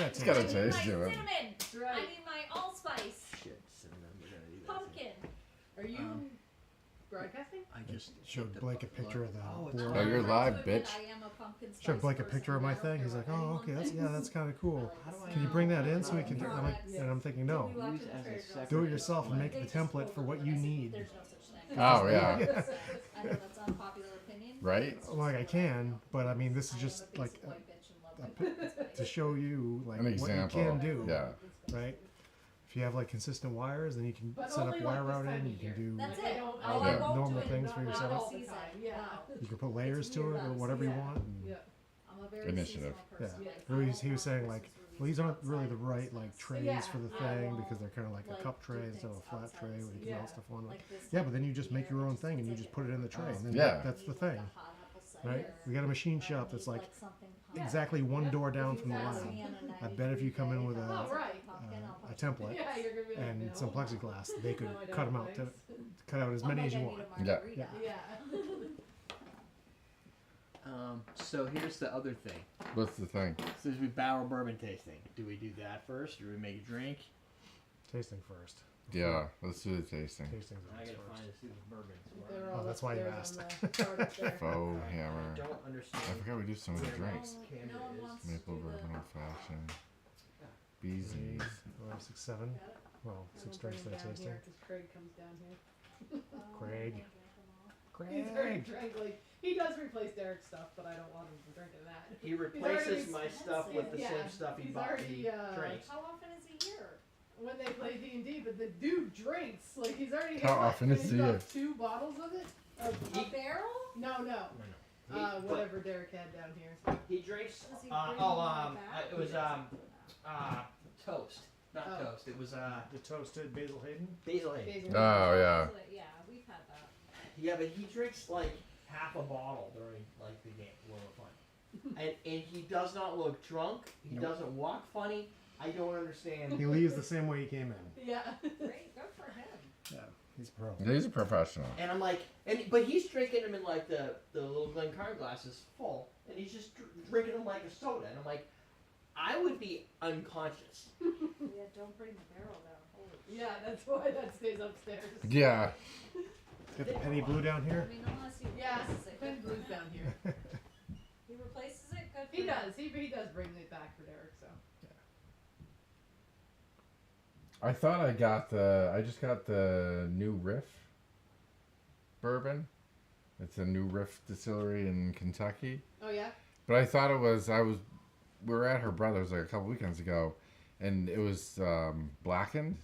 that It's got a taste. taste to it. Cinnamon. That's right. I need my allspice. Shit, cinnamon. We gotta do that. Pumpkin. Are you broadcasting? I just Showed hit the Blake a picture of the Oh, it's board. Oh, you're live, To admit bitch. I am a pumpkin spice Showed Blake a person. picture of my I don't thing. care He's like, what oh, anyone okay, thinks. that's kind of cool. I like Can you bring that in so we can? Yeah. I'm like, and I'm thinking, no, We walked Use in the as a Trader Joe's. separate- do it yourself and make They the just template for Googled what it. you I said, need. There's no such thing. Oh, yeah. I know that's unpopular opinion. Right? I'm like, I can, but I mean, this is just I am a like basic white bitch and love a my pi- pumpkin spice. to show you like An what example. you can do. Yeah. Right. If you have like consistent wires, then you can But set up only, like, wire this routing. time You of can year. do. That's Like, I it. don't- Oh, Yeah. I won't Normal do it things for not yourself. all All the season. time, yeah. No. You can put layers to it or whatever you want. And, Yeah. I'm a very Initiative. seasonal person. Yeah. Like, Or I he was saying like, well, these aren't really the right Christmas. like trays Yeah. for the I thing won't, because they're kind of like a like, cup tray do instead of a things flat outside tray of where you can season. mount stuff on it. Like this Yeah, time but then you of just make year, your own it thing and you feels just put it in the tray. like And then Yeah. that's the like thing, a hot apple cider, right? We got a machine or I shop that's need, like something Yeah. exactly one Yeah. door down from the Exactly. line. I bet if you come in with a Oh, right. a template Yeah, you're gonna be like, and no. some plexiglass, they could No, I cut don't, them out to thanks. cut out as many as you want. Yeah. Yeah. So here's the other thing. What's the thing? So there's barrel bourbon tasting. Do we do that first, or do we make a drink? Tasting first. Yeah, let's do the tasting. Tasting's I always gotta first. find a stupid bourbon. They're Oh, all that's why you upstairs asked. on the card up there. Faux I hammer. don't understand. I forgot we do so many drinks. Canada No one is. wants Maple to do bourbon, the- old fashioned. Three, Beezies. 5, 6, 7. Got it? Well, I'm 6 gonna bring drinks him that down tasting. here 'cause Craig comes down here. Craig. He's already Craig. drank, like, he does replace Derek's stuff, but I don't want him drinking that. He replaces already- my stuff with the Yeah, same stuff he he's bought already, me uh, drinks. How often is he here? When they play D&D, but the dude drinks. Like, he's already How what, often is finished he off here? 2 bottles of it? A barrel? No. He- Whatever Derek had down here. He drinks. Does he bring one back? It was toast, not Oh. toast. It was The toasted Basil Hayden. Basil Hayden. Basil. Oh, yeah. Yeah, we've had that. Yeah, but he drinks like half a bottle during like the game when we're playing, and he does not look drunk. He Nope. doesn't walk funny. I don't understand. He leaves the same way he came in. Yeah. Great, good for him. Yeah, he's a pro. He's a professional. And I'm like, but he's drinking them in like the little Glencairn glasses full, and he's just drinking them like a soda. And I'm like, I would be unconscious. Yeah, don't bring the barrel down. Holy Yeah, that's why that stays upstairs. Yeah. Got the penny blue down I here. mean, unless he Yeah, replaces it. Ben good for Blue's him. down here. He replaces it, good for He him. does. He does bring it back for Derek, so. I thought I just got the new Riff bourbon. It's a new Riff distillery in Kentucky. Oh, yeah? But I thought we were at her brother's like a couple weekends ago, and it was Blackened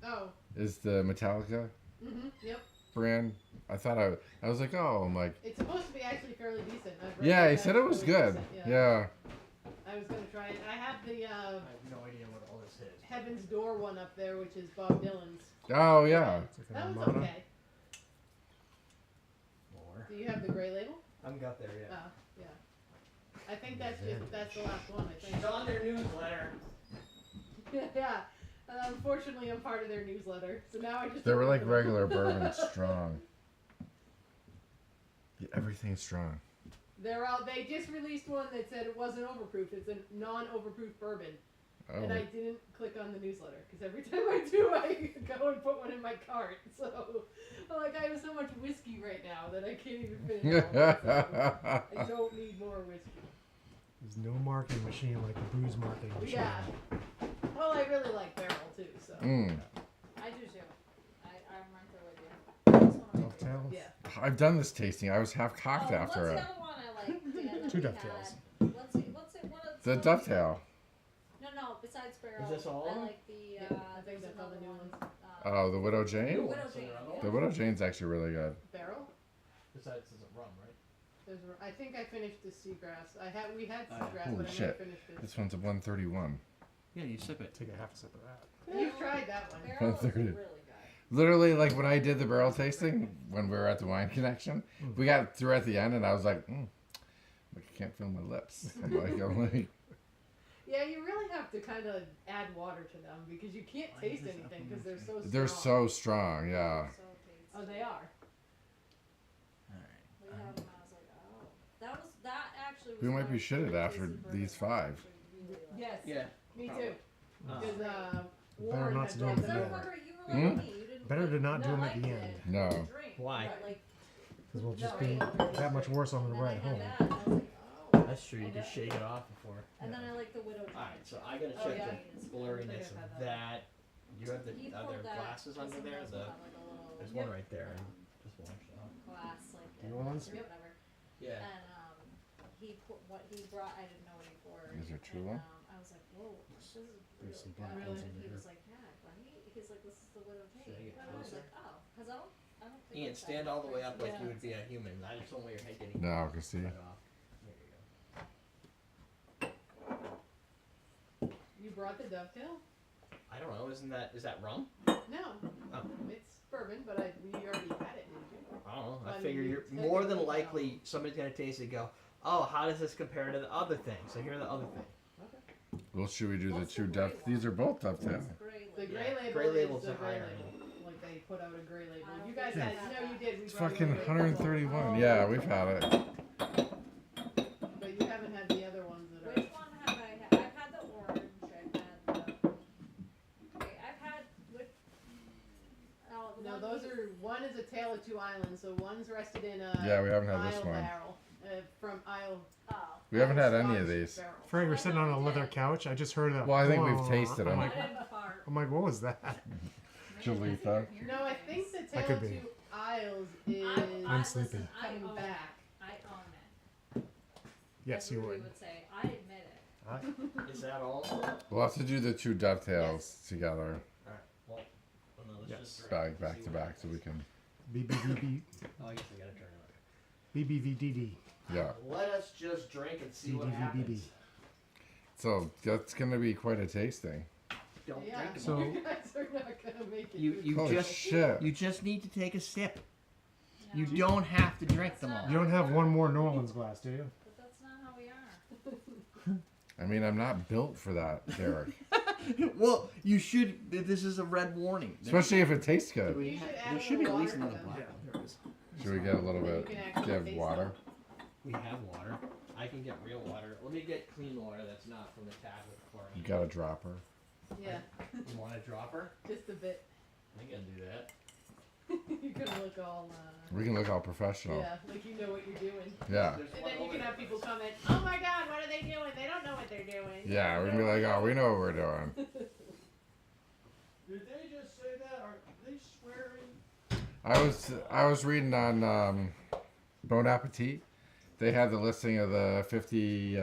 Oh. is the Metallica Yep. brand. I thought I was like, oh, I'm like, It's supposed to be actually fairly decent. I've read yeah, that he that's said it was really good. decent, Yeah. I was gonna try it. I have the I have no idea what all this is. Heaven's Door one up there, which is Bob Dylan's. Oh, yeah. It's like an That one's Armada. okay. More. Do you have the gray label? I'm got there yet. Oh, yeah. I think that's the last one, I think. She's on their newsletter. Yeah. Unfortunately, I'm part of their newsletter, so now I just. They were like open them. regular bourbon strong. Yeah, everything's strong. They just released one that said it wasn't overproof. It's a non-overproof bourbon, Oh. and I didn't click on the newsletter because every time I do, I go and put one in my cart. So, like, I have so much whiskey right now that I can't even finish all of it, so I don't need more whiskey. There's no marketing machine like the booze marketing machine. Yeah. Well, I really like Barrel too, so. Mm. I do too. I'm right there with you. That's one of my favorites. Dovetails. Yeah. I've done this tasting. I was half cocked Oh, after what's it. the other one I like? Dan, that Two we dovetails. had? What's it? What is The dovetail. No, besides Barrel. Is this all of I them? like the. Yeah, I think there's that's all the another new one, ones. Oh, the Widow New Jane? ones, Widow so Jane, they're yeah. all- The Widow Jane's actually really good. Barrel? Besides, there's a rum, right? I think I finished the seagrass. We had Oh, seagrass, holy but I shit. never finished it. This one's a 131. Yeah, you sip it. Take a half sip of that. You've tried that one. Barrel is 130. really good. Literally, like when I did the barrel tasting, when we were at the Wine Connection, we got through at the end, and I was like, I can't feel my lips. I'm like, Yeah, you really have to kind of add water to them because you can't Why taste is this anything up because in they're so strong. they're so strong, yeah. So tasty. Oh, they are. Alright. We had them. I was like, oh, that actually. Was We might my be shitted favorite after tasting bourbon. these I 5. actually really liked Yes. it. Yeah. Me Probably. too. Because Better Warren not had to do brought it them at the over. end. Motherfucker, you were like me. You didn't Better to not do no, them I at the did. end. No. Drink. Why? But, like, Because we'll just no, be right. that much worse on the and then I ride had home. that, and I was like, oh. That's true. You And can then- shake it off before. And then I like the widow. Alright, so I gotta Oh, check yeah. the blurriness I think I've of had that. You have the He other pulled that. glasses under Sometimes there? we'll have, like, a little There's one right there. Just watch that. glass, like, You want ones? or whatever. Yeah. And he put what he brought. I didn't know what he poured. These are and, Chula? I was like, whoa, this is There's some really black good. ones And over he here. was like, yeah, right? He's like, this is the widow Should I tea. get And I was closer? like, oh, because I don't think Ian, it's stand that all the way up like crazy. you would be a human. I just don't want your head getting No, I can see. cut off. There you go. You brought the dovetail? I don't know. Is that rum? No. Oh. It's bourbon, but we already had it, didn't you? I don't know. I I mean, figure you you're technically more than don't. likely somebody's gonna taste it and go, oh, how does this compare to the other thing? So here's the other thing. Well, should we do the What's two the gray dove? one? These are both dovetail. It's gray The label. gray Yeah, label gray label's is the a gray higher label. Like they put out a gray label. I don't You guys think had, I had no, you that. did. We It's brought you fucking a gray label. 131. Yeah, we've had it. But you haven't had the other ones that are. Which one have I had? I've had the orange. I've had the. Okay, I've had with. Oh, the No, one those we- are. One is a Tale of Two Islands. So one's rested in a. Yeah, we haven't had this Isle one. barrel. From Isle. Oh. We haven't had any Scotch of these. barrel. Fred, we're sitting on a leather couch. I just heard that. Well, I think we've tasted I'm them. I like, didn't fart. what was that? Jalitha. No, I think the That Tale could of be. Two Isles is I'm sleeping. Listen, I coming own back. It. I own it. Yes, As you Rudy would. say. I admit it. Is that all? We'll have to do the two dovetails together, Well, no, let's Yes. just drink back and to see back, what so we can. BBVB, Oh, I guess we gotta turn it BBVDD. Yeah. on. Let us just drink and see what DDVBB. happens. So that's gonna be quite a tasting. Don't Yeah. drink them So- all. You guys are not gonna make it. You through you Holy just shit! you just need to take a sip. No, You don't have to drink them all. You don't have one more New Orleans glass, do you? But that's not how we are. I mean, I'm not built for that, Derek. Well, you should. This is a red warning. Especially if it tastes Do good. we You ha- should add there a should be at little least water another to black them. one. there is. Should we get a little You bit? can Do actually you have taste water? them. We have water. I can get real water. Let me get clean water that's not from the tap with You chlorine. got a dropper. Yeah, You want a dropper? just a bit. I can do that. You're gonna look all. We can look all professional. Yeah, like you know what you're doing. Yeah. There's And one then you over can there. have people comment, "Oh my God, what are they doing? They don't know what they're doing." Yeah, we can be like, oh, we know what we're doing. Did they just say that? Are they swearing? I was reading on Bon Appetit. They had the listing of the 50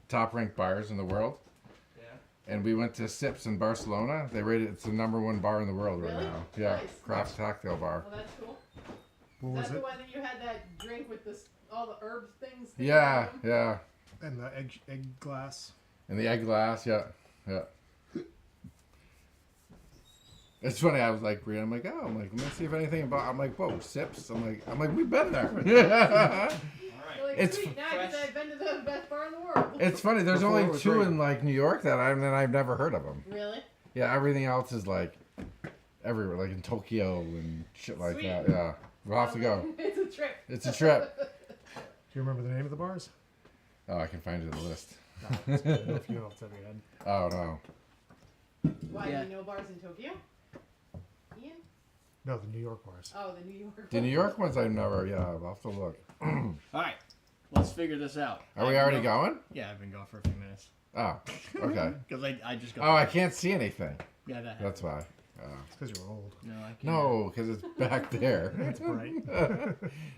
top ranked bars in the world, Yeah. and we went to Sips in Barcelona. They rated it's the #1 bar in the world right Really? now. Yeah, Nice. craft cocktail bar. Oh, that's cool. What Is was that the it? one that you had that drink with all the herb things? sticking Yeah, out of them? yeah. And the egg glass. And the egg glass, yeah, yeah. It's funny. I was like, reading, I'm like, let me see if anything about. I'm like, whoa, Sips. I'm like, we've been there. All You're right. like, It's sweet, now fresh. I've been to the best bar in the world. It's funny. There's Before it only was 2 great. in like New York that I've never heard of them. Really? Yeah, everything else is like everywhere, like in Tokyo and shit like Sweet. that. Yeah, we'll have to go. It's a trip. It's a trip. Do you remember the name of the bars? Oh, I can find it in the list. No, it's good enough if you know off the top of your head. Oh no. Why Yeah. do you know bars in Tokyo? Ian? No, the New York bars. Oh, the New York. The New York ones I've never. Yeah, I'll have to look. All right. Let's figure this out. Are we already going? Yeah, I've been going for a few minutes. Oh, okay. Because I just got. Oh, I can't see anything. Yeah, that. That's why. It's because you're old. No, I can't. No, because it's back there. It's bright.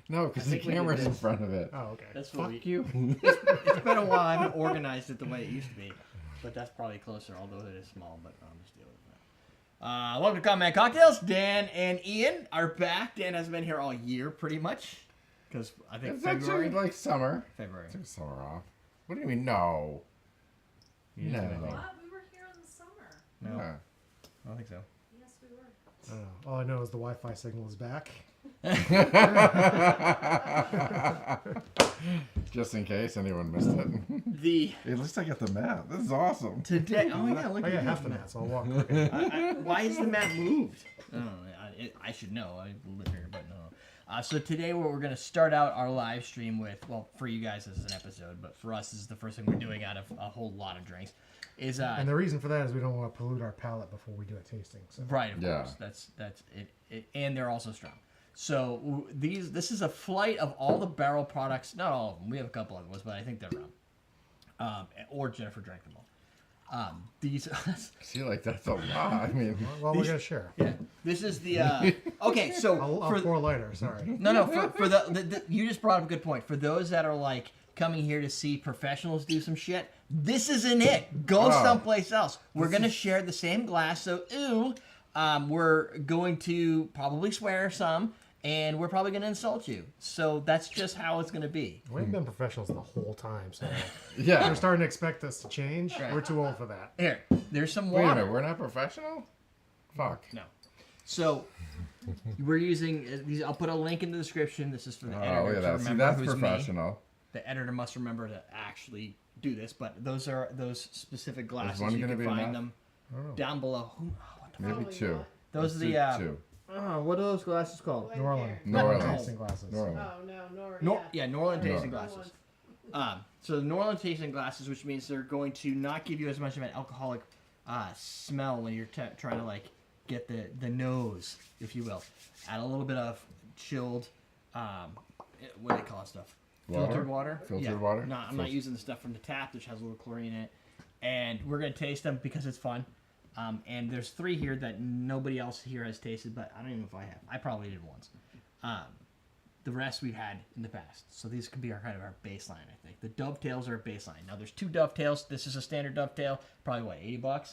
No, because I the think we did camera's in this. front of it. Oh, okay. That's what Fuck we. you. It's been a while. I haven't organized it the way it used to be, but that's probably closer. Although it is small, but I'll just deal with that. Welcome to Combat Cocktails. Dan and Ian are back. Dan has been here all year, pretty much, because I think It's actually February. like summer. February. Took summer off. What do you mean? No. You didn't do No. anything. What? We were here in the summer. No, Yeah. I don't think so. Yes, we were. I don't know. All I know is the Wi-Fi signal is back. Just in case anyone missed it. The At least I got the map. This is awesome. today. Oh yeah, look I at got half this the map. mat, so I'll walk quick. Why is the map moved? I don't know. I should know. I live here, but no. So today what we're going to start out our live stream with, well, for you guys this is an episode, but for us this is the first thing we're doing out of a whole lot of drinks, is And the reason for that is we don't want to pollute our palate before we do a tasting. So. right, of course, that's it, and they're also strong. So this is a flight of all the barrel products, not all of them. We have a couple of ones, but I think they're rum. Or Jennifer drank them all. These. I feel like that's a lot. I mean, Well, we're gonna share. Yeah. This is the. Okay, so I'll pour later. Sorry. No, for the you just brought up a good point. For those that are like coming here to see professionals do some shit, this isn't it. Go someplace else. We're gonna share the same glass, so we're going to probably swear some, and we're probably gonna insult you. So that's just how it's gonna be. We've been professionals the whole time, so yeah. they're starting to expect us to change. Right. We're too old for that. Here, there's some Wait a water. minute, we're not professional? Fuck. No. So we're using these. I'll put a link in the description. This is for the editor Oh, yeah, to that's, see, remember that's who's me. professional. The editor must remember to actually do this, but those are those specific glasses. one You gonna can be find enough? them Oh. down below. What the Maybe Probably two. not. Those are Let's the do two. what are those glasses called? Blank Norland. hair. Norland. Tasting glasses. Norland. Oh no, Nor. Yeah, Norland tasting Norland. glasses. So the Norland tasting glasses, which means they're going to not give you as much of an alcoholic smell when you're trying to like get the nose, if you will. Add a little bit of chilled, what do they call it stuff? Water? Filtered water. Filtered water? No, I'm not using the stuff from the tap, which has a little chlorine in it. And we're gonna taste them because it's fun. And there's 3 here that nobody else here has tasted, but I don't even know if I have. I probably did once. The rest we've had in the past. So these could be our kind of our baseline, I think. The dovetails are a baseline. Now there's 2 dovetails. This is a standard dovetail. Probably what, $80?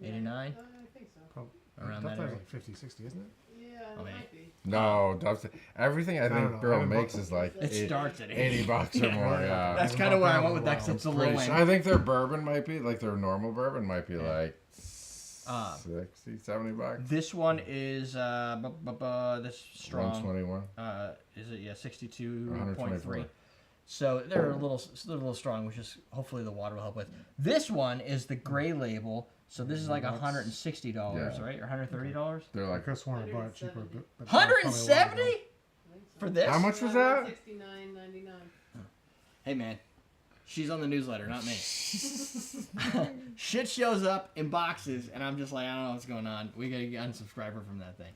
89? I think so. Probably. Around That's that area. like 50, 60, isn't it? Yeah, Oh, it man. might be. No, everything I don't think know. I Burrow haven't makes bought- is like It starts at 80 bucks or more, yeah. That's I kind of haven't where I bought went with that that because in a it's the low Pretty end. sure. I think their bourbon might be, like their normal bourbon might be Yeah. like 60, 70 bucks. This one is this strong. 121. Is it 124. 62.3? So they're a little strong, which is hopefully the water will help with. This one is the gray label, so this is like $160, Yeah. right, or $130 They're I like, could have sworn I bought it cheaper. But 170 I think so. for this. how much was that? $69.99. Hey man, she's on the newsletter, not me. Shit shows up in boxes, and I'm just like, I don't know what's going on. We gotta get unsubscriber from that thing.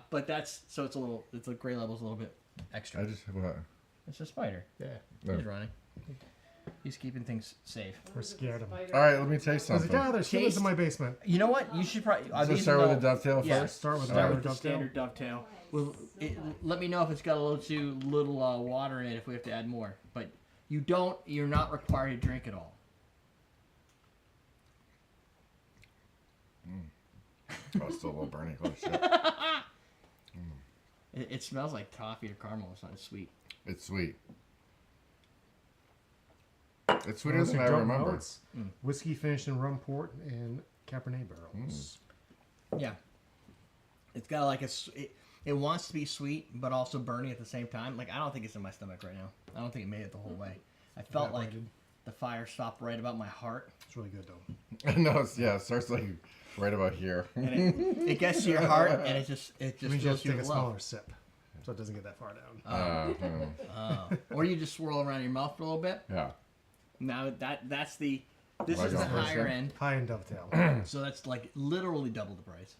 But that's so it's a gray label's a little bit extra. I just, what? It's a spider. Yeah. No. He's running. He's keeping things safe. We're scared of them. All right, let me taste I was like, something. there's humans in my basement. You know what? You should probably. So start with the dovetail Yeah. first? Start with Start the with the dovetail. standard dovetail. Well, let me know if it's got a little too little water in it. If we have to add more, but you don't. You're not required to drink it all. Oh, it's still a little burning. Holy shit. It smells like toffee or caramel. It's not sweet. It's sweet. It's sweeter Honestly, than I don't know. remember. It's whiskey finished in rum port and Cabernet barrels. Yeah. It's got like it wants to be sweet, but also burning at the same time. Like I don't think it's in my stomach right now. I don't think it made it the whole way. I felt like Evaporated. the fire stopped right about my heart. It's really good though. No, it starts like right about here. And it gets to your heart, and it just It means you have fills to you take a with love. smaller sip, so it doesn't get that far down. Or you just swirl around your mouth for a little bit. Yeah. Now that's the this Like is a the first higher one? end, High and dovetail. so that's like literally double the price,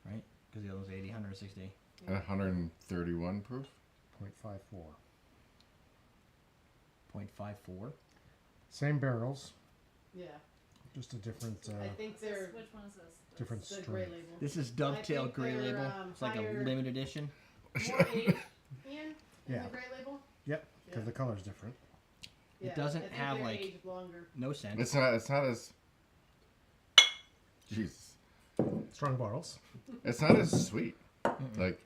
right? Because the other was 80, 160. 131 proof. 0.54. 0.54. Same barrels, Yeah, just a different I think they're Which one is this? different the gray strength. label. This is dovetail think gray they're, label. It's like a higher- limited edition. More age, Ian, in Yeah. the gray label. Yep, because Yeah. the color's different. It Yeah, doesn't I think have, they're like- aged longer. No scent. It's not as. Jesus. Strong bottles. It's not as sweet. Like,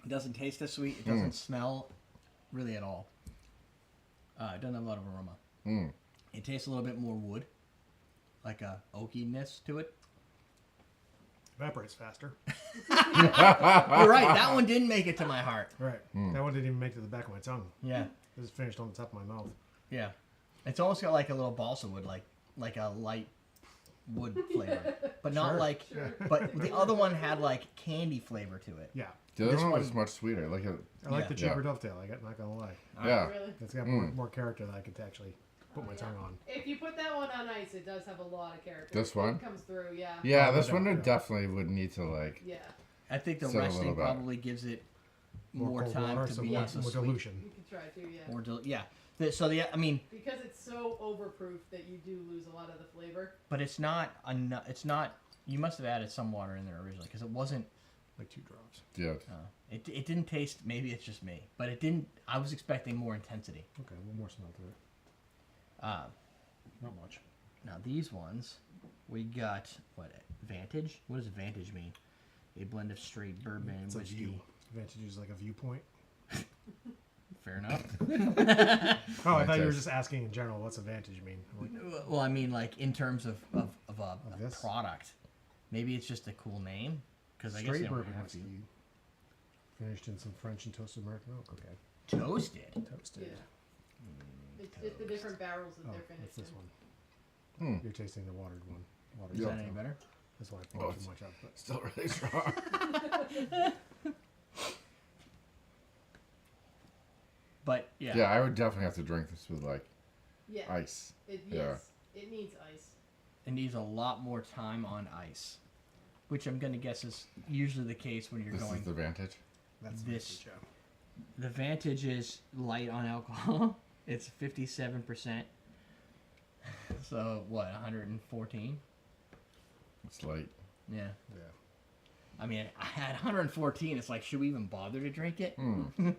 It doesn't taste as sweet. It doesn't smell really at all. It doesn't have a lot of aroma. It tastes a little bit more wood, like a oakiness to it. Evaporates faster. You're right. That one didn't make it to my heart. Right. That one didn't even make it to the back of my tongue. Yeah, This is finished on the top of my mouth. yeah. It's almost got like a little balsa wood, like a light wood flavor, but not Sure. like. But the other one had like candy flavor to it. Yeah. The other This one one- was much sweeter. Like a, I like the Yeah. cheaper dovetail. I'm not gonna lie. yeah. Really? It's got Mm. more character that I could actually put Oh, my yeah. tongue on. If you put that one on ice, it does have a lot of character. This It one? comes through, yeah. Yeah, Oh, this no one doubt, would yeah. definitely would need to like. Yeah. I think the Set a little resting bit. probably gives it more cold time water, to so be more, so more sweet. dilution. You can try to, yeah. More yeah. So I mean, Because it's so overproof that you do lose a lot of the flavor. but it's not enough. It's not. You must have added some water in there originally because it wasn't. Like 2 drops. Yeah. It didn't taste. Maybe it's just me, but it didn't. I was expecting more intensity. Okay, one more smell to it. Not much. Now these ones, we got what Vantage. What does Vantage mean? A blend of straight bourbon and It's a whiskey. view. Vantage is like a viewpoint. Fair enough. Oh, I thought you were Vantage. just asking in general. What's a vantage mean? I'm like, Well, I mean, like in terms of a this? product, maybe it's just a cool name because I guess straight they don't bourbon have whiskey. to. Finished in some French and toasted American oak. Okay. Toasted. Toasted. Yeah. It's just the different barrels that Oh, they're that's finished this in. one. Hmm. You're tasting the watered one. Watered Is Yeah. that any better? That's why I Oh, poured it's- too much out. But Still really strong. But yeah. Yeah, I would definitely have to drink this with like Yeah. ice. It, Yeah. yes. It needs ice. It needs a lot more time on ice, which I'm gonna guess is usually the case when you're This going. is the Vantage. that's This- vantage, yeah. The Vantage is light on alcohol. It's 57%. So what? 114. It's light. Yeah. Yeah. I mean, at 114, it's like, should we even bother to drink it? Mm.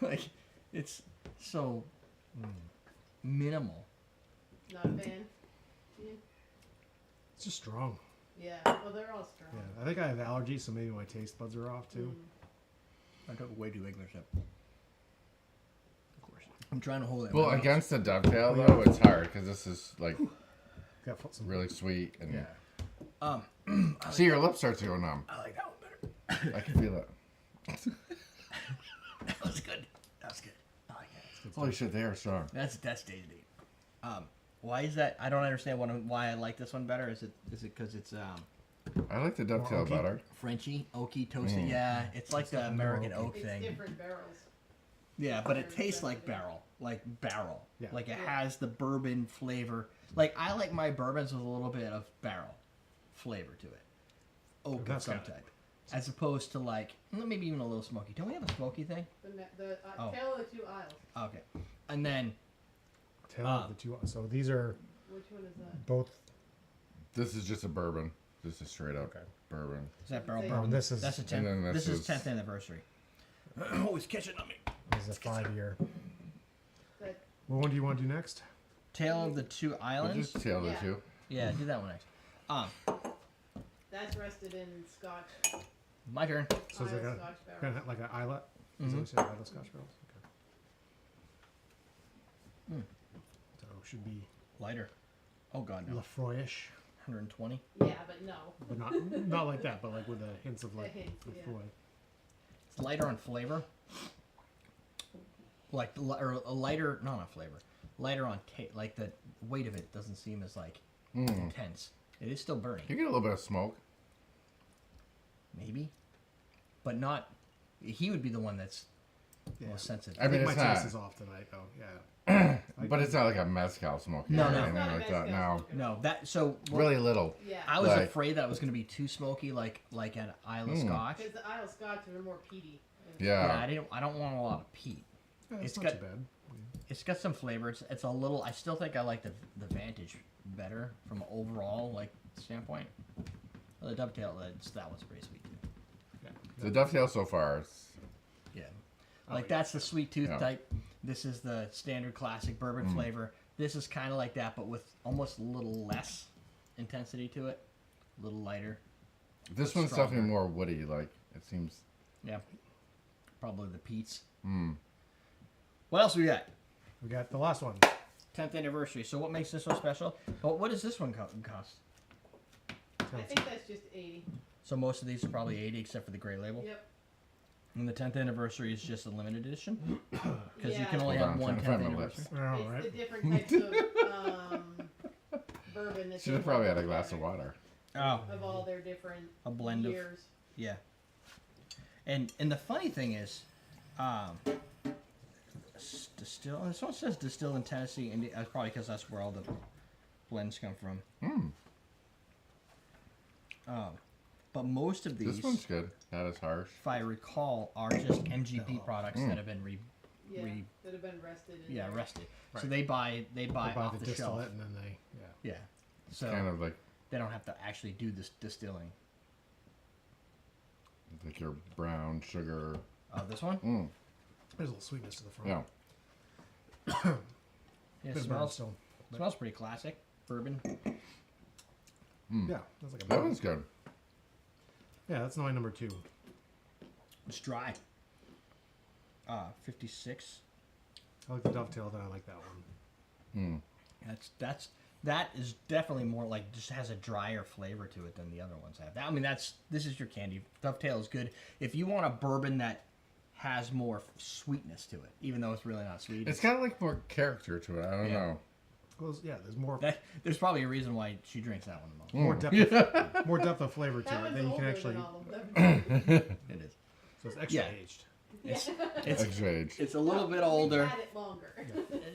Like, it's so minimal. Not a fan. It's just strong. Yeah. Well, they're all strong. Yeah. I think I have allergies, so maybe my taste buds are off too. I took way too big of a sip. Of course. I'm trying to hold it. in Well, my mouth. against the dovetail though, it's hard because this is like Got put some. really sweet and. Yeah. See, your lips start to go numb. I like that one better. I can feel it. That was good. That was good. I like that. Holy shit, they are strong. That's tasty. Why is that? I don't understand why I like this one better. Is it because it's I like the dovetail oaky. better. Frenchy, oaky, toasted? Yeah, it's like the definitely more American oaky. oak It's thing. different barrels. Yeah, but it tastes like barrel. Yeah. Like it Yeah. has the bourbon flavor. Like I like my bourbons with a little bit of barrel flavor to it, oak of That's some got it. type, as opposed to like maybe even a little smoky. Don't we have a smoky thing? The Oh. Tale of the Two Isles. Okay, and then Tail of the two. So these are Which one is that? both. This is just a bourbon. This is straight up Okay. bourbon. is that barrel Say- bourbon? Oh, this is- that's a And 10th. then This this is is- 10th anniversary. Oh, it's catching on me. This is a 5-year. That What one do you want to do next? Tale of the Two We'll Islands. just tail the Yeah. two. Yeah, do that one next. that's rested in Scotch. My turn. So it's like Isle a Scotch barrel. kind of like an islet. Is Mhm. that what you said? Islet Scotch barrels. Okay. Mm. So it should be Lighter. Oh God, no. Lafroy-ish, 120. Yeah, but no. but not like that, but like with the hints of like hint, yeah. Lafroy. It's lighter on flavor. Like or a lighter, not on flavor. Lighter on like the weight of it doesn't seem as like Mm. intense. It is still burning, You get a little bit of smoke. maybe, but not. He would be the one that's Yeah. most sensitive. I mean, think my it's taste not- is off tonight though. Yeah. But it's not like a mezcal smoke. No, or no. anything It's not a like that. mezcal No, smoker. No, that so really little. Yeah. I was Like- afraid that it was going to be too smoky, like an Isla Scotch. Because the Isle Scotch are more peaty. Yeah. Yeah, I don't want a lot of peat. Yeah, It's it's not got- too bad. It's got some flavor. It's a little. I still think I like the Vantage better from an overall like standpoint. Well, the dovetail that one's pretty sweet too. Yeah. The dovetail so far, it's, Yeah, Oh, like yeah. that's the sweet tooth Yeah. type. This is the standard classic bourbon flavor. This is kind of like that, but with almost a little less intensity to it, a little lighter. this one's Stronger. definitely more woody. Like it seems. Yeah, probably the peats. Mm. What else we got? We got the last one. 10th anniversary. So what makes this so special? Well, what does this one cost? I think that's just 80. So most of these are probably 80, except for the gray label. Yep. And the 10th anniversary is just a limited edition because you Yeah. can only Hold have on, one I'm 10th trying to find my anniversary. Oh, It's right. the different types of bourbon that's Should have probably had a glass of water. Oh, of all their different a blend of years. yeah. And the funny thing is, distill. This one says distilled in Tennessee, and that's probably because that's where all the blends come from. But most of these, This one's good. Not as harsh. if I recall, are just MGP products that have been that have been rested. In yeah, there. rested. Right. So they buy They off the the shelf. distillate and then they Yeah. So Kind of like they don't have to actually do this distilling. your brown sugar. Oh, this one? There's a little sweetness to the front. Yeah. Yeah, Bit it of burn smells, still. smells pretty classic. Bourbon. Yeah, that's like a That one's good. Yeah, that's my number 2. It's dry. 56. I like the dovetail. Then I like that one. That is definitely more like just has a drier flavor to it than the other ones have. I mean, this is your candy. Dovetail is good. If you want a bourbon that has more sweetness to it, even though it's really not sweet. It's got like more character to it. I don't know. Well, yeah, there's more There's probably a reason why she drinks that one the most. more depth more depth of flavor to That it. one's Then you can older actually than all of them. It is. so it's extra Yeah. aged. It's Extra age. it's a little bit We've older. had it longer.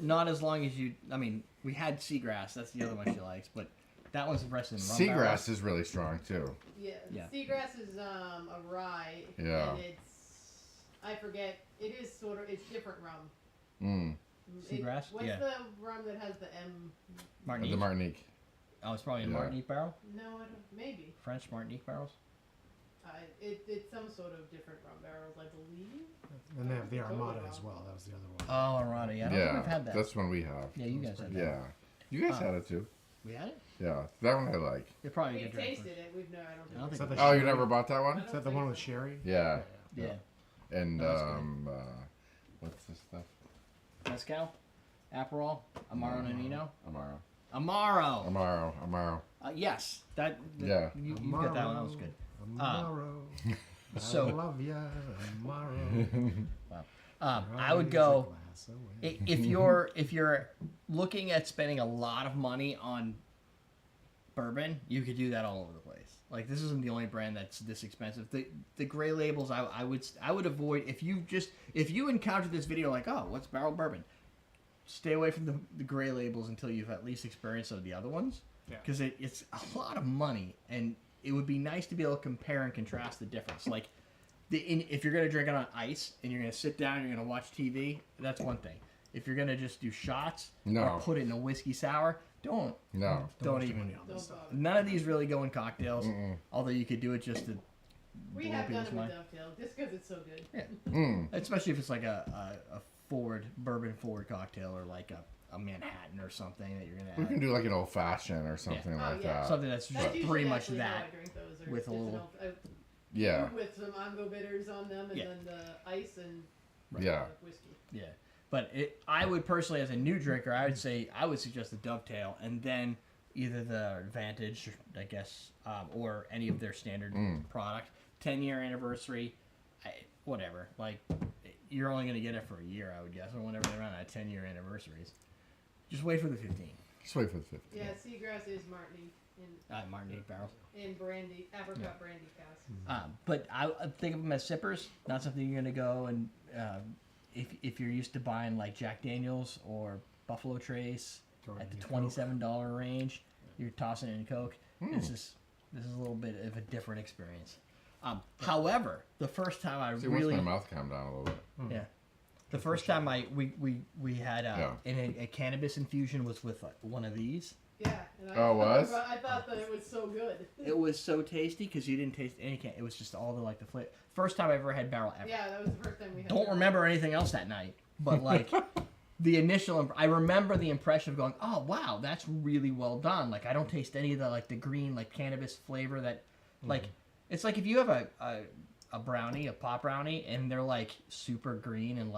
Not as long as you. I mean, we had seagrass. That's the other one she likes, but that one's rested in rum barrels. Seagrass is really strong too. Yeah. Yeah. Seagrass is a rye. Yeah. And I forget. It is sort of. It's different rum. Seagrass? What's Yeah. the rum that has the M? Martinique. The Martinique. Oh, it's probably a Yeah. Martinique barrel. No, I don't. Maybe. French Martinique barrels. It's some sort of different rum barrels, I believe. Then they have the Armada as well. That was the other one. Oh, Armada. Yeah, I don't think we've had that. That's one we have. Yeah, you guys had that. Yeah. You guys had it too. We had it. Yeah. That one I like. You're probably a We've good drink. tasted it. We've no. I don't I don't think. think Is that we- the Oh, you sherry? never bought that one? Is that the one with sherry? Yeah. Yeah. And Oh, that's what's this stuff? Mezcal, Aperol, Amaro Nonino. Amaro. Amaro. Yes, that. Yeah. You got that one. That was good. Amaro. so- I love ya, Amaro. I would go if you're looking at spending a lot of money on bourbon, you could do that all over the place. Like, this isn't the only brand that's this expensive. The gray labels I would avoid. If you encounter this video like, oh, what's barrel bourbon, stay away from the gray labels until you've at least experienced some of the other ones. Yeah. Because it's a lot of money, and it would be nice to be able to compare and contrast the difference. Like, if you're gonna drink it on ice and you're gonna sit down, you're gonna watch TV, that's one thing. If you're gonna just do shots or put it in a whiskey sour, don't even. Don't bother. None of these really go in cocktails. Although you could do it just to We blow have done people's it with mind. Dovetail just because it's so good. Yeah. Especially if it's like a bourbon forward cocktail, or like a Manhattan or something that you're gonna We add. can do like an old fashioned or something Oh, like yeah. that. Something that's That's just usually pretty much actually how that. I drink those, or with a just little- Yeah. with some Ongo bitters on them, and Yeah. then the ice and Yeah. whiskey. Yeah, but I would personally, as a new drinker, I would suggest the Dovetail, and then either the Advantage, I guess, or any of their standard product. 10-year anniversary, whatever. Like, you're only gonna get it for a year, I would guess, or whenever they run out of 10-year anniversaries. Just wait for the 15. Just wait for the 50. Yeah, seagrass is Martinique Martinique barrels. in brandy, apricot brandy cask. But I think of them as sippers, not something you're gonna go and if you're used to buying like Jack Daniels or Buffalo Trace Throw it at the in your $27 range, you're tossing it in Coke. This is a little bit of a different experience. However, the first time I See, really once my mouth calmed down a little bit. yeah. The first time we had a cannabis infusion was with one of these. Yeah. And I thought that it was so good. It was so tasty because you didn't taste any can. It was just all the flavor. First time I ever had barrel ever. Yeah, that was the first time we had. Don't remember anything else that night, but like the initial, I remember the impression of going, oh wow, that's really well done. Like, I don't taste any of the green cannabis flavor that it's like if you have a brownie, a pot brownie, and they're like super green and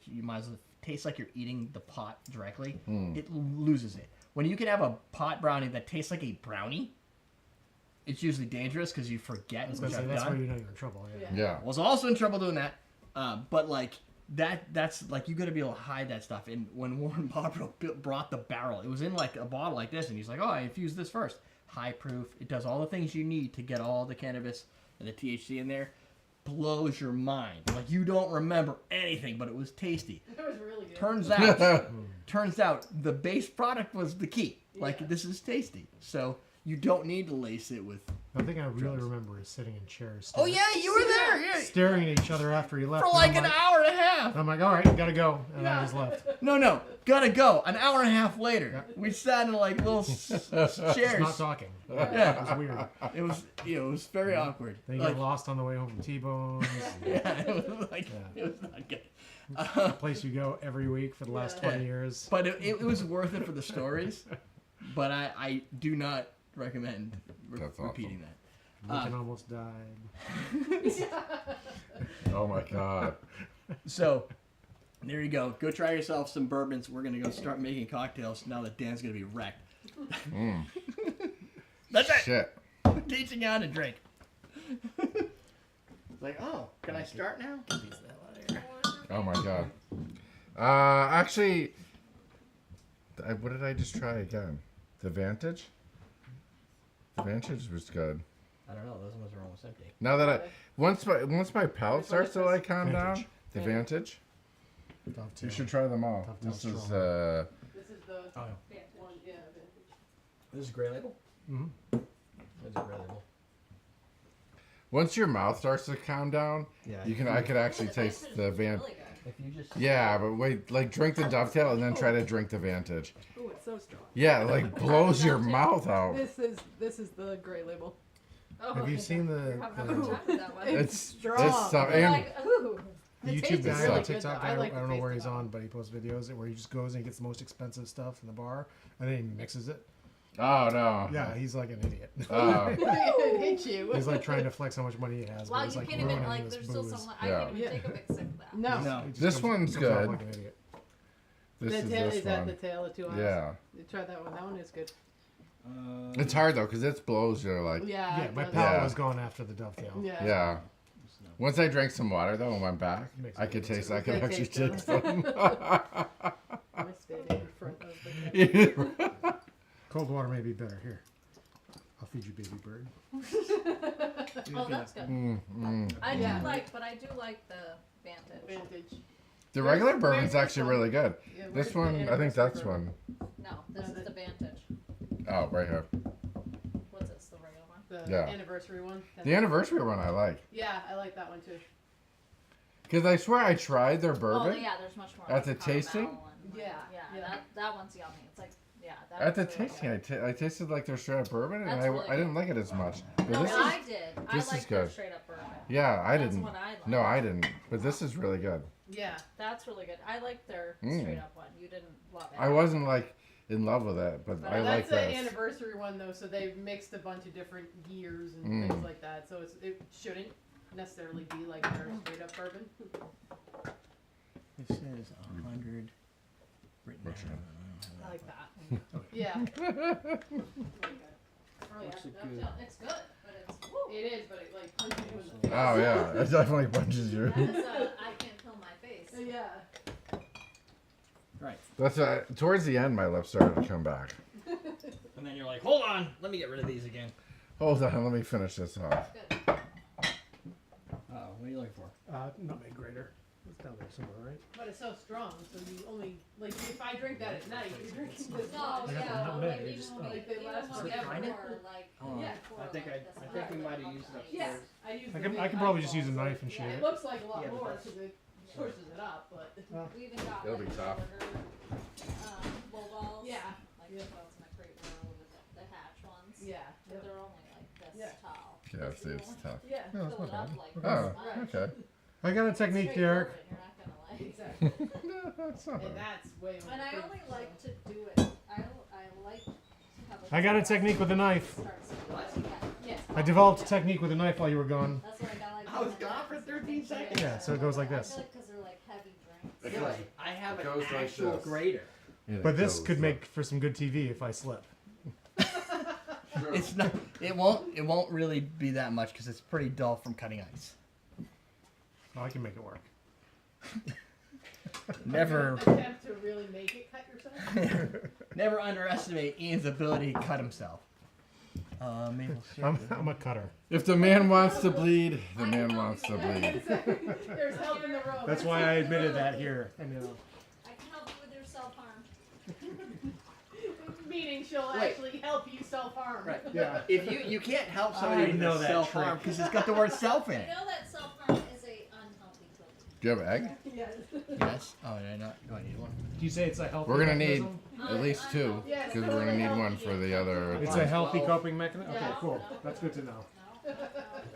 you might as well taste like you're eating the pot directly. It loses it. When you can have a pot brownie that tastes like a brownie, it's usually dangerous because you forget. I was Which gonna say, I've that's done. where you know you're in trouble. Yeah. Yeah. Yeah. Was also in trouble doing that, but that's like you got to be able to hide that stuff. And when Warren Barbaro brought the barrel, it was in like a bottle like this, and he's like, "Oh, I infused this first. High proof. It does all the things you need to get all the cannabis and the THC in there. Blows your mind. Like you don't remember anything, but it was tasty. It was really good. Turns out the base product was the key. Like Yeah. this is tasty, so you don't need to lace it with. The thing I really remember is sitting in chairs. Oh yeah, you were there. Yeah. Staring at each other after he left. For and like I'm an hour and a half. I'm like, all right, gotta go, and I just left. No, gotta go. An hour and a half later, we sat in like little Just chairs. not talking. Yeah. It was weird. It was, it was very awkward. Then you Like, get lost on the way home from T-Bones. yeah, it was like Yeah. it was not good. The place you go every week for the last Yeah. 20 years. But it was worth it for the stories. But I do not recommend That's repeating that. Lincoln almost died. Oh my god. So, there you go. Go try yourself some bourbons. We're gonna go start making cocktails now that Dan's gonna be wrecked. Mm. That's it. Shit. Teaching you how to drink. Like, oh, can I start now? Oh my god. Actually, what did I just try again? The Vantage? The Vantage was good. I don't know. Those ones are almost empty. Now that once my palate starts to like calm down, Vantage. the Vantage, Dovetail. you should try them all. Dovetail This is strong. This is the Oh, one, yeah. This is gray label. hmm This is gray label. once your mouth starts to calm down, Yeah. I could actually taste the Van. Really good. If you just. Yeah, but wait, like drink the Dovetail and then try to drink the Vantage. Oh, it's so strong. Yeah, like blows your mouth out. This is the gray label. Oh, Have you seen You're having a hard the time with that one. It's strong. it's tough. You're And like, ooh. The The YouTube taste is guy really on good, TikTok, though. I like I the don't know taste where of he's that on, one. but he posts videos where he just goes and gets the most expensive stuff in the bar, and then he mixes it. oh no. Yeah, he's like an idiot. Oh. It hits you. He's like trying to flex how much money he has, Wow, but he's you like can't even, ruining like, his there's still booze. some, Yeah. I can't even Yeah. take a big sip of that. No. No. He just This one's comes off good. like an idiot. This The is tail, this is that one. the tail of 2 eyes? Yeah. You tried that one. That one is good. It's hard though, cause it blows your like. Yeah. Yeah, it my does. palate Yeah. was gone after the Dovetail. Yeah. Yeah. Once I drank some water though and went back, Makes I it could good taste. too. I could Good actually taste, taste them. I spit in front of the Cold water may be better. Here, I'll feed you, baby bird. Oh, that's good. I do Yeah. like, but I do like the Vantage. Vantage. The regular Where's bourbon's this actually one? really good. Yeah, This where's the one, I think anniversary that's bourbon? one. No, this No, is the Vantage. Oh, right here. What's this, the regular one? The Yeah. anniversary one. The anniversary one I like. Yeah, I like that one too. Because I swear I tried their Oh, bourbon. yeah, there's much more. At the like caramel tasting? and, like, Yeah, yeah, yeah. that one's yummy. It's like, yeah. That At the one's really tasting, good. I tasted like their straight up bourbon, and That's really I didn't like it as much. But No, this is, I did. I this is liked good. the straight up bourbon. yeah, I That's didn't. what I like. No, I didn't. But this is really good. Yeah. That's really good. I like their Mm. straight up one. You didn't love it. I wasn't like in love with it, but But I like That's the this. anniversary one though, so they've mixed a bunch of different years and Mm. things like that. So it shouldn't necessarily be like their straight up bourbon. This is 100 written What's down. I like that. Yeah. Oh, yeah. Looks good. It's good, but it's. Woo. It is, but it like punches you in the face. Oh yeah, it definitely punches you. That is I can't feel my face. Yeah. Right. That's towards the end, my lips started to come back. And then you're like, hold on, let me get rid of these again. Hold on, let me finish this off. Good. Oh, what are you looking for? Nutmeg grater. It's down there somewhere, right? But it's so strong, so you only like if I drink that at night, you're drinking this No, much. I got the yeah, nutmeg, like they even just- when we, like, they even last when we forever. were, like, Oh, Yeah. before, I think like, I this think we happened, might have like, used it like, Yeah, upstairs. I use. I the can big I can probably eyeball, just use a so knife and yeah, shoot it it. looks like a lot Yeah, but more that's- because it pushes it up, but We even got It'll like be tough. order, low balls. Yeah. Like Yeah. those in a crate were with the hatch ones. yeah. But they're only like this Yeah. tall. Yeah, see, it's tough. Yeah. Yeah, that's Fill not it up bad. like Oh, this much. okay. I got a technique, Straight Derek. bourbon, You're not gonna like. Exactly. That's not And bad. that's way more. And I proof, only so. like to do it. I like to have I got a technique with a knife. What? Yes. I developed a technique with a knife while you were gone. That's what I got. Like I was gone for 13 seconds. Yeah, so it goes like I this. feel like 'cause they're like heavy drinks. It goes- I have it an goes like actual this. grater. Yeah, But it this goes could up. make for some good TV if I slip. It's not. It won't really be that much because it's pretty dull from cutting ice. Oh, I can make it work. Never, attempt to really make it cut yourself. never underestimate Ian's ability to cut himself. Maple syrup. I'm a cutter. If the man wants to bleed, the man wants to bleed. There's help in the room. That's why I admitted that here. I know. I can help you with your self-harm. Meaning she'll Wait. actually help you self-harm. Right. Yeah. If you can't help somebody I with know that self-harm trick. because it's got the word self in You it. know that self-harm is a unhealthy cookie. Do you have an egg? Yes. Yes. Oh, did I not? Do I need one? Do you say it's a healthy We're gonna need mechanism? at least two, Yes, because we're gonna need totally one healthy. for the other. It's Fine. a healthy Well, coping mechanism? Okay, Yeah. cool. That's good to know. No, no.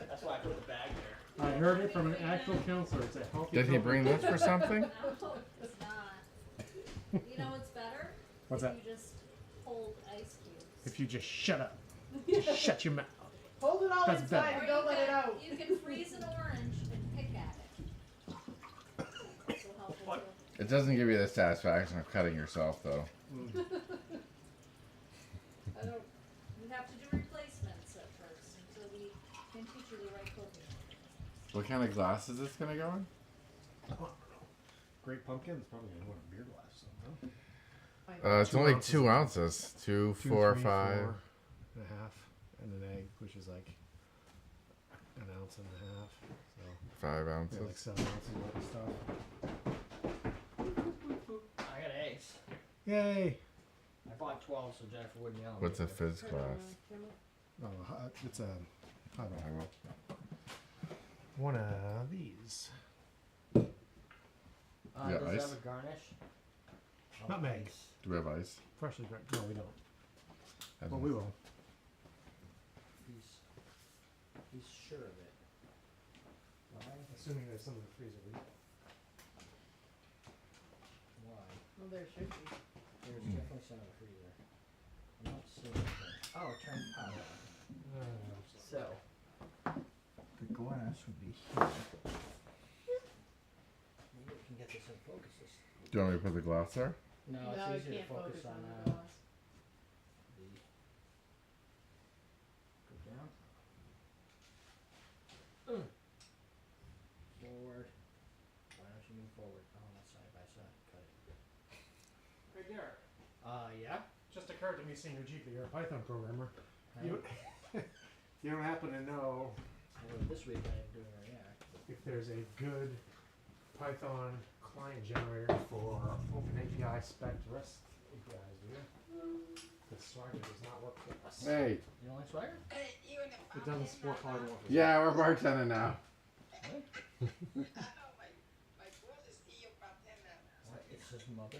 That's why I put the bag there. I heard it from an actual counselor. It's a healthy Did he coping bring this for something? No, it's not. You know what's better? What's if that? You just hold ice cubes. If you just shut up. Just shut your mouth. Hold it all That's inside better. and don't let it out. You can freeze an orange and pick at it. That's so helpful too. It doesn't give you the satisfaction of cutting yourself, though. I don't. We have to do replacements at first until we can teach you the right cooking. What kind of glass is this gonna go in? Great pumpkin is probably going to want a beer glass. So, no? It's 2 only ounces 2 of- ounces. 2, 2, 4, 3, 5. 4 and a half, and an egg, which is like an ounce and a half. So 5 yeah, ounces. like 7 ounces worth of stuff. I got eggs. Yay! I bought 12 so Jennifer wouldn't yell at me. What's a fizz glass? Oh, it's a highball. I will. One of these. Yeah, does it ice? have a garnish? Oh, Nutmeg. ice. Do we have ice? Freshly grabbed. No, we don't. I But don't- we will. He's sure of it. Why? Assuming there's some in the freezer. Why? Well, there should be. There's definitely some in the freezer. I'm not seeing anything. Oh, turn power on. So, the glass would be here. Maybe we can get this in focus. Do you want me to put the glass there? No, No, it's you easier to can't focus focus on on the the glass. Go down. Forward. Why don't you move forward? Oh, that's side by side. Cut it. Hey, Derek. Yeah? Just occurred to me seeing your Jeep that you're a Python programmer. Hey. You, you don't happen to know Well, this week I'm doing React. if there's a good Python client generator for OpenAPI spec REST APIs, do you? The Swagger does not work for us. Hey. You don't like Swagger? It doesn't support polymorphism. Yeah, we're bartending now. What? It's his mother.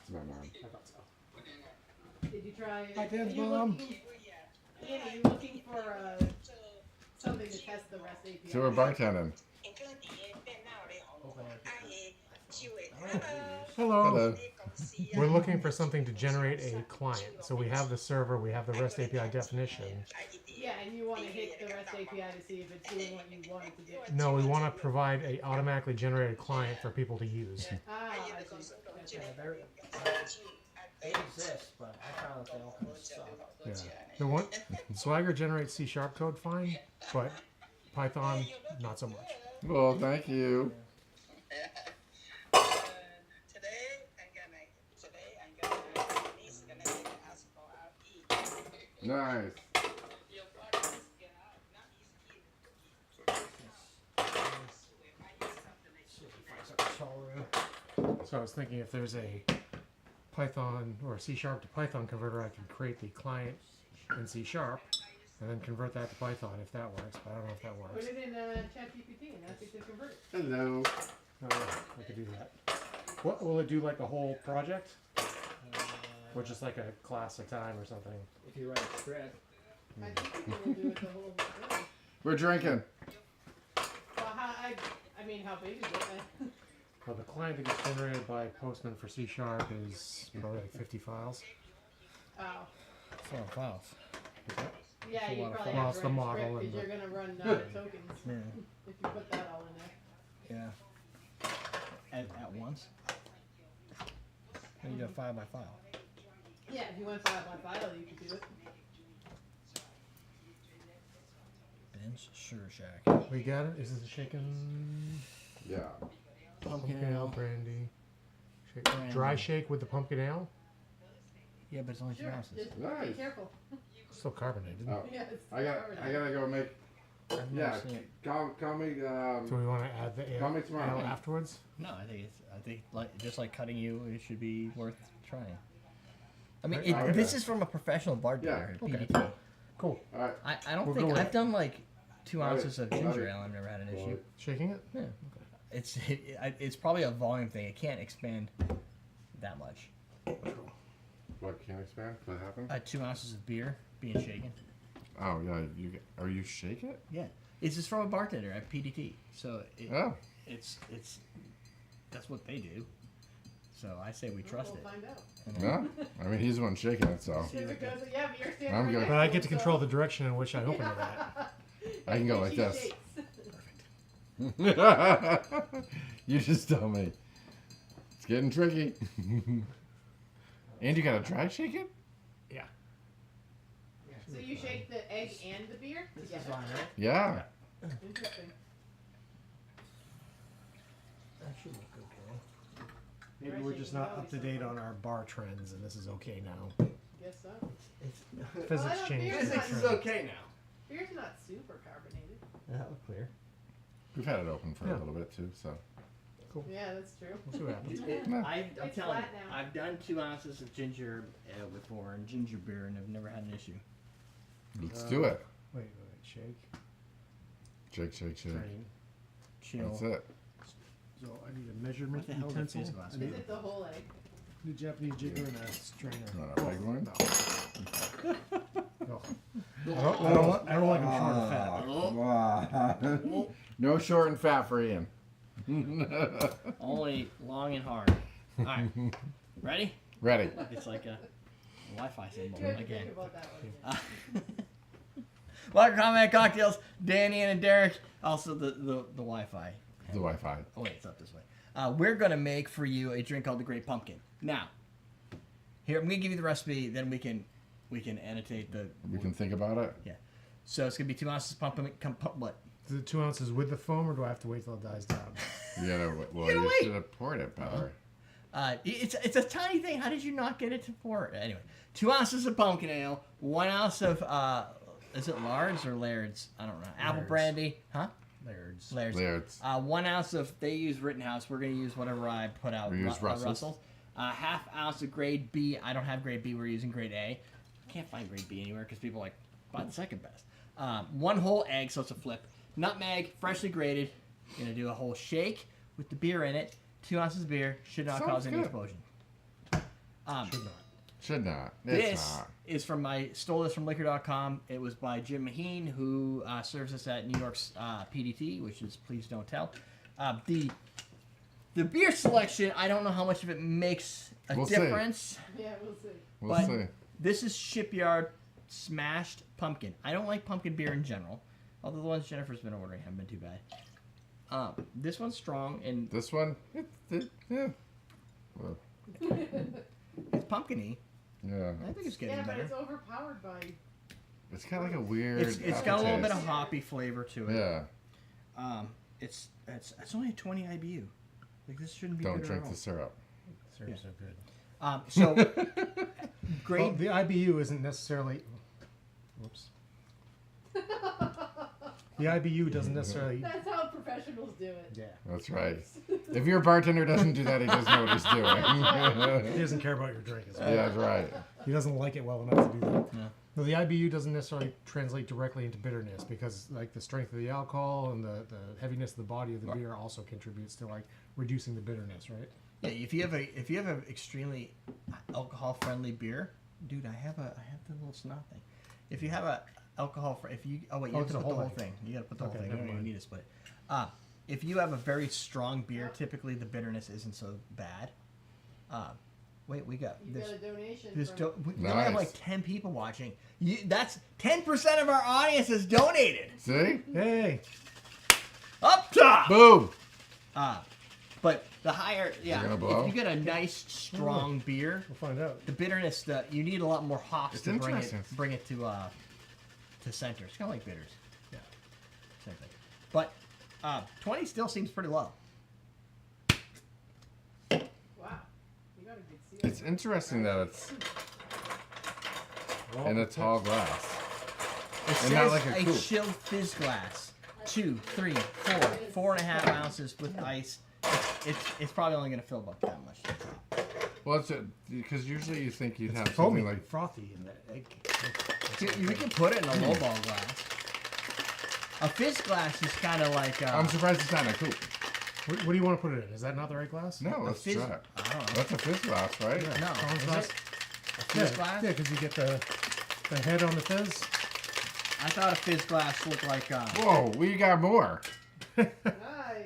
It's my mom. I thought so. Did you try? Hi, Dan's are you mom. looking- Ian, are you looking for something to test the REST API? So we're bartending. Hello. Hello. We're looking for something to generate a client. So we have the server, we have the REST API definition. Yeah, and you want to hit the REST API to see if it's doing what you want it to do. No, we want to provide a automatically generated client for people to use. Ah, I see. Yeah, they exist, but I found that they all kind of suck. Yeah. The one Swagger generates C# code fine, but Python not so much. Well, thank you. Nice. So I was thinking if there's a Python or a C# to Python converter, I can create the client in C# and then convert that to Python if that works. But I don't know if that Put works. it in ChatGPT and ask it to convert it. Hello. Oh, yeah, I could do that. What will it do? Like a whole project, or just like a class at a time or something? If you write a script, I think it will do it the whole thing. We're drinking. Well, I mean, how big is it? Well, the client that gets generated by Postman for C# is probably like 50 files. Oh. 4 files. Yeah, It's a you lot of probably Well, have it's to the write a model script and because the- you're going to run tokens Yeah. if you put that all in there. Yeah. At once? Then you got 5 by file. Yeah, if you went file by file, you could do it. Ben's Sugar Shack. We got it. Is this a shaken? Yeah. pumpkin Pumpkin ale ale. brandy. Shake. Brandy. Dry shake with the pumpkin ale. Yeah, but it's only 2 Sure. ounces. Just be Nice. careful. Still carbonated. Oh, Yeah, it's I gotta go make. I've never Yeah, seen it. call me. Do we want to add the Call me ale tomorrow. afterwards? No, I think like just like cutting you, it should be worth trying. I mean, Right. this is from a professional bartender. Yeah, okay. PDT. Cool. All right. I don't We'll think go with I've it. done like 2 Love ounces it. of Love ginger it. ale. I've never had an Love issue. it. Shaking it? Yeah, it's probably a volume thing. It can't expand that much. What can expand? What happened? 2 ounces of beer being shaken. Oh yeah, are you shake it? Yeah, it's just from a bartender at PDT. So Oh, it's that's what they do. So I say we trust We'll it. find out. And then- no. I mean, he's the one shaking it, so See, If like it goes, yeah, but you're standing I'm right good. next But I to get him, to so- control the direction in which I open it at. I can go And like she this. shakes. You just tell me. It's getting tricky. And you gotta dry shake it? Yeah. So you shake the egg and the beer This is together? fine, right? Yeah. Interesting. That should look okay. Maybe Dry we're shaking just not is up to always date something. on our bar trends, and this is okay now. Guess so. Physics don't changes. think the Physics is trend. okay now. Beer's not super carbonated. That look clear. We've had it open for Yeah. a little bit too, so. Yeah, that's true. We'll see what happens. I'm It's telling you, flat now. I've done 2 ounces of ginger before and ginger beer, and I've never had an issue. Let's do it. Wait, shake. Shake, shake, shake. Drain. Chill. That's it. So I need a measurement What the hell is a utensil. fizz glass? I Is need it the whole egg? a Japanese jigger and a strainer. You want a big one? No. I don't like them short and fat. No short and fat for Ian. Only long and hard. All right, ready? Ready. It's like a Wi-Fi symbol You have to again. think about that one. Welcome to Comment Cocktails, Danny and Derek. Also the Wi-Fi. The Wi-Fi. Oh wait, it's up this way. We're gonna make for you a drink called the Great Pumpkin. Now, here I'm gonna give you the recipe. Then we can annotate the. We can think about it. So it's gonna be 2 ounces of pumpkin. What? Is it 2 ounces with the foam, or do I have to wait till it dies down? You gotta, well, gotta you wait. should have poured it better. It's a tiny thing. How did you not get it to pour? Anyway, 2 ounces of pumpkin ale, 1 ounce of is it Lards or Laird's? I don't know. Apple Laird's. brandy, huh? Laird's. Laird's. Laird's. 1 ounce of they use Rittenhouse. We're gonna use whatever I put out. We use Russell's. Half ounce of grade B. I don't have grade B. We're using grade A. Can't find grade B anywhere because people are like buy the second best. 1 whole egg, so it's a flip. Nutmeg, freshly grated. Gonna do a whole shake with the beer in it. 2 ounces of beer should not Sounds cause any good. explosion. Should not. Should not. It's This not. is from stole this from liquor.com. It was by Jim Maheen, who serves us at New York's PDT, which is Please Don't Tell. The beer selection, I don't know how much of it makes a We'll see. difference. Yeah, we'll see. We'll but- see. This is Shipyard Smashed Pumpkin. I don't like pumpkin beer in general, although the ones Jennifer's been ordering haven't been too bad. This one's strong and This one, yeah. Well, it's pumpkin-y. yeah. I think it's getting Yeah, but better. it's overpowered by. It's got like a weird. It's got a little bit of aftertaste. hoppy flavor to it. Yeah. It's only a 20 IBU. Like this shouldn't be Don't good drink at all. the syrup. Serves so good. So Well, grade the IBU isn't necessarily. Whoops. The IBU doesn't necessarily. That's how professionals do it. Yeah. That's right. If your bartender doesn't do that, he doesn't know what he's He doing. doesn't care about your drink as well. Yeah, that's right. He doesn't like it well enough to do that. Yeah. No, the IBU doesn't necessarily translate directly into bitterness because, like, the strength of the alcohol and the heaviness of the body of the beer also contributes to like reducing the bitterness, right? yeah, if you have a extremely alcohol friendly beer, dude, I have the little snot thing. If you have a alcohol if you you have it's to a put the whole whole thing. thing. You got to put the Okay, whole thing. You never don't even mind. need to split it. If you have a very strong beer, typically the bitterness isn't so bad. Wait, we got You this. got a donation. This from, we only have Nice. like 10 people watching. That's 10% of our audience has donated. See? Hey, Up top. Boom. But the higher, yeah, gonna blow? if you get a nice strong beer, we'll find out. the bitterness, you need a lot more hops It's to interesting. bring it to center. It's kind of like bitters. Yeah. Same thing. But 20 still seems pretty low. got a good seal. It's interesting that it's Well, in a tall glass. It And says not like a a coupe. chilled fizz glass. 2, 3, 4, 4.5 ounces with ice. It's probably only gonna fill about that much. Well, it's because usually you think you'd have foamy, something like. frothy in the egg. You can put it in a lowball glass. A fizz glass is kind of like. I'm surprised it's not in a coupe. What do you want to put it in? Is that not the right glass? No, let's fizz- try it. I don't know. That's a fizz glass, right? Yeah. No, Collins is glass? it? A fizz Yeah, glass? yeah, because you get the head on the fizz. I thought a fizz glass looked like. Whoa, we got more. Nice.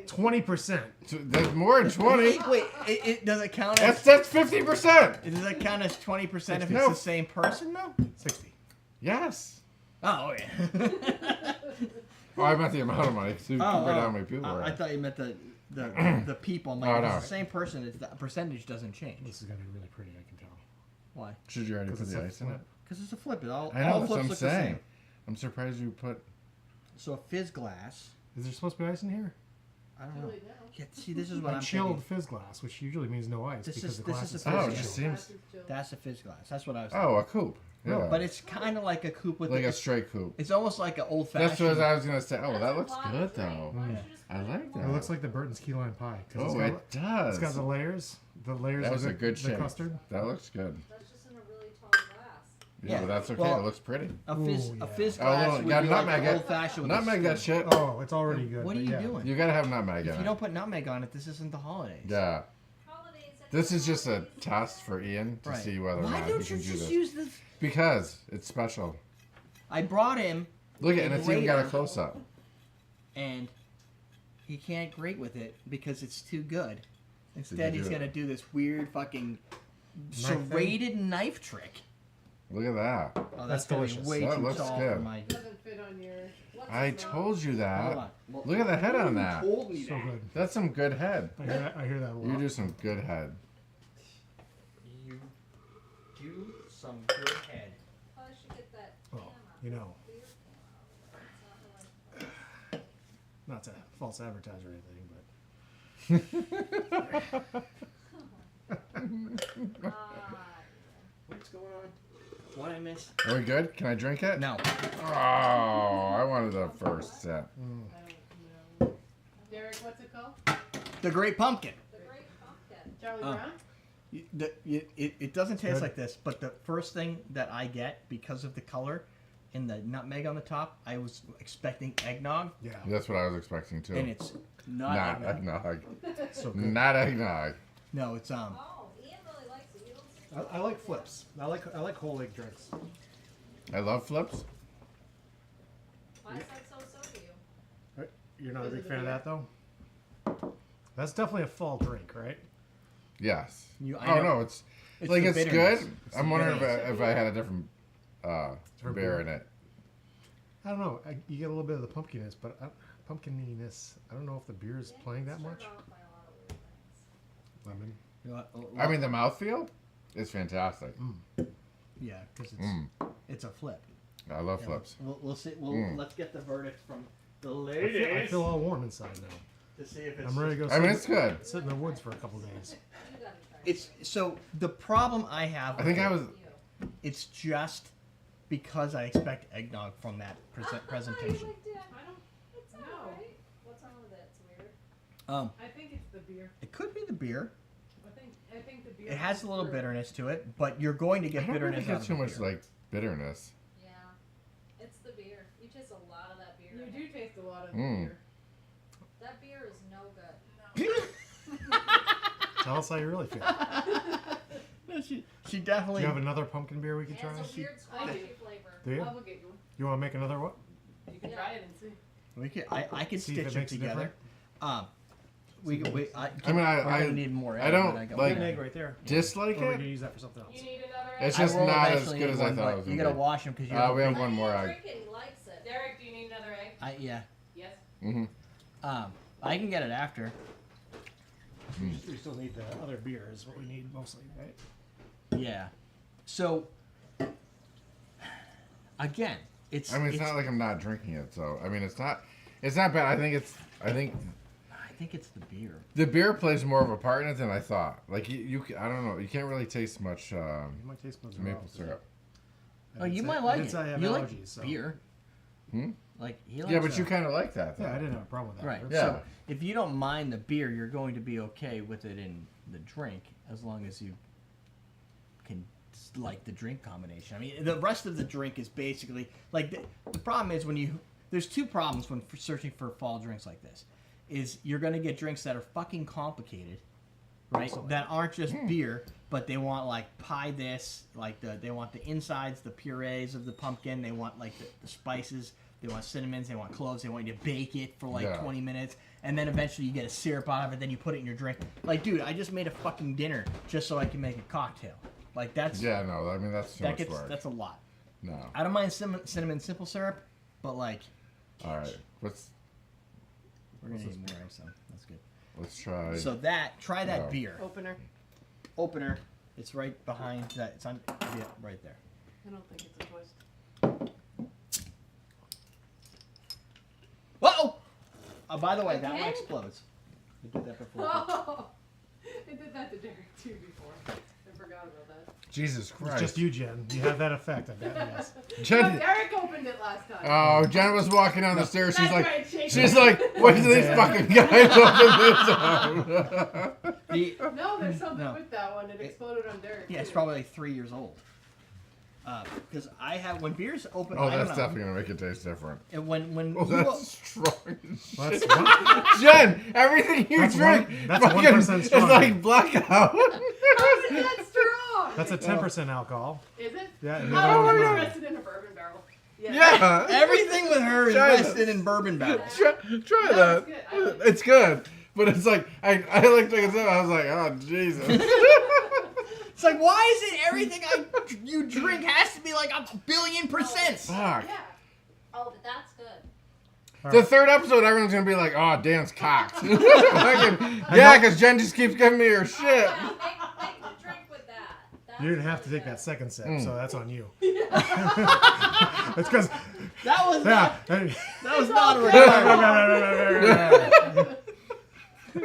20%. There's more than 20. Wait, it does it count as? That's 50%. Does it count as 20% if it's No. the same person though? 60. Yes. Oh yeah. Oh, I meant the amount of money. So you Oh, compare oh. how many people are. I thought you meant the people. I'm like, Oh, if no. it's the same person, the percentage doesn't change. This is going to be really pretty, I can tell. Why? Should you already 'Cause put it's the a ice in it? flip. Because it's a flip. All I know, all that's what flips I'm look the saying. same. I'm surprised you put. So a fizz glass. Is there supposed to be ice in here? I don't Too know. late now. Yeah, see, this is what A I'm chilled thinking. fizz glass, which usually means no ice This because is- the this glass is is a Oh, fizz it chilled. just seems. That's a fizz glass. That's what I was. Oh, a coupe. Yeah. No, But it's kind of like a coupe with like a it's, straight coupe. it's almost like an old That's fashioned. what I was gonna say. Oh, That's that a looks lot of good drink. though. Why don't you Mm. just I put like it that. It looks like the Burton's key lime pie. 'Cause Oh, it's it got, does. it's got the layers. The layers That of was the, a good the shape. custard. That looks good. That's just in a really tall glass. Yeah, Yeah. but that's okay. Well, it looks pretty. A fizz, Ooh, a yeah. fizz Oh, glass no, would yeah, be like nutmeg an it. old fashioned. Nutmeg that shit. Oh, it's already good. What are but you yeah. doing? You gotta have nutmeg in If you it. don't put nutmeg on it, this isn't the holidays. Yeah. Holidays, This is just a test for Ian to Right. see whether or Why not he don't can you do just this. use this? Because it's special. I brought him Look at it, and it's even got a Later. close up. and he can't grate with it because it's too good. Instead, you he's do it? gonna do this weird fucking thing? serrated knife trick. Look at that. Oh, That's gonna delicious. be way That too looks tall good. for my. Doesn't fit on your. What's I it smell? told you Hold that. on. Well, Look at the head on that. told me So that. good. That's some good head. I hear that a lot. You do some good head. You do some good head. Probably should get that Oh, can out. you know, Clear can out. It's not really- not to false advertise or anything, but What's going on? What I miss? Are we good? Can I drink it? No. Oh, I wanted the first sip. I don't know. Derek, what's it called? The Great Pumpkin. The great pumpkin. Charlie Oh. Brown? It doesn't taste Good. like this, but the first thing that I get because of the color and the nutmeg on the top, I was expecting eggnog, yeah, That's what I was expecting too. and it's not, Not eggnog. eggnog. so good. Not eggnog. No, it's Oh, Ian really likes it. You don't see I like flips. I like whole egg drinks. I love flips. Why is that so to you? You're not a Because big of the fan of beer. that though. That's definitely a fall drink, right? Yes. I Oh know. no, it's It's like the it's bitterness. good. It's I'm the wondering bitterness. if I had a different Different beer beer. in it. I don't know. You get a little bit of the pumpkininess, but pumpkininess. I don't know if the beer is Yeah, playing that it's much. turned off by a lot of weird things. Lemon. You know what? I mean, the mouthfeel is fantastic. yeah, because Mm. it's a flip. I love Yeah, flips. We'll see. Let's get the verdict from the I ladies feel all warm inside now. to see if it's. I'm ready to go. I mean, sit- it's good. Sit in the woods for a couple days. You gotta try It's so the problem I have. I think with I it, was. You. It's just because I expect eggnog from that presentation. You liked it. I don't. It's No. alright. What's wrong with it? It's weird. I think it's the beer. It could be the beer. I think the beer. It has comes a little through. bitterness to it, but you're going to I get don't really bitterness out get of too the much beer. like bitterness. Yeah. It's the beer. You taste a lot of that beer. You in do it. taste a lot of the Mm. beer. That beer is no good. Tell us how you really feel. No, she Do definitely. you have another pumpkin beer we could It try? has a weird squashy flavor. Do you? I will get you one. You want to make another what? You can Yeah. try it and see. We could. I could See if stitch it it makes a together. difference. I I mean, we're I gonna need more. I egg, don't but got like- An one egg egg. right there. dislike Or we it. can use that for something else. You need another It's egg? just I will not as eventually good need as I one, thought but it was You gonna gotta be. wash them because you. We have I one mean, more he'll egg. drink it. He likes it. Derek, do you need another egg? Yeah. Yes. Mm-hmm. I can get it after. We still need the other beer is what we need mostly, right? Yeah. So. Again, it's. I mean, it's not like I'm not drinking it. So I mean, it's not bad. I think think it's the beer. The beer plays more of a part in it than I thought. Like I don't know. You can't really taste much You might taste buds maple syrup. Oh, you might like it. I have You allergies, like so. beer. Hmm? Like he likes Yeah, but you kind of like that, though. Yeah, I didn't have a problem with that. Right. Yeah. So if you don't mind the beer, you're going to be okay with it in the drink, as long as you can like the drink combination. I mean, the rest of the drink is basically like the problem is there's two problems when searching for fall drinks like this. Is you're going to get drinks that are fucking complicated, right? Absolutely. That aren't just beer, but they want like pie this, like they want the insides, the purees of the pumpkin. They want like the spices. They want cinnamons. They want cloves. They want you to bake it for like 20 minutes, and then eventually you get a syrup out of it. Then you put it in your drink. Like, dude, I just made a fucking dinner just so I can make a cocktail. Like that's Yeah, no, I mean that's too much work. that's a lot. No. I don't mind cinnamon simple syrup, but like All right, we're gonna need more ice. So that's good. let's try. So try that No. beer opener. It's right behind that. It's on right there. I don't think it's a twist. Whoa! Oh, by the way, that one Again? explodes. I did that before. Oh, I did that to Derek too before. I forgot about that. Jesus It's Christ. just you, Jen. You have that effect, I bet. Yes. No, Jen. Derek opened it last time. Oh, Jen was walking down the stairs. She's That's like, right, shake she's it. like, what do these Yeah. fucking guys open this up? No, there's something No. with that one. It exploded on Derek. Yeah, it's too. probably like 3 years old. Because I have when beers open. Oh, I don't that's know. definitely gonna make it taste different. And when Oh, you that's strong. Well, as that's shit. one, Jen, everything you That's drink, one- that's fucking 1% is stronger. like blackout. How is that strong? that's a 10% alcohol. Is it? Yeah. and How then- is it rested in a bourbon barrel? Yeah. everything with her is Try rested this. in bourbon barrels. Try No, that. it's good. I like it. It's good, but it's like I like taking some. I was like, oh Jesus. It's like, why is it everything you drink has to be like 1,000,000,000%? Fuck. Yeah. Oh, but that's good. All The right. third episode, everyone's gonna be like, "Oh, Dan's cocked." Fucking- yeah, because Jen just keeps giving me her shit. Yeah, make the drink with that. That's You didn't have to really take that good. second sip, Mm. so that's on you. It's because That was yeah. that was not a requirement.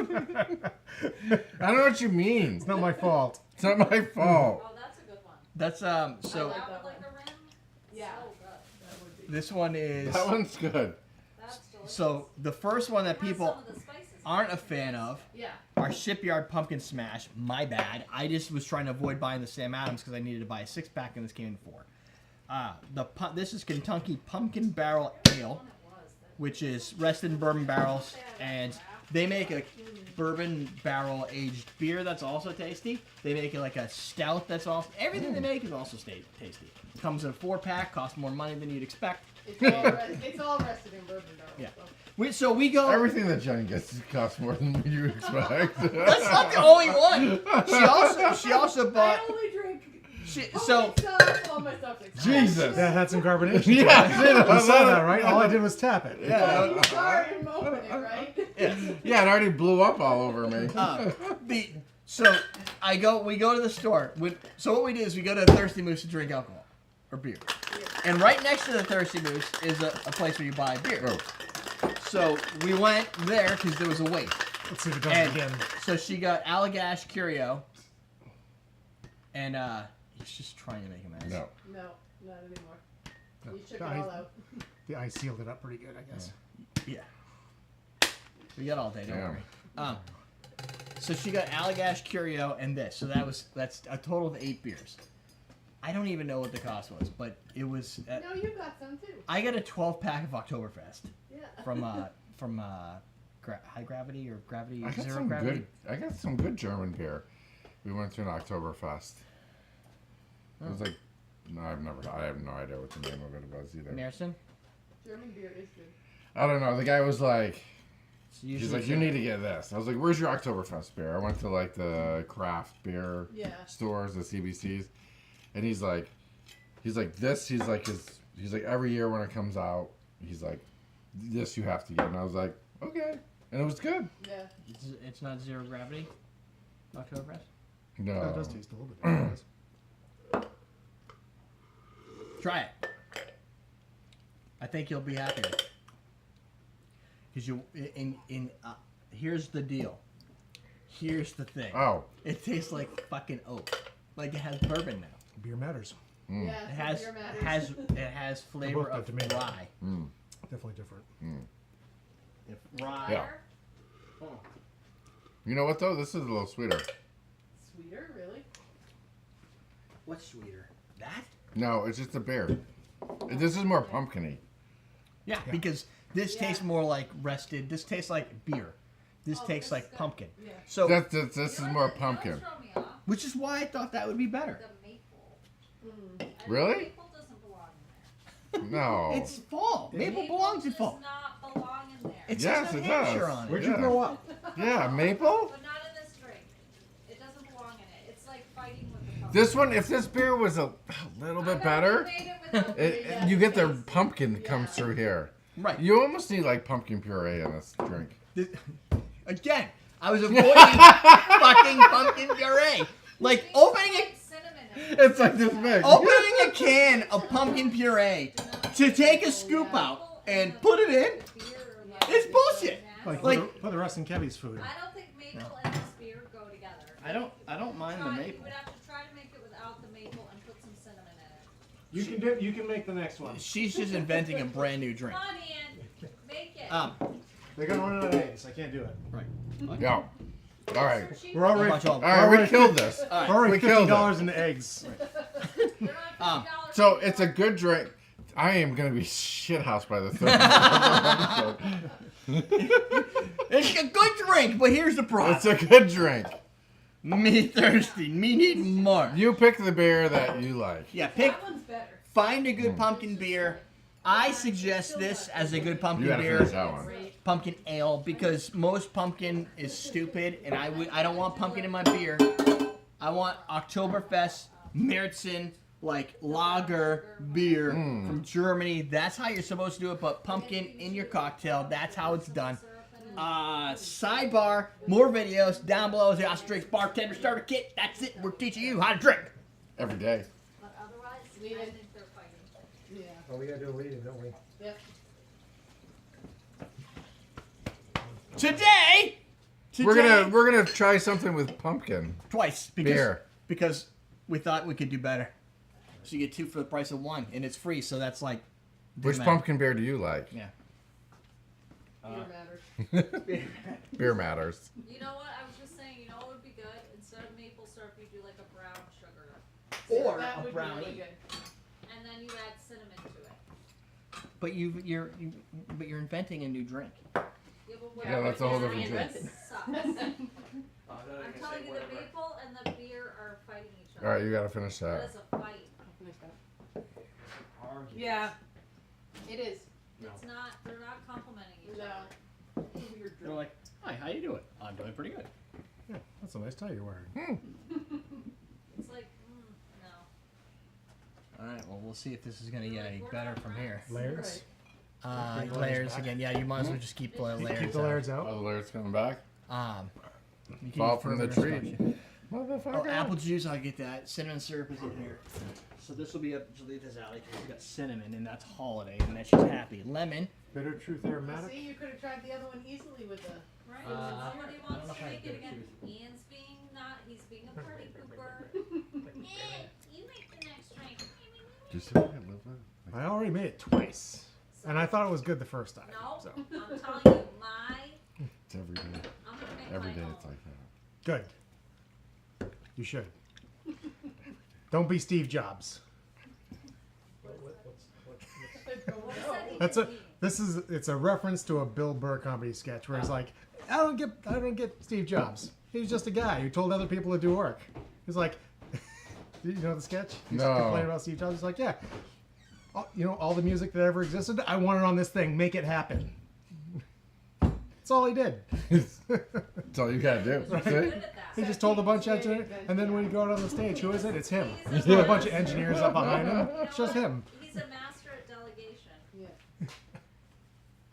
I don't know what you mean. It's not my fault. It's not my fault. Oh, that's a good one. That's I so like That that would like one. a rim? Yeah. So good. That would be. this one is That one's good. That's delicious. so the first one that It has people some of the spices. aren't a fan of. Yeah. Our Shipyard Pumpkin Smash. My bad. I just was trying to avoid buying the Sam Adams because I needed to buy a 6-pack and this came in 4. This is Kentucky Pumpkin Barrel Ale, which is rested in bourbon barrels, and they make a bourbon barrel aged beer that's also tasty. They make it like a stout that's also everything they make is also tasty. Comes in a 4-pack, costs more money than you'd expect. It's all rested in bourbon barrels. Yeah. So. So we go. Everything that Jen gets costs more than you expect. That's not the only one. She also bought. I only drink. So Stuff, all my stuff is Jesus. Yeah, it had some carbonation. to Yeah, it. You saw that, right? All I did was tap it. yeah. You started and opened it, right? Yeah. Yeah, it already blew up all over me. So we go to the store. So what we do is we go to Thirsty Moose to drink alcohol or beer, and right next to the Thirsty Moose is a place where you buy beer. Oh. So we went there because there was a wait. Let's see if it does And it again. so she got Allagash Curio, and he's just trying to make a mess. No. No, not anymore. You shook it I- all out. The ice sealed it up pretty good, I guess. Yeah. We got all day, don't Damn. worry. So she got Allagash Curio and this. So that's a total of 8 beers. I don't even know what the cost was, but it was. No, you got some too. I got a 12-pack of Oktoberfest Yeah. from High Gravity or Gravity I got Zero some Gravity. good. I got some good German beer. We went to an Oktoberfest. It was like, no, I have no idea what the name of it was either. Marison? German beer is good. I don't know. The guy was like, It's he's usually like, you need to get this. I was like, where's your Oktoberfest beer? I went to like the craft beer Yeah. stores, the CBCs, and he's like this. He's like every year when it comes out, he's like, this you have to get. And I was like, okay, and it was good. Yeah. It's not Zero Gravity Oktoberfest? No, Oh, it does taste a little bit different. Try it. I think you'll be happier. Because here's the deal. Here's the thing. Oh. It tastes like fucking oak. Like it has bourbon now. Beer matters. Mm. Yeah, It has beer matters. it has flavor both got of tomato. rye. Mm. Definitely different. If rye. Yeah. Oh. You know what though? This is a little sweeter. Sweeter, really? What's sweeter? That? No, it's just a beer. This is more pumpkin-y. Yeah, Yeah. because this Yeah. tastes more like rested. This tastes like beer. This Oh, tastes this like is good. pumpkin. Yeah. So, This You is know more what- you know pumpkin. what's throwing me off? which is why I thought that would be better. The maple. Mm. I think Really? Maple doesn't belong in there. No. It's fall. Maple belongs in does fall. not belong in there. It Yes, says it New Hampshire does. on it. Where'd Yeah. you grow up? Yeah, maple? But not in this drink. It doesn't belong in it. It's like fighting with the pumpkin. This one, if this beer was a little bit better, you get the pumpkin that comes through here. Right. You almost need like pumpkin puree in this drink. This- Again, I was avoiding fucking pumpkin puree. Like opening cinnamon in it. It's like this big. opening a can of pumpkin puree to take a scoop out and put it in. It's bullshit. Like, Like- put the rest in Kevy's food. I don't think maple and this beer go together. I don't mind the You maple. would have to try to make it without the maple and put some cinnamon in it. You can make the next one. She's just inventing a brand new drink. Come on, Ian. Make it. They're gonna run out of eggs. I can't do it. Yeah. All right. We're already Bunch of- All right, we killed this. we're already We killed $50 in eggs. They're not $50 So for it's a one. good drink. I am gonna be shithoused by the third episode. It's a good drink, but here's the problem. It's a good drink. Me thirsty. Me need more. You pick the beer that you like. Yeah, pick. That one's better. Find a good pumpkin beer. I suggest this as a good You pumpkin gotta beer. finish that one. Great. Pumpkin ale, because most pumpkin is stupid, and I don't want pumpkin in my beer. I want Oktoberfest, Märzen, like lager beer from Germany. That's how you're supposed to do it, but pumpkin in your cocktail. That's how it's done. Sidebar, more videos down below is the Austin Drinks Bartender Starter Kit. That's it. We're teaching you how to drink. Every day. But otherwise, I Leave it. think they're fighting. Yeah. Oh, we gotta do a reading, don't we? Yep. Today, We're gonna try something with pumpkin twice because beer. because we thought we could do better. So you get two for the price of one, and it's free. So that's like Which matter. pumpkin beer do you like? Yeah. Beer matters. Beer matters. You know what? I was just saying, you know what would be good? Instead of maple syrup, you do like a brown sugar. Or That a would be brownie. really good. And then you add cinnamon to it. But you're inventing a new drink. Yeah, but Yeah, that's a whole different drink. drink. Sucks. I'm telling you, the maple and the beer are fighting each other. All right, you gotta finish That that. is a fight. Finish that. Yeah. It is. It's not. They're not complimenting each No. other. It's a weird They're drink. like, hi, how you doing? I'm doing pretty good. Yeah, that's a nice tie you're wearing. It's like, no. All right, well, we'll see if this is gonna get any better from here. Layers. Layers layers back. again. Yeah, you might as well just keep the layers. Keep the layers out. Oh, the lyrics coming back. You can Fall use from the further tree. instruction. Oh, Motherfucker. apple juice, I'll get that. Cinnamon syrup is in here. So this will be up to leave this out because we got cinnamon, and that's holiday, and that's just happy. Lemon. Bitter Truth Aromatic. See, you could have tried the other one easily with the. Right? I Somebody don't wants know to if I make have it again. bitter Ian's being not. He's being a party pooper. Ian, you make the next drink. Do you see what I live with? I already made it twice, and I thought it was good the first time. No, So I'm telling you, It's every day. I'm gonna make Every my day own. it's like that. good. You should. Don't be Steve Jobs. What does that even That's a. mean? It's a reference to a Bill Burr comedy sketch where he's like, I don't get Steve Jobs. He's just a guy who told other people to do work. He's like, you know the sketch? He's No. complaining about Steve Jobs. He's like, yeah, all the music that ever existed, I want it on this thing. Make it happen. That's all he did. That's all you gotta do. Good See? at that. He just told a bunch of engineers, and then when you go out on the stage, who is it? It's him. There's not a bunch of engineers up behind him. It's just him. He's a master at delegation. Yeah.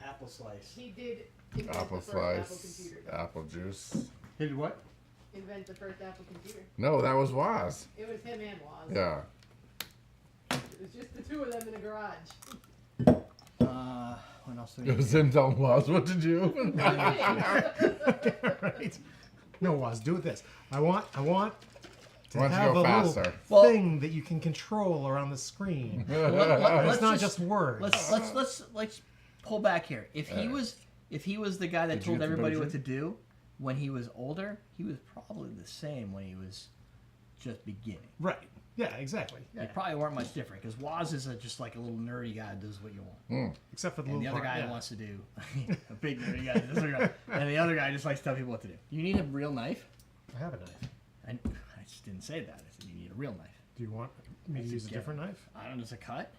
Apple slice. He did invent Apple the first Apple slice, computer. apple juice. He did what? Invent the first Apple computer. No, that was Waz. It was him and Woz. Yeah. It was just the two of them in a garage. What else do we It need was to do? him telling Woz what to do. Right. No, Woz, do this. I want to Want to have go a faster. little Well- thing that you can control around the screen. Let's It's not just words. Let's pull back here. If he was the guy that Did you told get the everybody better what to do when he was older, he was probably the same when he was just beginning. Right. Yeah, exactly. They Yeah. probably weren't much different because Woz is just like a little nerdy guy that does what you want. Except for the And the little other part, guy yeah. that wants to do a big nerdy guy, that does what you want. And the other guy just likes to tell people what to do. You need a real knife. I have a knife. I just didn't say that. I said you need a real knife. Do you want me to use a different knife? I don't know, just a cut.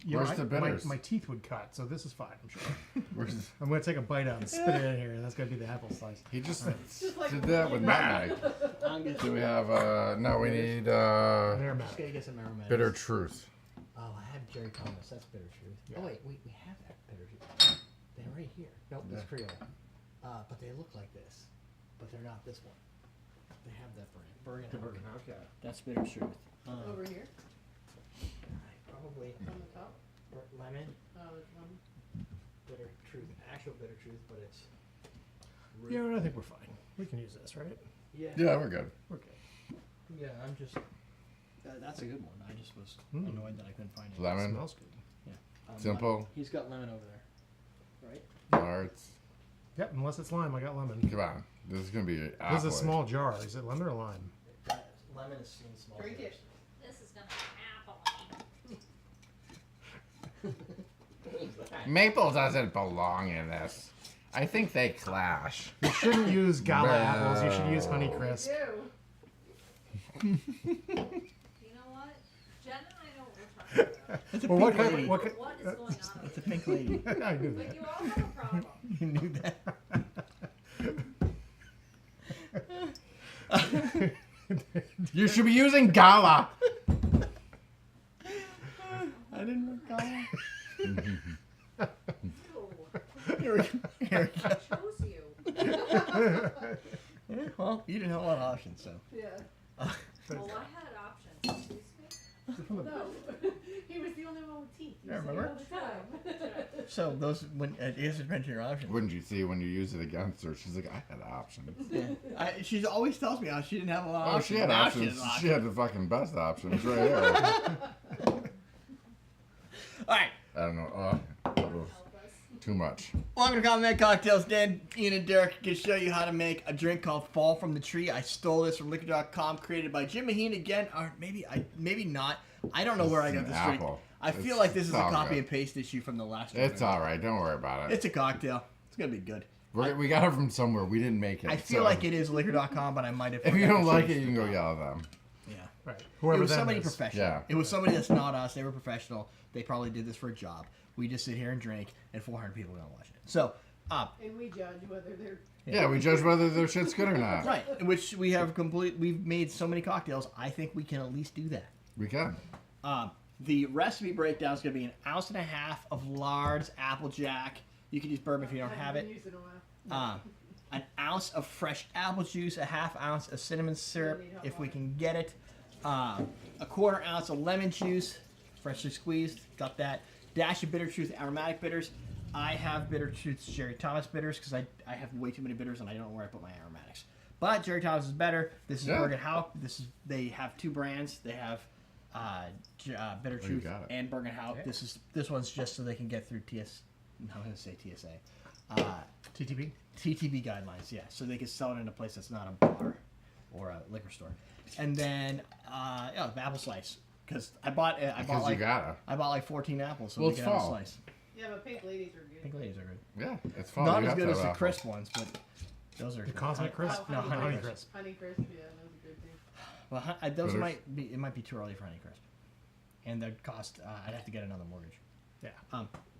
Yeah, Where's the bitters? my teeth would cut, so this is fine, I'm sure. Where's- I'm going to take a bite out and spit it in here, and that's going to be the apple slice. He just like did that with Mag. I'm just, Do we have, no, we need, An aromatic. just gotta get some aromatics. Bitter Truth. Oh, I have Jerry Thomas. That's Bitter Truth. Yeah. Oh wait, we have that Bitter Truth. They're right here. Nope, it's Creole. But they look like this, but they're not this one. They have that brand. Bergen. Okay. That's Bitter Truth. Over here Probably on the top. lemon, Oh, there's one. Bitter Truth, actual Bitter Truth, but it's. Yeah, I think we're fine. We can use this, right? Yeah. Yeah, we're good. We're good. Yeah, I'm just. That's a good one. I just was Mm. annoyed that I couldn't find it. Lemon, Smells good. simple, He's got lemon over there, right? darts. Yep, unless it's lime, I got lemon. Come on. This is going to be apple. This is a small jar. Is it lemon or lime? Lemon is in small. Drink it. This is gonna be apple. Maple doesn't belong in this. I think they clash. You shouldn't use gala apples. You should use Honeycrisp. Ew. You know what? Jen and I know what we're talking about. It's a Well, what pink kind? lady. What? What is going on It's a over pink lady. I knew But that. you all have a problem. You knew that. You should be using Gala. I didn't recall. Ew. Here we go. I chose you. Yeah, well, you didn't have a lot of options, so. Yeah. Well, I had options. Excuse me? No. He was the only one with teeth. You Yeah, say remember? all the time. So those when answers mention your options. Wouldn't you see when you use it against her? She's like, I had options. Yeah. She always tells me how she didn't have a lot of Oh, options. she had Now options. has She had the fucking best options right here. All right. I don't know. Help us. Too much. Welcome to Common Man Cocktails. Dan, Ian, and Derek can show you how to make a drink called Fall from the Tree. I stole this from liquor.com, created by Jim Maheen again, or maybe not. I don't know where I It's got an this drink. apple. I feel It's- like this is it's a all copy good. and paste issue from the last drink. It's all right. Don't worry about it. It's a cocktail. It's gonna be good. We got it from somewhere. We didn't make it. I feel so like it is liquor.com, but I might have. If you forgotten don't to like change it, you can go the- yell at them. Yeah. Right. It Whoever was that somebody is. professional. Yeah. It was somebody that's not us. They were professional. They probably did this for a job. We just sit here and drink, and 400 people are gonna watch it. So, And we judge whether they're. Yeah, we judge whether their shit's good or not. right, in which we have we've made so many cocktails. I think we can at least do that. We can. The recipe breakdown is going to be 1.5 ounces of lards applejack. You can use bourbon if you don't have it. Used in a while. An ounce of fresh apple juice, a 1/2 ounce of cinnamon syrup need hot if we water. can get it. A 1/4 ounce of lemon juice, freshly squeezed. Got that. Dash of Bitter Truth aromatic bitters. I have Bitter Truth's Jerry Thomas bitters because I have way too many bitters and I don't know where I put my aromatics. But Jerry Thomas is better. This is Yeah. Bergen Hout. They have two brands. They have Bitter you Truth got it. and Bergen Hout. Yeah. This one's just so they can get through I'm going to say TSA. TTB. TTB guidelines, yeah. So they can sell it in a place that's not a bar or a liquor store. And then, apple slice. Because I bought Because you gotta. I bought like 14 apples, so Well, we it's can have a fall. slice. Yeah, but pink ladies are good. Pink ladies are good. Yeah, it's fun. Not You as have good to as have the apple. crisp ones, but those are The Cosmic Crisp? Oh, No, Honey Honey Crisp. Crisp. Honey crisp, yeah, those are good too. Well, those Bitters. it might be too early for Honey Crisp, and they'd cost. I'd have to get another mortgage. Yeah.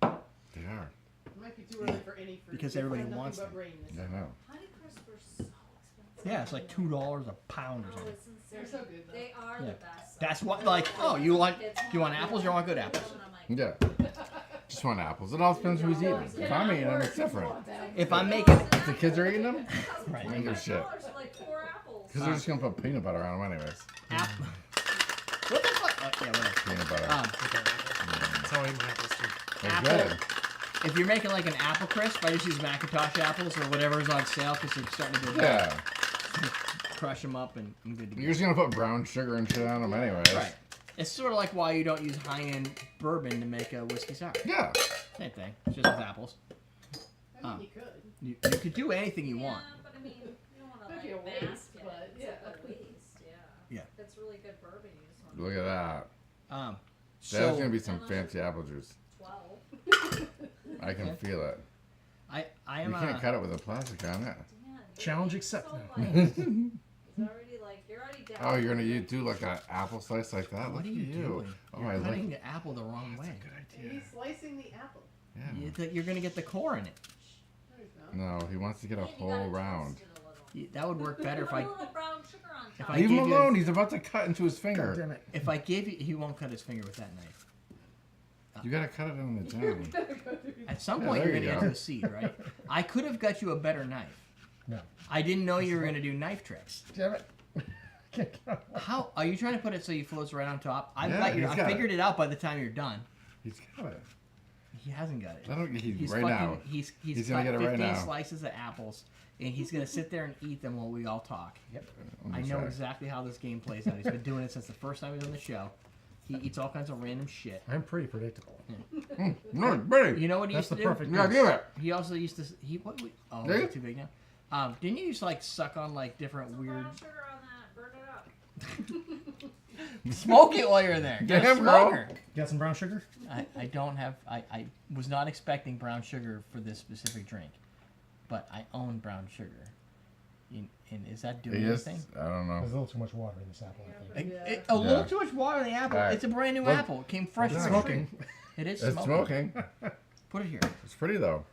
They are. It might be too early for any fruit. Because They everybody find nothing wants but them. rain this I summer. know. Honeycrisp are so expensive. Yeah, it's like $2 a pound or Oh, something. it's insane. They're so good, though. They are Yeah. the best. That's what like. Oh, you want apples? You want good apples? And I'm like, Yeah. Just want apples. It all depends who's eating. If I'm eating them, it's different. If I'm making If the kids are eating them, right, I don't give a shit. $5 for like 4 apples. Because they're just gonna put peanut butter on them anyways. apple. What the fuck? Yeah, whatever. Peanut butter. That's how I eat my apples too. They're apple. good. If you're making like an apple crisp, I just use Macintosh apples or whatever's on sale because they're starting to go down. Yeah. Crush them up and I'm good to go. You're just gonna put brown sugar and shit on them anyways. Right. It's sort of like why you don't use high-end bourbon to make a whiskey sour. Yeah. Same thing, it's just with apples. I mean, you could. You could do anything you want. Yeah, but I mean, you don't want That'd to be a like waste, mask it. but, It's yeah. like a waste, yeah. Yeah. If it's really good bourbon, you just want Look at that. So There's gonna be some fancy apple juice. 12. I can feel it. I You am can't cut it with a plastic on it. Damn, Challenge you're accepted. so light. It's already like, you're already down. Oh, you're gonna do like an apple slice like that? What Look are at you you. doing? Oh, You're I like. cutting the apple the wrong way. Good idea. He's slicing the apple. Yeah. You're gonna get the core in it. No, he's not. No, he wants to get a And you whole gotta round. toast it a little. That would work better if Put I a little brown sugar on if top. I Leave him gave you- alone. He's about to cut into his God finger. damn it. if I gave you. He won't cut his finger with that knife. You gotta cut it on the jam. At some Yeah, point, there you're you gonna go. get to the seed, right? I could have got you a better knife. No. I didn't know you were gonna do knife tricks. Damn it. Can't get out. How are you trying to put it so he floats right on top? I've Yeah, got you. he's I got figured it out by the time you're done. He's got it. He hasn't got it. I don't. He's right fucking, now. He's He's cut gonna get it right 15 now. slices of apples, and he's gonna sit there and eat them while we all talk. Yep. I know exactly how this game plays out. He's been doing it since the first time he was on the show. He eats all kinds of random shit. I'm pretty predictable. No, Brady. You know what he That's used the to do? perfect. Yeah, mix. give it. He also used to. Oh, Yeah. is it too big now? Didn't you used to like suck on like different Some weird? brown sugar on that. Burn it up. Smoke it while you're in there. Get a Damn, bro. smoker. You got some brown sugar? I don't have. I was not expecting brown sugar for this specific drink, but I own brown sugar. And is that doing He is. anything? I don't know. There's a little too much water in this apple, I think. Yeah. A little Yeah. too much water in the apple. Alright. It's a brand new Look. apple. It came fresh. It's from the smoking. tree. It is It's smoking. smoking. Put it here. It's pretty though.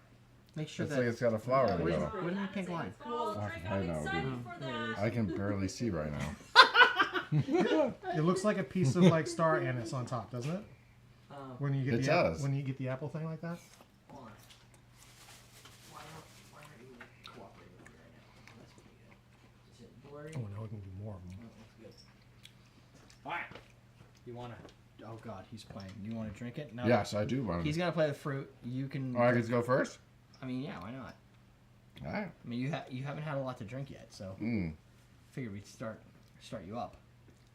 Make sure It's that. like it's got a flower in the Where's middle. the- where's the pink line? Oh, Fuck, drink. I I'm know, excited dude. for There it is. that. I can barely see right now. It looks like a piece of like star anise on top, doesn't it? When you get It the does. when you get the apple thing like that. Hold on. Why aren't you cooperating with me right now? That's pretty good. Is it blurry? Oh, now we can do more of them. Alright. You wanna? Oh God, he's playing. You wanna drink it? No. Yes, I do want He's to. gonna play the fruit. You can. Oh, I get to go first. I mean, yeah. Why not? All right. I mean, you haven't had a lot to drink yet, so Mm. figure we'd start you up,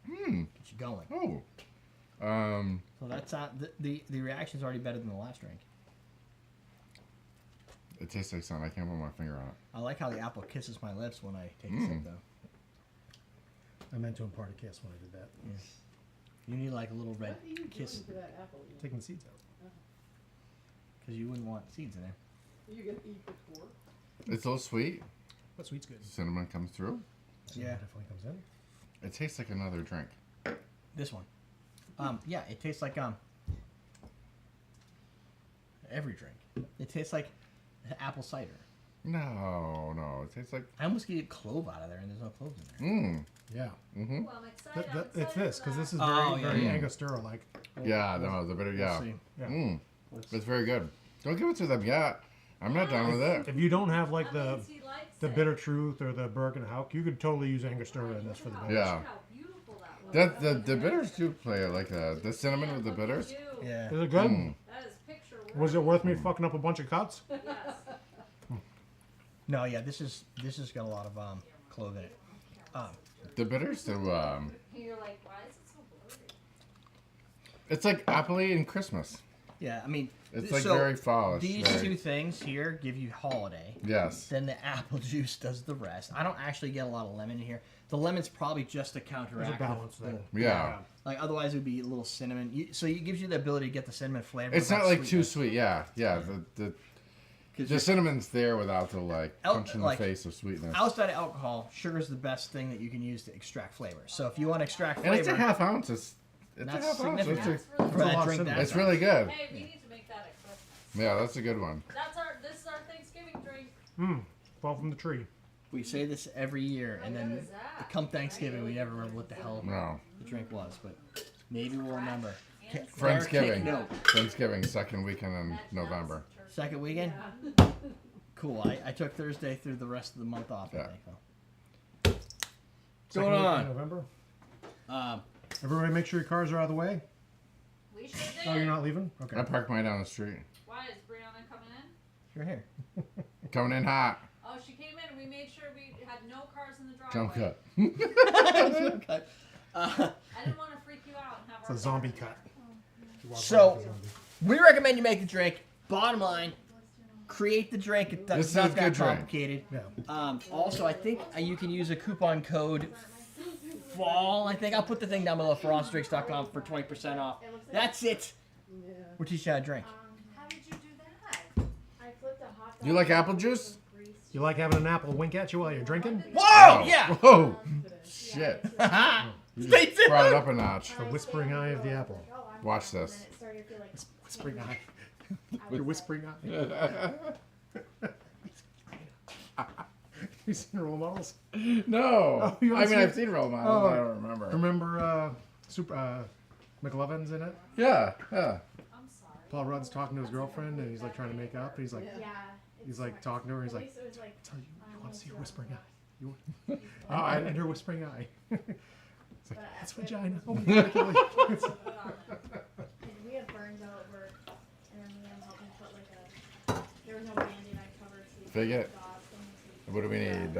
Mm. get you going. Oh. So that's the reaction's already better than the last drink. It tastes like something. I can't put my finger on it. I like how the apple kisses my lips when I take a Mm. sip, though. I meant to impart a kiss when I did that. You need like a little red What are you kiss doing to that apple? Taking the seeds out. because you wouldn't want seeds in there. Are you gonna eat the core? It's a little sweet. But sweet's good. Cinnamon comes through. Cinnamon Yeah. definitely comes in. It tastes like another drink. This one, yeah, it tastes like every drink. It tastes like apple cider. No, no. It tastes like. I almost get clove out of there, and there's no cloves in there. Mmm. Yeah. Mm-hmm. Well, I'm excited. Th- I'm th- excited it's this for because that. this is Oh, very, yeah. very Mm. Angostura like. Yeah, no, the bitter. Yeah. We'll see. Yeah. Mm. Let's- It's very good. Don't give it to them yet. I'm not done with it. If you don't have like That means he likes the it. bitter truth or the Bergen Hauk, you could totally use Angostura in this for the Look base. Yeah. how beautiful that was. The bitters do play like the cinnamon with the Look at bitters. you. Yeah. Is it good? Mm. That is picture Was it worthy. worth me fucking up a bunch of cuts? Yes. No, yeah, this is got a lot of clove in it. The bitters do. You're like, why is it so blurry? It's like appley and Christmas. Yeah, I mean, It's like so very fallish. these very- two things here give you holiday. Yes. Then the apple juice does the rest. I don't actually get a lot of lemon in here. The lemon's probably just to counteract. There's a balance the- there. Yeah. Like otherwise it would be a little cinnamon. So it gives you the ability to get the cinnamon flavor. It's not without like too sweetness. sweet. Yeah. Yeah. The cinnamon's there without the like punch in the like, face of sweetness. Outside of alcohol, sugar's the best thing that you can use to extract flavor. So if you want to extract And flavor, it's a half ounce. It's a That's half ounce. significant. It's, That's really for a that lot of drink, cinnamon. that's it's really good. Hey, we need to make that at Christmas. Yeah, that's a good one. This is our Thanksgiving drink. Fall from the tree. we say this every year, and What then is that? come Thanksgiving, we never remember what the hell No. the drink was. But maybe we'll remember. And Friendsgiving. No. Thanksgiving, second weekend in mashed November. potatoes, turkey. Second weekend. Cool. I took Thursday through the rest of the month off. I Yeah. think. Though. Second Going week in on? November. Um, Everybody, make sure your cars are out of the way. We should Oh, did. you're not leaving? Okay. I parked mine down the street. Why is Brianna coming You're here. Coming in hot. Oh, she came in and we made sure we had no cars in the Jump driveway. cut. I didn't want to freak you out and have It's our a zombie car. cut. You walk So- by, it's a zombie. We recommend you make the drink. Bottom line, create the drink. It's This is not a that good drink. complicated. Yeah. Also, I think you can use a coupon code FALL. I think I'll put the thing down below for onstreaks.com for 20% off. That's it. Yeah. We'll teach you how to drink. How did you do that? I flipped a hot dog. You like apple juice? You like having an apple wink at you while you're drinking? Whoa! Yeah. Whoa! Shit. You Stay just brought it up a notch. The whispering eye of the apple. Watch this. Whispering eye. Your whispering eye. You seen role models? No. Oh, you I haven't mean, I've seen- seen role models. Oh. I don't remember. Remember McLovin's in it? Yeah. Yeah. I'm sorry. Paul Rudd's talking to his girlfriend and he's like trying to make up. He's like, Yeah. he's like talking to her. He's like, It was like, tell you, you want to see her whispering eye? You, Oh, I and her whispering eye. It's like, that's vagina. Oh my Yeah. God, I can't wait. we had burns out at work, and then we had helped him put like a. There was no band-aid. I covered. So he Fig put it. gauze things, What do we need?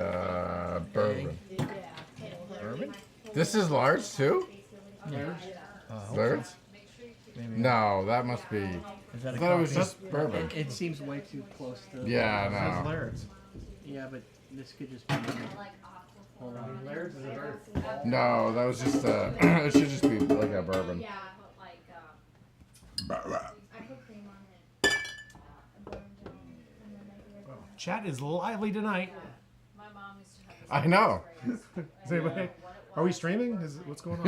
Bourbon. Yeah. Bourbon? This is large too? Yeah. Large? Maybe. No, that must be. Is that I a thought it was cocktail? just bourbon. It seems way too close to. Yeah, That's no. Laird's. Yeah, but this could just be. Hold on. Laird's is a very No, that was just. It should just be like a bourbon. Yeah. But like, I put cream on it. A burn down, and then I did it. Chat is lively tonight. my mom used to have this. I know. Is anybody, are we streaming? Is what's going on?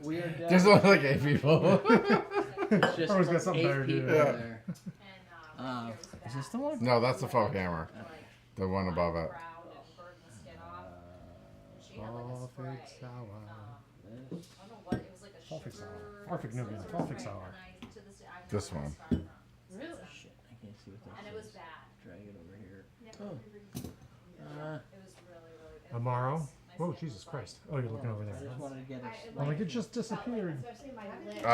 We are down. There's only like 8 people. It's just Always got something 8 better to do. people Yeah. there. And Is this the one? No, that's the faux hammer. The one above it. proud and burned the skin off. She had like a Baltic spray. sour. I don't know what it was, like a Baltic sugar. sour. Perfect nougat. Baltic spray, sour. and I, to this day, I know This where it one. started from. Really? Shit, I can't see what that And it was is. bad. Drag it over here. It Oh. was really, really bad. Amaro? My Whoa, skin Jesus was Christ. Oh, you're looking over I there. just wanted to get it. I'm like, it just disappeared. Especially my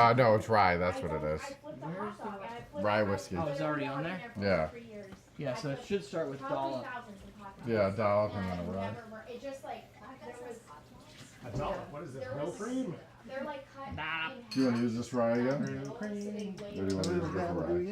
lip. No, it's rye. That's what it is. I flipped a hot dog, and I flipped Rye it. I whiskey. put Oh, it's it already in on there for Yeah. 3 years. Yeah, so it should start with Probably dollop. thousands of hot dogs. Yeah, dollop and And then a I rye. never bur- It just like there was. A dollar. What is this? There No was- cream? They're like cut Nah. in Do you want to half, use this rye again? so they Cream. weigh- Or do you want to use a different rye? And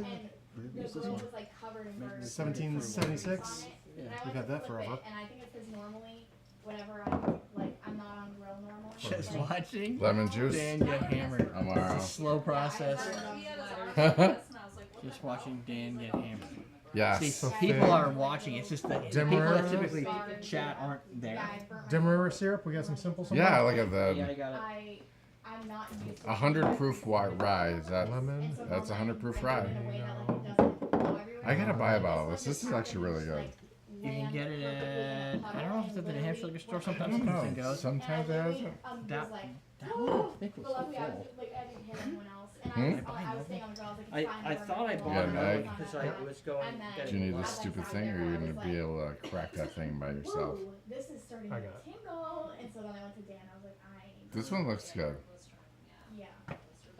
the Use this grill one. was like covered in burns. 1776. Yeah. And I We've went had to that flip it, forever. And I think it's because normally, whenever I'm not on grill normal. Just like, watching Lemon juice. Dan get hammered. Amaro. It's a slow process. He had his arms like this, and I was like, what Just the watching Dan get hammered. See, Yes. So people Fig. are watching. It's just that the people that typically chat aren't there. Yeah, I burnt my Demerara syrup? We got some simple somewhere? Yeah, look at Yeah, I that. got it. I'm not used to 100 proof rye. Is that? Lemon. That's 100 proof rye. in a way that, like, it doesn't go everywhere. I gotta buy a bottle of this. This is actually really good. You can get it at, I don't know if it's at the New Hampshire liquor store. I Sometimes don't something know. goes. Sometimes it hasn't. That- Like, That one I think was but luckily I full. was like I didn't hit anyone else, and Hmm? I was staying on the girls like it's fine, I we're thought I gonna bought Yeah, go. an another egg. one because I was going. And then- Do you need this As I stupid sat thing, or there, are you I gonna was be like, able to crack that thing by yourself? Whoa, this is starting I to got it. tingle, and so then I went to Dan. I was like, I. This one looks good. Yeah.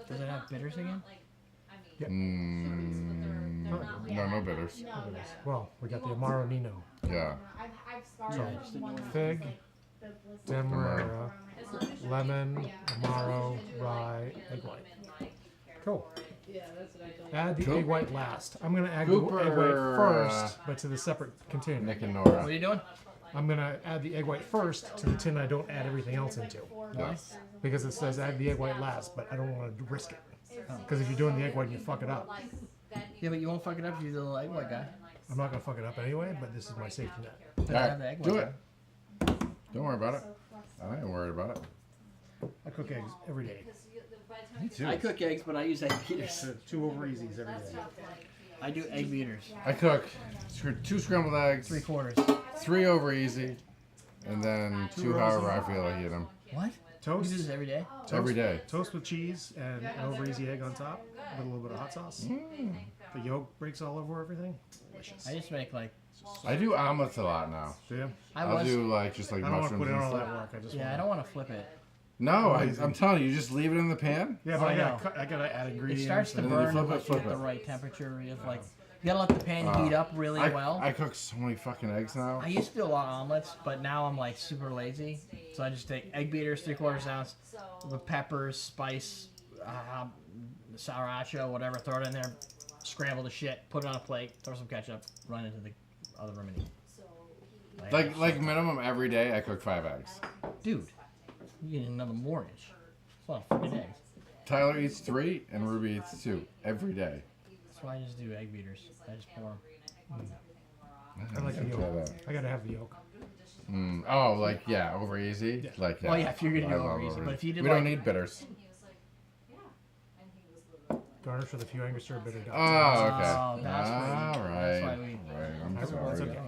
Does it have bitters again? Yep. No, no bitters. No, yeah. Well, we got the Amaro Nino. Yeah. I've scarred Yeah, from one that Fig, was, like, the blister Demerara, around my arm. lemon, Amaro, rye, egg white. Cool. Yeah, that's what I told Add the Cool. egg white last. I'm gonna add Cooper, the egg white first, but to the separate container. Nick and What are Nora. you doing? I'm gonna add the egg white first to the tin I don't add everything else into. Nice. Because it says add the egg white last, but I don't want to risk it. Because if you're doing the egg white and you fuck it up, Yeah, but you won't fuck it up if you're the little egg white guy. I'm not gonna fuck it up anyway, but this is my safety net. Then All have the egg right, do white it. guy. Don't worry about it. I ain't worried about it. I cook eggs every day. Me too. I cook eggs, but I use egg beaters. So 2 over easies every day. I do egg beaters. I cook 2 scrambled eggs, 3/4. 3 over easy, and then 2 however I feel like eating them. What? You Toast, do this every day? Every day. toast with cheese and an over easy egg on top with a little bit of hot sauce. The yolk breaks all over everything. Delicious. I just make like. I do omelets a lot now. Do you? I'll do like just like I don't want to mushrooms put in and all that stuff. work. I just Yeah, I want don't want to flip it. No, I'm telling you, you just leave it in the pan. Yeah, but I I know. gotta, I gotta add It ingredients. starts to And then you burn flip it, unless you flip get the it. right temperature. Of like, gotta let the pan heat up really well. I cook so many fucking eggs now. I used to do a lot of omelets, but now I'm like super lazy. So I just take egg beaters, 3/4 ounce, with peppers, spice, sriracha, whatever. Throw it in there, scramble the shit, put it on a plate, throw some ketchup, run into the other room and eat. Like minimum every day, I cook 5 eggs. Dude, you get another mortgage. It's a lot of fucking eggs. Tyler eats 3 and Ruby eats 2 every day. That's why I just do egg beaters. I just pour them. I like the should try yolk. that. I gotta have the yolk. Oh, like over easy. Yeah. Like Well, yeah, if you're gonna I do love over easy, but if you did we like, don't need bitters. Garnish with a few Angostura bitter dots. Oh, okay. Oh, that's why All we- right. that's why we- Right. I'm That's sorry. okay.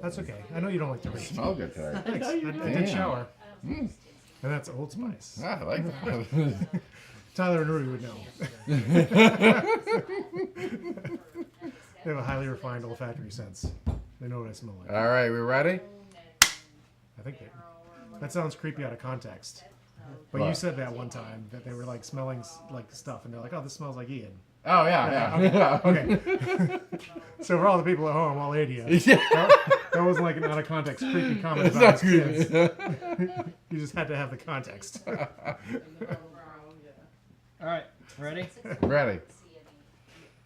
That's okay. I know you don't like to read. Smell good today. Thanks. I Damn. did shower. And that's Old Spice. Ah, I like that. Tyler and Rudy would know. They have a highly refined olfactory sense. They know what I smell like. All right, we ready? I think that sounds creepy out of context. But you What? said that one time that they were like smelling like stuff, and they're like, "Oh, this smells like Ian." Oh yeah. Okay. So for all the people at home, all 80 of us, Yeah. that wasn't like an out of context creepy comment It's about not his kids. creepy. You just had to have the context. All right, ready? Ready.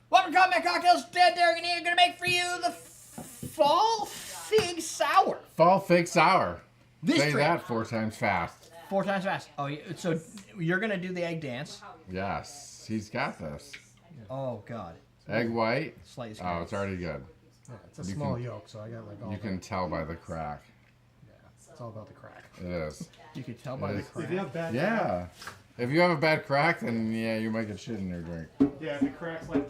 Welcome to Combat Cocktails. Dad, Derek, and Ian are gonna make for you the fall fig sour. Fall fig sour. This Say drink, that 4 times fast. 4 times fast. Oh, so you're gonna do the egg dance. Yes, he's got this. Oh God. Egg white. Slightly Oh, it's already good. Yeah, it's a You small can- yolk, so I got like all. You can tell by the crack. It's all about the crack. It is. You could tell by the If crack. If you have bad, Yeah. If you have a bad crack, then yeah, you might get shit in your drink. yeah, if it cracks like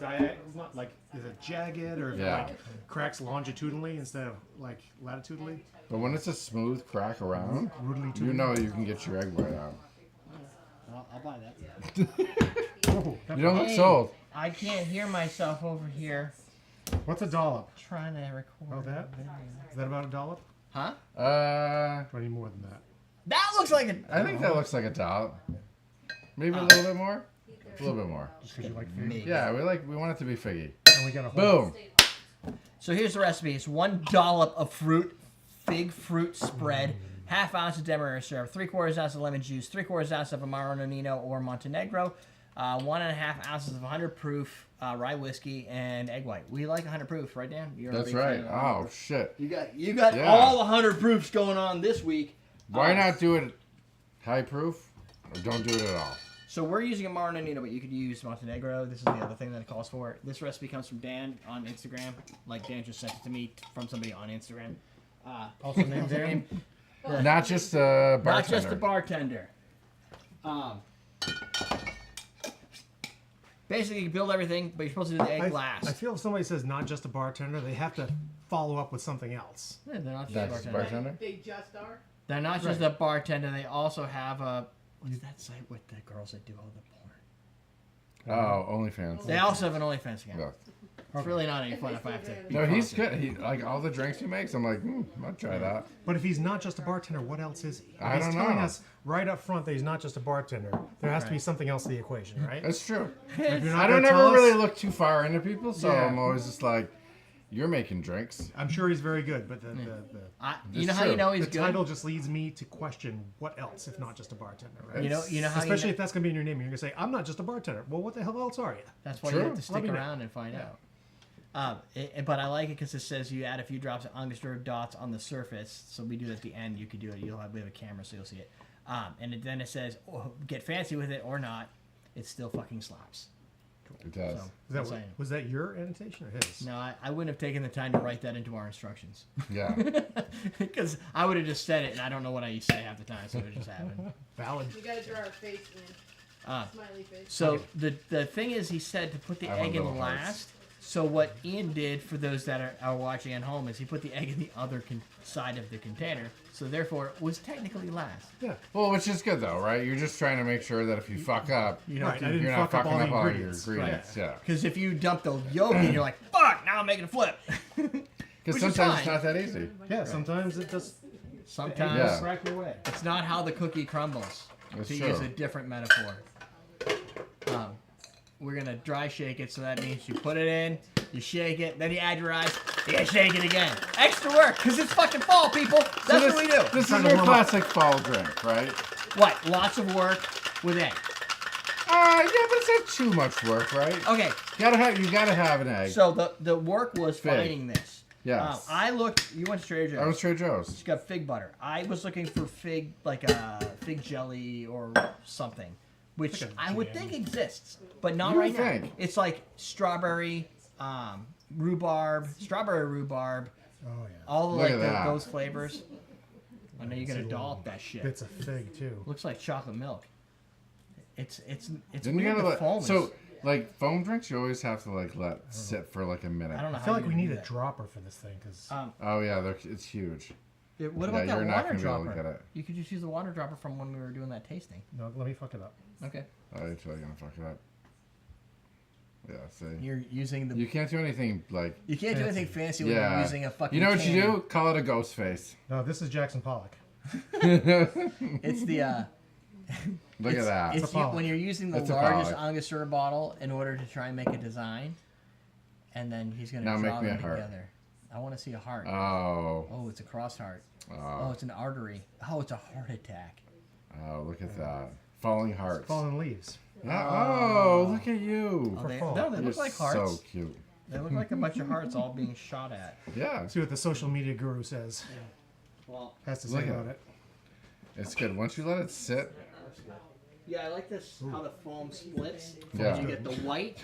not like is it jagged or if Yeah. it like cracks longitudinally instead of like latitudinally, But when it's a smooth crack around, rudely you know you can get your egg white out. I'll buy that. Oh, You don't look Hey. sold. I can't hear myself over here what's a dollop? trying to record. Oh, that? Is that about a dollop? Huh? Or do I need more than that? That looks like a. I think that looks like a dollop. Maybe a little bit more. A little bit more. Just because you like fig. Me. Yeah, we want it to be figgy. And we got a whole. Boom. So here's the recipe. It's 1 dollop of fig fruit spread, 1/2 ounce of demerara syrup, 3/4 ounce of lemon juice, 3/4 ounce of Amaro Nonino or Montenegro, 1.5 ounces of 100 proof rye whiskey, and egg white. We like 100 proof, right, Dan? You're a That's big right. fan of 100 Oh proof. shit. You got Yeah. all 100 proofs going on this week. Why not do it high proof? Or don't do it at all. So we're using Amaro Nonino, but you could use Montenegro. This is the other thing that it calls for. This recipe comes from Dan on Instagram. Like Dan just sent it to me from somebody on Instagram. Also named Dan. Not just a bartender. Not just a bartender. Basically, you build everything, but you're supposed to do the egg I last. feel if somebody says not just a bartender, they have to follow up with something else. Yeah, they're not just a That's bartender. bartender. They just are. They're not just Right. a bartender. They also have a. What is that site with the girls that do all the porn? Oh, OnlyFans. They also have an OnlyFans account. Yeah. It's really not any fun if I have to. Be No, he's constant. good. He like all the drinks he makes. I'm like, I'll try that. But if he's not just a bartender, what else is he? If I he's don't telling know. us right up front that he's not just a bartender, there has to be Right. something else to the equation, right? That's true. If you're not I don't gonna tell ever really us- look too far into people, so Yeah. I'm always just like, you're making drinks. I'm sure he's very good, but the You It's know how true. you know he's the good? title just leads me to question what else if not just a bartender, right? You know how Especially you if that's going to be in your name. You're going to say, I'm not just a bartender. Well, what the hell else are you? That's why True. you have to Let stick me know. around and find out. But I like it because it says you add a few drops of Angostura dots on the surface. So we do it at the end. You could do it. We have a camera, so you'll see it. Then it says, get fancy with it or not. It still fucking slaps. It does. So, Is that, was that your annotation or his? no, I wouldn't have taken the time to write that into our instructions. Yeah. Because I would have just said it, and I don't know what I used to say half the time, so it just happened. Valid. You gotta draw a face in. Smiley face. So the thing is, he said to put the I want egg in little hearts. last. So what Ian did for those that are watching at home is he put the egg in the other side of the container. So therefore, it was technically last. Yeah. Well, which is good though, right? You're just trying to make sure that if you fuck up, You know, Right, I didn't you're not fuck up fucking all up the all your ingredients. ingredients. Yeah. because if you dump the yolk in, you're like, fuck, now I'm making a flip. Because Which is sometimes it's fine. not that easy. Yeah, sometimes it just Sometimes Yeah. crack your way. it's not how the cookie crumbles. That's to true. use a different metaphor. we're gonna dry shake it. So that means you put it in, you shake it, then you add your ice, you shake it again. Extra work, cause it's fucking fall, people. That's what we do. This is your classic fall drink, right? What? Lots of work with egg. Yeah, but it's not too much work, right? Okay. You gotta have an egg. So the work was Fig. finding this. Yes. I looked. You went to Trader Joe's. I was Trader Joe's. It's got fig butter. I was looking for fig, like fig jelly or something, which Like a I would jam. think exists, but not You right now. think? It's like strawberry, strawberry rhubarb, Oh yeah. all the, Look like at that. those flavors. I know you're gonna See, dollop that shit. Bits of fig too. Looks like chocolate milk. It's Didn't you weird. gotta The let, foam is- so like foam drinks, you always have to like let sit for like a minute. I don't know. I how feel like you're we gonna need do a that. dropper for this thing because Oh yeah, it's huge. What Yeah, about that you're not water gonna be able to dropper? get it. You could just use the water dropper from when we were doing that tasting. no, let me fuck it up. Okay. Oh, you're totally gonna fuck it up. Yeah, see. You're using the. You can't do anything like. You can't do anything fancy when Yeah. you're using a fucking. You know what you can. do? Call it a ghost face. No, this is Jackson Pollock. It's the. Look at that. It's a Pollock. when you're using the It's a largest Pollock. Angostura bottle in order to try and make a design, and then he's gonna Now draw make me them a heart. together. I want to see a heart. Oh. Oh, it's a cross heart. Oh, Oh. it's an artery. Oh, it's a heart attack. Oh, look at that. Falling hearts. Fallen leaves. Yeah. Oh, look at you. Oh, For they, fall. no, they You're look like hearts. so cute. They look like a bunch of hearts all being shot at. Yeah. See what the social media guru says. Well, Has to Look say at about it. it. It's good. Once you let it sit. yeah, I like this how the foam splits. Yeah. You get the white.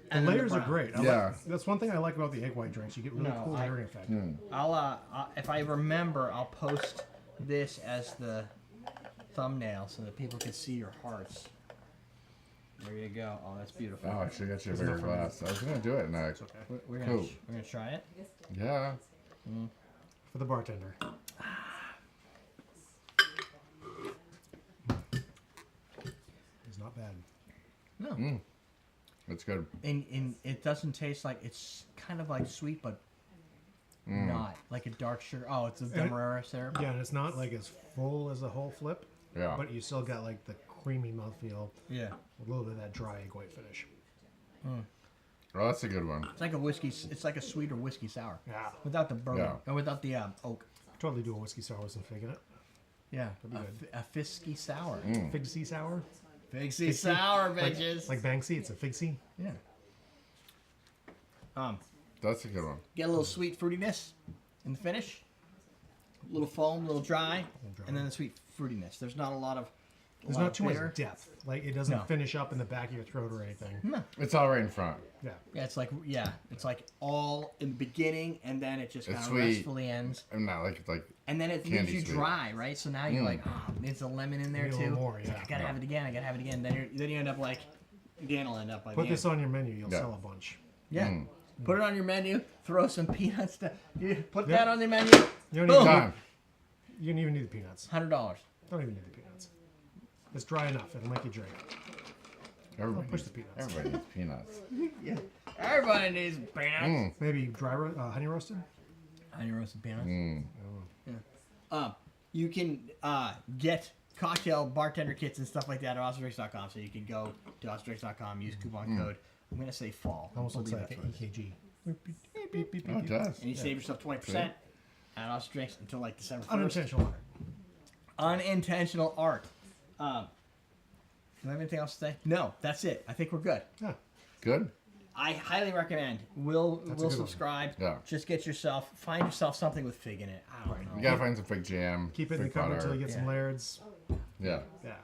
The and then layers are brown. great. Yeah. That's one thing I like about the egg white drinks. You get really No, cool I- layering effect. I'll if I remember, I'll post this as the thumbnail so that people can see your hearts. There you go. Oh, that's beautiful. Oh, I should get you a There's bigger enough for me. glass. I was gonna do it next. Okay. We're gonna Cool. we're gonna try it. Yeah. For the bartender. It's not bad. No, It's good. and it doesn't taste like it's kind of like sweet, but not like a dark sugar. Oh, it's a it- demerara syrup. Yeah, and it's not like as full as the whole flip, Yeah. but you still got like the creamy mouthfeel, Yeah, a little bit of that dry egg white finish. Oh, that's a good one. it's like a whiskey. It's like a sweeter whiskey sour Yeah, without the bourbon Yeah. or without the oak. totally do a whiskey sour with some fig in it. Yeah, That'd be a fisky sour. Fig sea sour, Fisky sour, bitches. like Banksy. It's a fig sea. Yeah. That's a good one. Get a little sweet fruitiness in the finish. A little foam, a little dry, and then the sweet fruitiness. There's not a lot of. There's lot not of too bitter. much depth. Like it doesn't No. finish up in the back of your throat or anything. No. It's all right in front. Yeah, Yeah, it's like all in the beginning, and then it just It's kind of sweet. restfully ends, I'm not like and then it leaves Candy you sweet. dry, right? So now you're like, oh, there's a lemon in there Maybe a too. little more, It's like, yeah. I gotta have it again. I gotta have it again. Then you end up like Dan will end up by put the this end. on your menu. You'll Yeah. sell a bunch. Yeah. Put it on your menu. Throw some peanuts. You put Yeah. that on the menu. You don't Boom. even Done. you don't even need the peanuts. $100. Don't even need the peanuts. It's dry enough. It'll make you drink. Everybody push needs, the peanuts. everybody needs peanuts. Yeah. Everybody needs peanuts. Maybe dry honey roasted. Honey roasted peanuts. You can get cocktail bartender kits and stuff like that at AwesomeDrinks.com. So you can go to AwesomeDrinks.com, use coupon code. I'm gonna say fall. Almost looks Believe like that's an what it is. EKG. Oh, it does. And you save yourself 20% at Awesome Drinks until like December 1st. Unintentional. Unintentional art. Do I have anything else to say? No, that's it. I think we're good. Yeah. Good. I highly recommend. We'll good one. subscribe. Yeah. Just find yourself something with fig in it. I don't know. You gotta find some fig jam. Keep it in the fig cupboard butter. until you get some Yeah. lairds. Yeah. Yeah.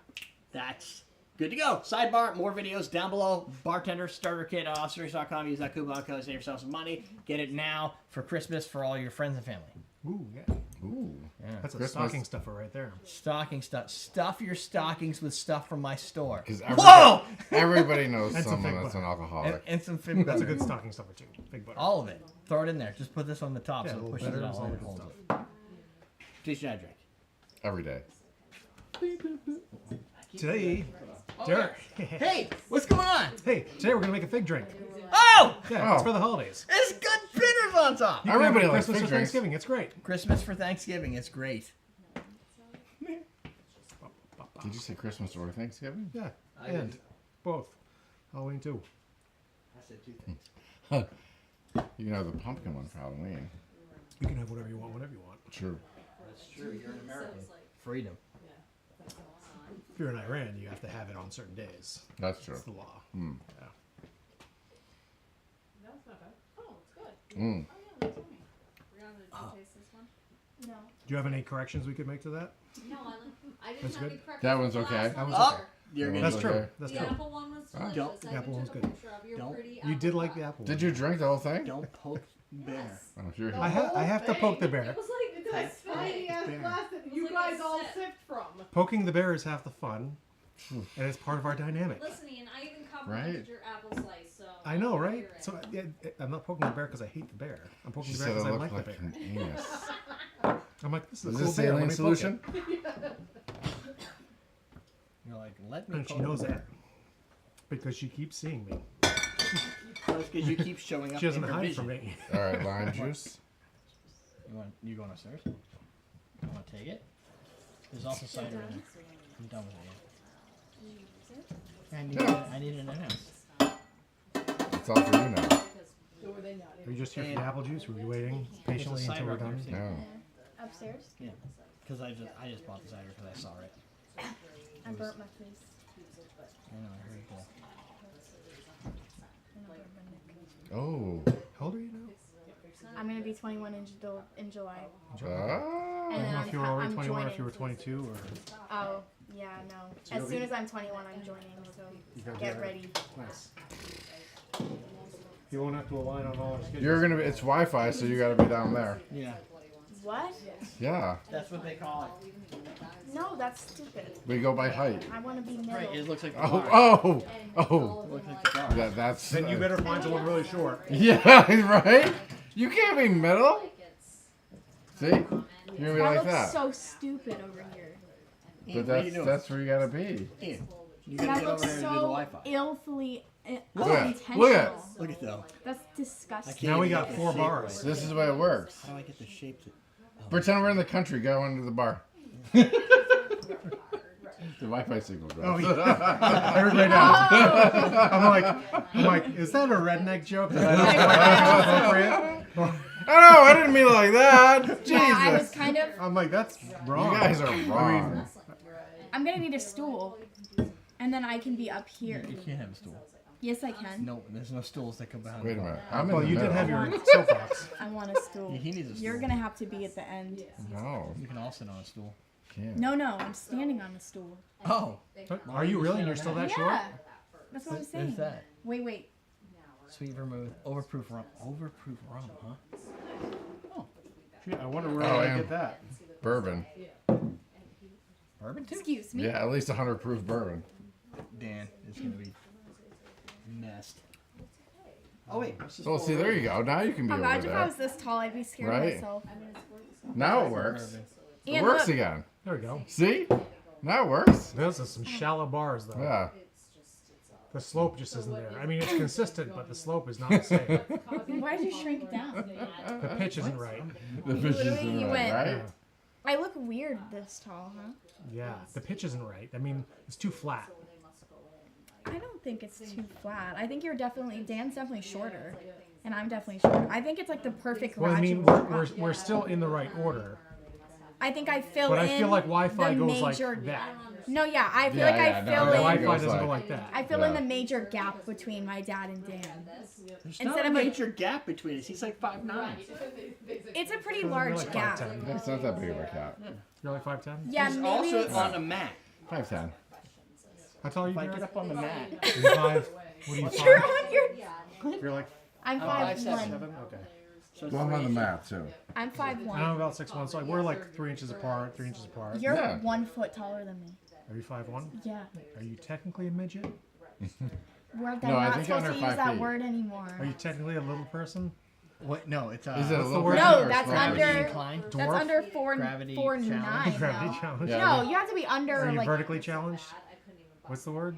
That's good to go. Sidebar, more videos down below. Bartender starter kit at AwesomeDrinks.com. Use that coupon code, save yourself some money. Get it now for Christmas for all your friends and family. Ooh, yeah. Ooh. That's a Christmas. stocking stuffer right there. Stocking stuff. Stuff your stockings with stuff from my store. Because Whoa! everybody knows That's a someone fig that's an butter. alcoholic. And some fig That's a butter. good stocking stuffer too. Big butter. All of it. Throw it in there. Just put this on the top Yeah, so a it little pushes it bitters, all all in that and good holds stuff. it. Teach you how to drink. Every day. Today, Oh, Derek. Hey, what's going on? Hey, today we're gonna make a fig drink. Oh! Yeah, it's Oh. for the holidays. It's good bitters on top. You can have Everybody it at likes Christmas fig or drinks. Thanksgiving. It's great. Christmas for Thanksgiving. It's great. Did you say Christmas or Thanksgiving? Yeah, I and did. both. Halloween too. said two things. You can have the pumpkin one for Halloween. You can have whatever you want, whenever you want. True. That's true. You're an American. Freedom. If you're in Iran, you have to have it on certain days. That's true. It's the law. Mm. Yeah. That's not bad. Oh, it's good. Mm. Oh yeah, that's yummy. Brianna, did you taste this one? No. Do you have any corrections we could make to that? No, I didn't That's have good. any corrections. That one's The okay. last That one was was okay. You're That gonna That's was true. okay. That's The true. apple one was delicious. Don't- The apple one's good. Your Don't- pretty You did apple like the pie. apple. Did one. you drink the whole thing? Don't poke bear. Yes. Oh, if you're I have to poke the bear. It was like It's a tiny ass Bear. glass that you It's guys like a all sip. sipped from. Poking the bear is half the fun, and it's part of our dynamic. Listen, Ian, I even complimented Right. your apple slice, so. I know, right? you're in. So yeah, I'm not poking the bear because I hate the bear. I'm poking She the bear said it because I looked like like the bear. an anus. I'm like, this is Is a cool this bear. Let saline me poke solution? You're like, let me. And she poke knows the that bear. because she keeps seeing me. That's because you keep showing up. She doesn't in her hide vision. from me. All right, lime juice. You going upstairs? You want to take it? There's also cider in there. I'm done with it. I need an announce. It's all for you now. So were they not Are you just here for the apple juice? Were you waiting There's patiently a until cider we're up there, done? too. No. Upstairs? Yeah. Because I just bought the cider because I saw it. I burnt my face. I know, I heard it. Oh. How old are you now? I'm gonna be 21 in July. I Ah. don't know I'm if you were co- already I'm 21 or if joining. you were 22 or. Oh, yeah, no. So you'll As soon be- as I'm 21, I'm joining, so You gotta get be ready. Nice. You won't have to align on all our schedules. You're gonna be. It's Wi-Fi, so you gotta be down there. Yeah. What? Yeah. That's what they call it. No, that's stupid. We go by height. I want to be middle. Right, it looks like the Oh. bar. Oh. Oh. It looks like the bar. That's. Then you better find someone really short. Yeah. Right. You can't be middle. Like it's See? You're gonna be That like looks that. so stupid over here. But Ian, what are you doing? that's where you gotta be. Ian, you gotta That get over looks there and do the so Wi-Fi. illfully Look at- unintentional. look at- Look at that. That's I disgusting. can't Now we even got get the 4 shape bars. right. This is the way it works. How do I get the shape to... Pretend we're in the country. Go into the bar. The Wi-Fi signal goes. Oh, yeah. Everybody down. I'm like, is that a redneck joke? That I don't appropriate? Oh no, I didn't mean it like that. Yeah, I was Jesus. kind of. I'm like, that's You wrong. guys are wrong. I'm gonna need a stool, and then I can be up here. You can't have a stool. Yes, I can. No, there's no stools that come behind Wait a the bar. minute. I'm in Well, the you did middle. have your soapbox. I want a stool. Yeah, he needs a stool. You're gonna have to be at the end. No, You can all sit on a stool. can't. No, I'm standing on the stool. Oh, Are you really? And you're still that short? Yeah, that's what I'm saying. who's that? Wait. Sweet vermouth, overproof rum. Overproof rum, huh? Shit, I wonder where Oh, I and- get that. Bourbon. Bourbon too? Excuse me. Yeah, at least 100 proof bourbon. Dan is gonna be messed. Oh wait, what's this Well, see, there you go. Now you can be over Imagine if I there. was this tall, I'd be scared Right. of myself. Now it works. It And works look, again. There we go. See? Now it works. Those are some shallow bars, though. Yeah. The slope just isn't there. I mean, it's consistent, but the slope is not the same. why did you shrink down? The pitch isn't right. The fish is Literally, in you it, went- right? Yeah. I look weird this tall, huh? Yeah, the pitch isn't right. I mean, it's too flat. I don't think it's too flat. I think Dan's definitely shorter. And I'm definitely shorter. I think it's like the perfect Well, I mean, gradual drop. we're still in the right order. I think I fill But in I feel like Wi-Fi the goes like major... that. No, yeah, I feel Yeah, like yeah, I no, fill the in... Wi-Fi goes doesn't go like- like that. I fill in Yeah. the major gap between my dad and Dan. There's Instead not a of a- major gap between us. He's like 5'9". It's a pretty You're large like gap. 5'10". It's not that big of a cat. You're like 5'10"? Yeah, He's maybe also it's... on a mat. 5'10". How tall are you, If I Jared? get up on the mat, Are you 5? What are you, You're 5? on your... You're like I'm I'm 5'1". 7? Okay. so Well, I'm on the mat, too. I'm And I'm 5'1". about 6'1", so we're like 3 inches apart, 3 inches apart. You're Yeah. 1 foot taller than me. Are you 5'1"? Yeah. Are you technically a midget? We're No, I not think supposed under to use 5 that feet. word anymore. Are you technically a little person? what? No, it's Is it a What's the little word? person No, or a that's small under- person? inclined. That's Dwarf? under 4'9". Gravity Gravity challenge. Gravity challenge? Yeah. No, you have to be under Are you like... vertically challenged? What's the word?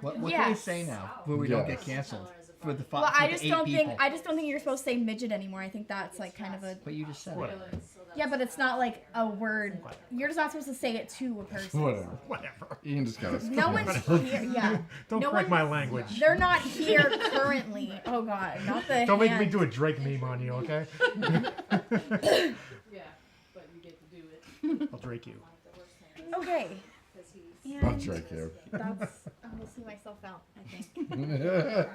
What can we Yes. say now where we don't Yes. get canceled for the Well, for I the just 8 don't people? think you're supposed to say midget anymore. I think that's like kind of a... But you just said Whatever. it. Yeah, but it's not like a word. You're just not supposed to say it to a person. Whatever. Whatever. Ian just got us. No one's here. Yeah. Don't No correct one- my language. They're not here currently. Oh God, not the. Don't make me hand. do a Drake meme on you, okay? Yeah, but you get to do it. I'll Drake you. Okay. I'll And drink you. that's. I'm gonna see myself out. I think.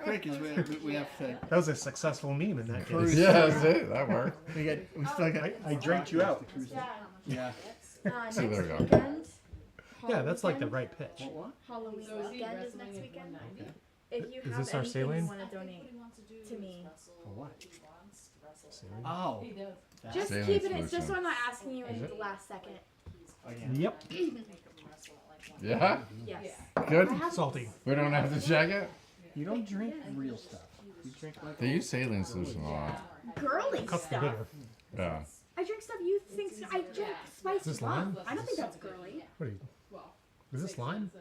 Great, because we have to. That was a successful meme in that case. Cruise. Yeah, see, that worked. We still got. I draked you out. Yeah. So Next there you go. weekend. Yeah, that's like the Halloween right pitch. What? Halloween So is he weekend is wrestling next at weekend. 190? If you Is have this our anything you saline? want to donate to me, For what? Saline? Oh. He does. that- just Saline keep it. It's just solution. so I'm not asking you Is in it? the last second. Oh, yeah. Yep. Yeah? Yes. Good? I have Salty. We don't have to check it? You don't drink real stuff. You drink like. They use saline solution a lot. girly Cuts the stuff. bitter. Yeah. I drink stuff you think. I drink Is this spiced lime? rum. I don't think that's girly. What are you? Well, Is this lime? I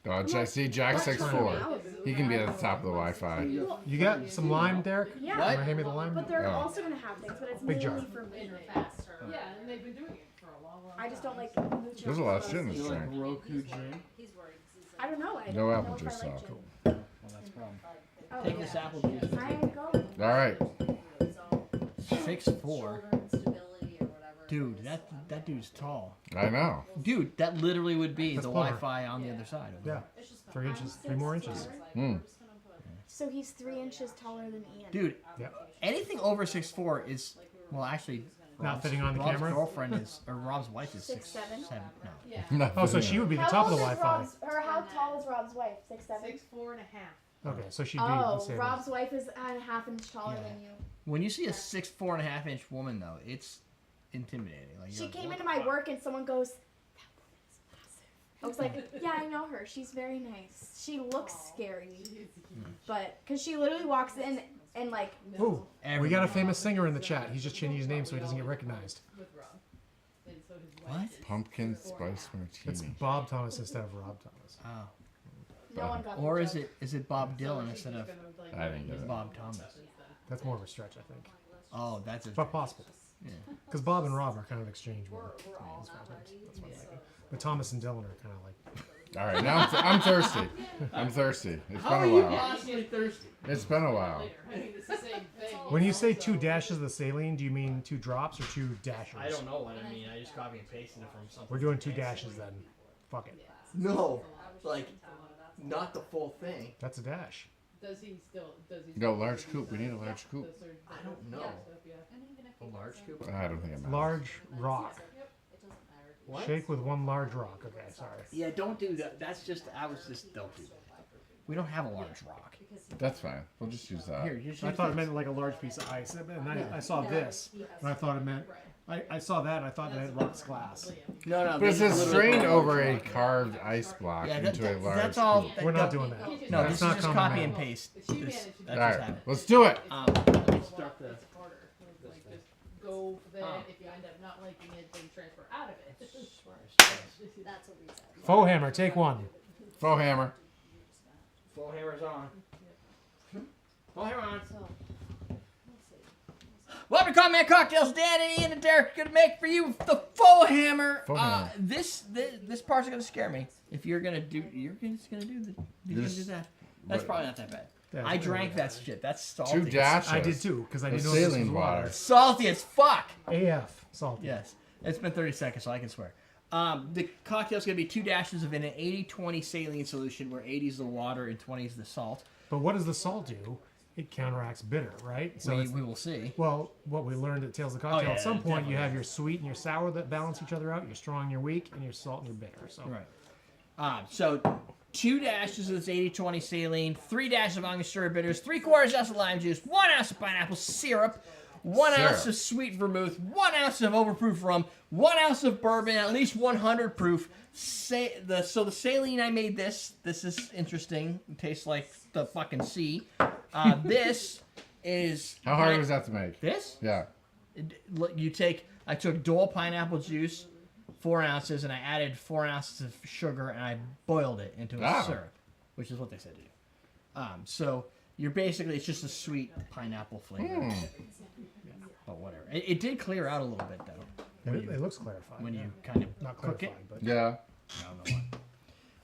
don't know. Oh, see, Jack's 6'4". He can be at the top of the Wi-Fi. Well, You got some lime, Derek? yeah. What? Wanna hand me the lime? But they're Oh. also gonna have things, but it's Big jar. mainly for me. yeah, and they've been doing it for a long, long time. I just don't like mooch There's a lot of shit in You this like drink. Roku gin? I don't know. I No don't apple know if juice, I like though. gin. Well, that's a problem. Oh, Take this apple juice. I am going. All right. 6'4". Dude, that dude's tall. I know. Dude, that literally would be That's the Plumber. Wi-Fi on the other side of it. Yeah. 3 inches. 3 more inches. Hmm. So he's 3 inches taller than Ian. Dude, Yep. anything over 6'4" is, well, actually, Not fitting on the Rob's camera? girlfriend is, or Rob's wife is 6'7"? 6'7". No. Yeah. No, Oh, so she would be the top of the Wi-Fi. How tall is Rob's wife? 6'7"? 6'4" and a half. Okay, so she'd be the Oh, same. Rob's wife is a half inch taller Yeah. than you. When you see a 6'4.5" woman, though, it's intimidating. Like, She you're like, came what into the my fuck? work and someone goes, "That woman's massive." I was like, "Yeah, I know her. She's very nice. She looks scary, but because she literally walks in and like, Ooh, we Everyone. got a famous singer in the chat. He's just changing his name so he doesn't get recognized. With Rob. And so his What? wife is Pumpkin 6'4" spice and a half. It's martini. Bob Thomas instead of Rob Thomas. Oh. no one got the Or is joke. it Bob Dylan instead of I didn't get it. Bob Thomas? That's more of a stretch, I think. Oh, that's a. But possible. Yeah. Because Bob and Rob are kind of exchangeable. That's what I'm thinking. But Thomas and Dylan are kind of like. All right, now I'm thirsty. I'm thirsty. It's How been are a you while. possibly thirsty? It's been a while. I mean, it's the same thing. When you say 2 dashes of the saline, do you mean 2 drops or 2 dashers? I don't know what I mean. I just copy and pasted it from something. We're doing 2 dashes then. Fuck it. No, like not the full thing. That's a dash. Does he still? Does he? No, still large do coupe. We need a the- large coupe. the surgery- I don't know. Yeah. A large scoop. I don't think it matters. Large rock. What? Shake with 1 large rock. Okay, sorry. Yeah, don't do that. That's just. I was just. Don't do that. We don't have a large rock. That's fine. We'll just use that. Here, just I use thought it this. meant like a large piece of ice. And I saw this, and I thought it meant. I saw that, and I thought it had rocks glass. No, no. But it's this a is strained literally- over a carved ice block Yeah, into a large that's all. scoop. that We're not don't- doing that. No, That's this is not just common copy man. and paste. If she This, manages to- that All just right, happened. let's do it. Let me start the. It's harder. Like just go for that. If you end up not liking it, then transfer out of it. That's what we said. Faux hammer, take 1. Faux hammer. Full hammer's on. Full hammer on. Welcome to Comment Cocktails. Dan and Ian and Derek are gonna make for you the faux hammer. Faux hammer. This part's gonna scare me. If you're gonna do, you're just gonna do This- that. That's what- probably not that bad. Yeah, I it's drank really that shit. That's salty. 2 dashes. I did too, because I Of didn't know this was saline water. water. Salty as fuck. AF, salty. Yes. It's been 30 seconds, so I can swear. The cocktail's going to be 2 dashes of an 80-20 saline solution, where 80 is the water and 20 is the salt. But what does the salt do? It counteracts bitter, right? So we, it's, we will see. well, what we learned at Tales of Cocktail, yeah, at some point you definitely. have your sweet and your sour that balance each other out, your strong and your weak, and your salt and your bitter. So Right. So 2 dashes of this 80-20 saline, 3 dashes of Angostura bitters, 3/4 ounce of lime juice, 1 ounce of pineapple syrup, 1 ounce Syrup. of sweet vermouth, 1 ounce of overproof rum, 1 ounce of bourbon, at least 100 proof. So the saline I made this is interesting. It tastes like the fucking sea. This is How hard was that to make? This? Yeah. I took Dole pineapple juice, 4 ounces, and I added 4 ounces of sugar, and I boiled it into a Wow. syrup, which is what they said to do. So you're basically, it's just a sweet pineapple flavor. But whatever. It did clear out a little bit, though. It looks clarified. when yeah. you kind of Not cook clarified, it. but Yeah. I don't know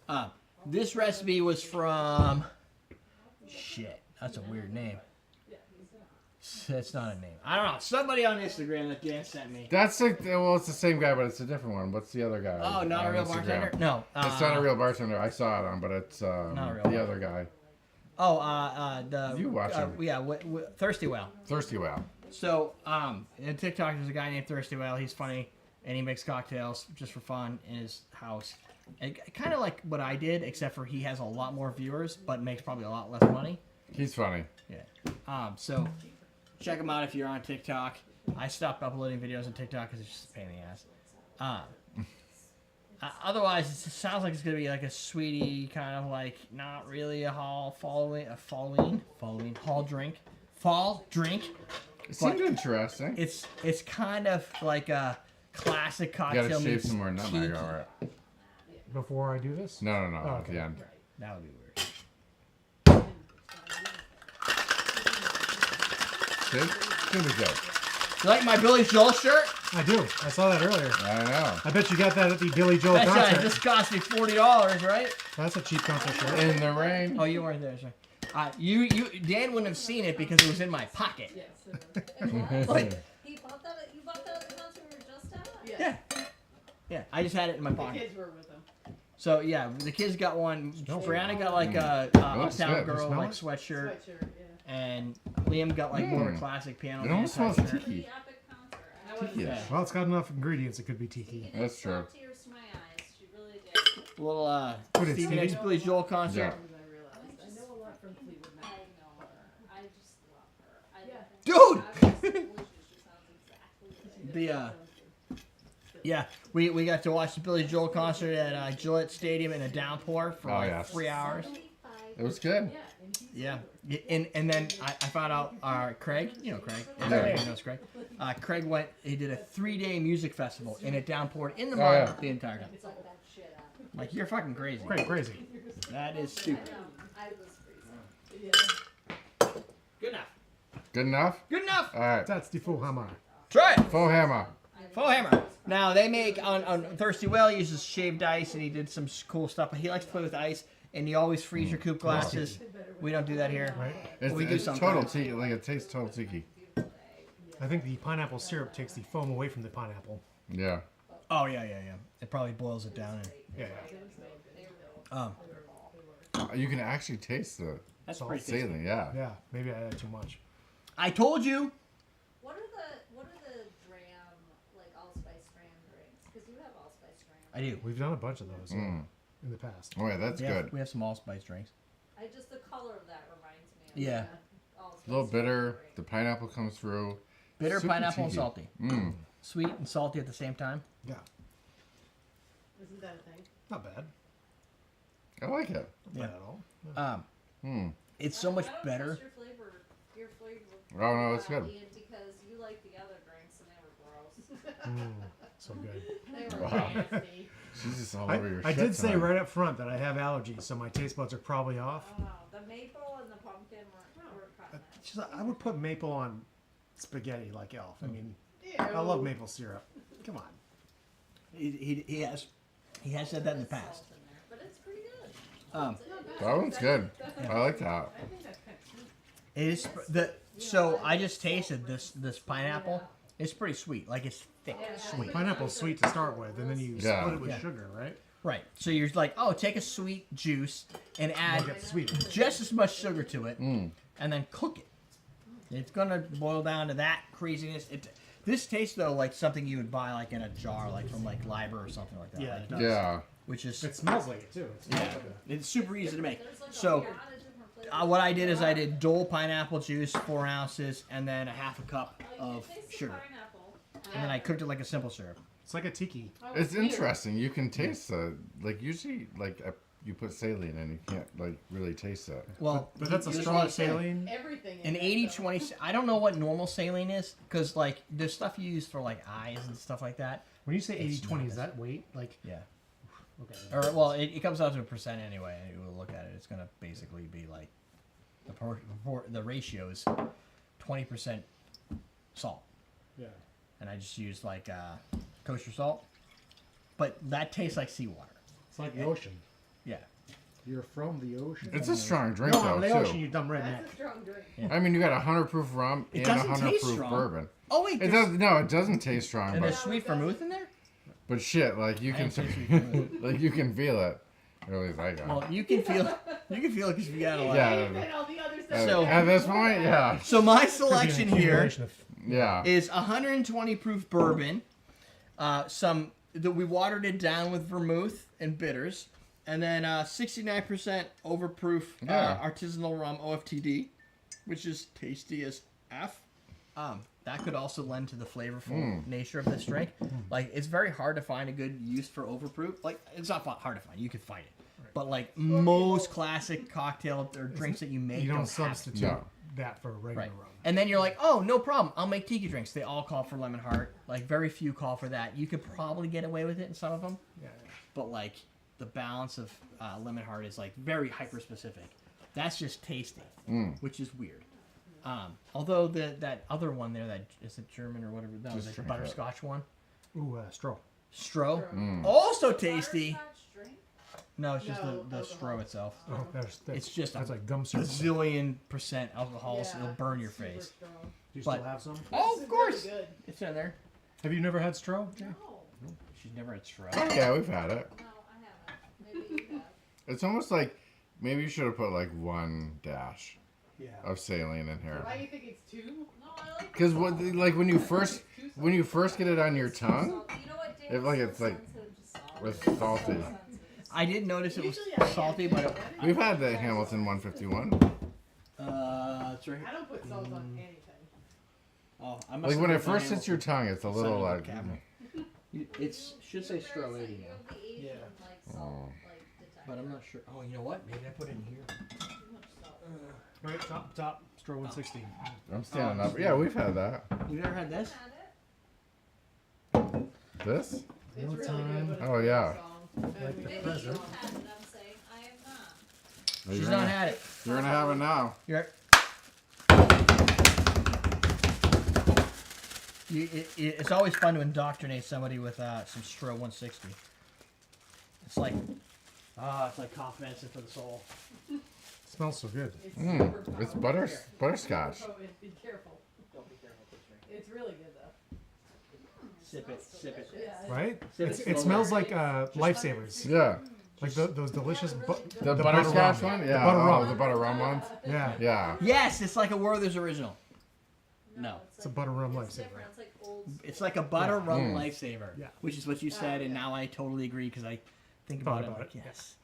what. This recipe was from. Shit, that's a weird name. It's not a name. I don't know. Somebody on Instagram that Dan sent me. That's well, it's the same guy, but it's a different one. What's the other guy? Oh, not a on real Instagram? bartender? No. It's not a real bartender. I saw it on, but it's Not a real the other guy. Oh, the. You watch him. Yeah, Thirsty Well. Thirsty Wow. So, in TikTok, there's a guy named Thirsty Well. He's funny, and he makes cocktails just for fun in his house. And kind of like what I did, except for he has a lot more viewers, but makes probably a lot less money. He's funny. Yeah. So, check him out if you're on TikTok. I stopped uploading videos on TikTok because it's just a pain in the ass. Otherwise, it sounds like it's gonna be like a sweetie kind of like not really a fall drink. It seemed interesting. It's kind of like a classic You cocktail. gotta shave meets some more nutmeg, tiki. alright. before I do this, No, Oh, at okay. the end. That would be weird. See? It's gonna be good. You like my Billy Joel shirt? I do. I saw that earlier. I know. I bet you got that at the Billy Joel That's right. concert. This cost me $40, right? That's a cheap concert shirt. In the rain. Oh, you weren't there, sir. Dan wouldn't have seen it because it was in my pocket. Yes. Like, You bought that at the concert we were just at? Yeah. yeah, I just had it in my The pocket. kids were with him. So yeah, the kids got one. Smells Brianna got like a looks Uptown good. Girl Smell like it? sweatshirt, Sweatshirt, yeah. and Liam got like more of a Mm. classic piano. It almost man smells type shirt. tiki. The epic concert. I wasn't Tiki-ish. sad. Well, it's got enough ingredients. It could be tiki. She That's did true. stop tears to my eyes. She really did. Little What is Stephen it? X Billy Joel concert. Yeah. I realized. I know a lot from Fleetwood I Mac. know her. I just love her. I Yeah. Dude! Obviously, she sounds exactly like The yeah, we got to watch the Billy Joel concert at Gillette Stadium in a downpour for Oh, like yeah. 3 hours. It was good. Yeah, and he's Yeah, and then I found out Craig, you know Craig, Yeah. everybody knows Craig. Craig went. He did a 3-day music festival and it downpoured in the Oh, mud yeah. the entire time. It's like that shit out. Like you're fucking crazy. Crazy. That is stupid. I was freezing. yeah. Good enough. Good enough? Good enough. Alright. That's the full hammer. Try it. Full hammer. Full hammer. Now they make on Thirsty Well he uses shaved ice and he did some cool stuff. But he likes to play with ice and you always freeze your coupe glasses. We don't do that here. Right? It's, We do it's sometimes. total tiki. Like, it tastes total tiki. I think the pineapple syrup takes the foam away from the pineapple. Yeah. Oh yeah. It probably boils it down. And, Yeah. You can actually taste the that's Salt. pretty tasty. saline, yeah. Yeah. Maybe I had too much. I told you. What are the dram, like allspice dram drinks? Because you have allspice dram. I do. We've done a bunch of those Mm. in the past. Oh, yeah, that's good. We have some allspice drinks. The color of that reminds me of Yeah. allspice A little bitter. drink. The pineapple comes through. Bitter, Super pineapple, and tiki. salty. Mm. Sweet and salty at the same time. Yeah. Isn't that a thing? Not bad. I like it. Not Yeah. bad at all. Hmm. It's so much I don't better. trust your flavor. Oh, no, it's good. Ian, because you like the other drinks and they were gross. So good. They were Wow. nasty. She's just all I, over your I shit did say tonight. right up front that I have allergies, so my taste buds are probably off. Oh, the maple and the pumpkin were cutting it. She's like, I would put maple on spaghetti like Elf. I mean, Ew. I love maple syrup. Come on. He has said that in the past. Salt in there, but it's pretty good. That one's good. I like that. I think that's kind of sweet. It is so I just tasted this pineapple. It's pretty sweet. Like it's thick, sweet. Pineapple's sweet to start with, and then you Yeah. split it with Yeah. sugar, right? Right. So you're like, oh, take a sweet juice and add Make it sweet. just as much sugar to it, Mm. and then cook it. It's gonna boil down to that craziness. This tastes though like something you would buy like in a jar, like from like Liber or something like that. Yeah, like, it does. Yeah. which is It smells like it too. It smells like a- it's super easy to make. There's like So a lot of different flavors. what I did is I did Dole pineapple juice, 4 ounces, and then a half a cup Oh, you of can taste the sugar, pineapple. and then I cooked it like a simple syrup. It's like a tiki. Oh, It's weird. interesting. You can taste the, like, usually, like, you put saline and you can't, like, really taste it. Well, But that's a here's strong what I said. saline. Everything. An in 80-20, I don't know what normal saline is, because like there's stuff you use for like eyes and stuff like that. When you say It's 80-20, not is that weight? Like, Yeah. okay. Or well, it comes out to a percent anyway. And you will look at it. It's gonna basically be like the ratio is 20% salt, Yeah. and I just used like kosher salt, but that tastes like seawater. It's like the ocean. Yeah. You're from the ocean. It's a strong drink, No, though, the too. ocean, you dumb redneck. That's a strong drink. I mean, you got 100 proof rum It and doesn't 100 taste proof strong. bourbon. Oh wait, It does. No, it doesn't taste strong, and there's but sweet vermouth in there. shit, like you I can, ain't taste sweet vermouth. like you can feel it. Or at least I got. Well, you can feel it because we got a lot. Yeah. And all the other stuff. So- At this point, yeah, So my Could be an selection here accumulation of- yeah. is 120 proof bourbon. We watered it down with vermouth and bitters, and then 69% overproof Yeah. artisanal rum OFTD, which is tasty as f. That could also lend to the flavorful nature of this drink. Like, it's very hard to find a good use for overproof. Like, it's not hard to find. You can find it. But like most classic cocktail or drinks that you make, You don't have substitute No. that for a regular Right. rum. And then you're like, oh, no problem. I'll make tiki drinks. They all call for lemon heart. Like, very few call for that. You could probably get away with it in some of them. Yeah. But, like, the balance of lemon heart is, like, very hyper-specific. That's just tasty, which is weird. Although that other one there, that is it German or whatever, that was Just a drink it. butterscotch one. Ooh, Stro. Stro. Also tasty. Butterscotch drink? No, it's just No, the alcohol. Stro itself. Oh, that's It's just that's a like gum syrup. zillion% alcohol, so it'll burn your super face. strong. Do you but- still have some? Oh, This of is course. really good. It's in there. Have you never had Stro, Jay? No. She's never had Stro. Yeah, we've had it. No, I haven't. Maybe you have. It's almost like maybe you should have put like one dash Yeah. of saline in here. Why do you think it's two? No, I like Because like when you first get it on your tongue, salt. You know what, Dave? It, like, I'm it's so like sensitive to salt. with I'm so salty. sensitive. I did notice it was Usually I salty, can't but do it. we've had the Hamilton 151. that's right. I don't put salt on anything. Oh, I must Like have when it put my first hits your tongue, it's a It's little under the like. cabinet. It's should say You're Stro very 80 you now, have the Asian, Yeah. like, salt, like, detector. but I'm not sure. Oh, you know what? Maybe I put it in here. Too much salt. Right, top, Stro 160. I'm standing up. Yeah, we've had that. You ever had this? Had it? This? It's really good, Mealtime. but it's Oh, really yeah. strong. Like And the we- Maybe present. you have it, I'm saying. I have not. She's not had it. You're gonna have it now. You're. It's always fun to indoctrinate somebody with some Stro 160. It's like cough medicine for the soul. Smells so good. It's Mm, super it's powerful. butterscotch. Oh, be careful. It's really good though. Sip it, sip it. Yeah, Right? Sip It's, it it slowly. smells like lifesavers. Yeah. Like those delicious. The butter butterscotch rum. one? The Yeah. butter Oh, rum. the butter rum ones? Yeah. Yeah. Yes, it's like a Werther's original. No. It's a butter rum It's lifesaver. different. It's like old school. It's like a butter rum Mm. lifesaver. Yeah. Which is what you said, and yeah. now I totally agree because I think Thought about, about it. it, Yes.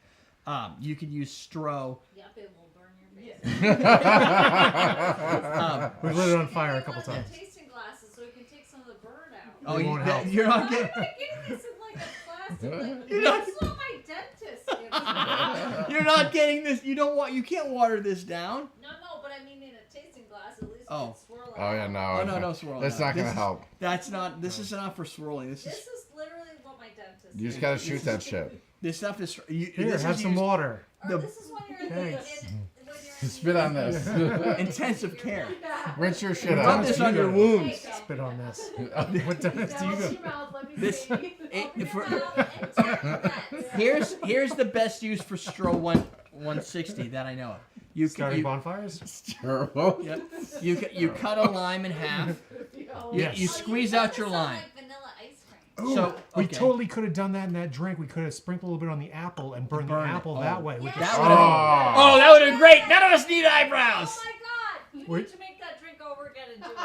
You could use Stro. Yep, it will burn your face. Yeah. We've lit it on fire a You couple want times. the tasting glasses so we can take some of the burn out. Oh, It won't help. you're not Why getting. am I getting this in like a plastic? Like, You're not- this is what my dentist gives me. You're not getting this. You don't want. You can't water this down. No, but I mean in a tasting glass, at least Oh. we can swirl it. Oh yeah, out. no. Oh no, no swirl. That's no. not gonna This is- help. That's not. This is not for swirling. This This is. is literally what my dentist You just gives gotta me. shoot that shit. This stuff is. Here, This have is some used- water. Or the- this is when you're in Thanks. when you're in Spit on this. Intensive care. Rinse your shit Rub out. this on your You wounds. Spit on this. What dentist do you go? This- Open It- your for- mouth and tap that. here's the best use for Stro 160 that I know of. You Starting you, bonfires? Terrible. yep. You cut a lime in half. You, Yes. you Oh, squeeze put out this your on, lime. Like vanilla ice cream. Ooh, So, we okay. totally could have done that in that drink. We could have sprinkled a little bit on the apple and burned Burn the it. apple Oh. that way. With Yeah. the That straw. would have. Oh. Oh, that would have been great. None of us need eyebrows. Oh my god! You Wait. need to make that drink over again and do it.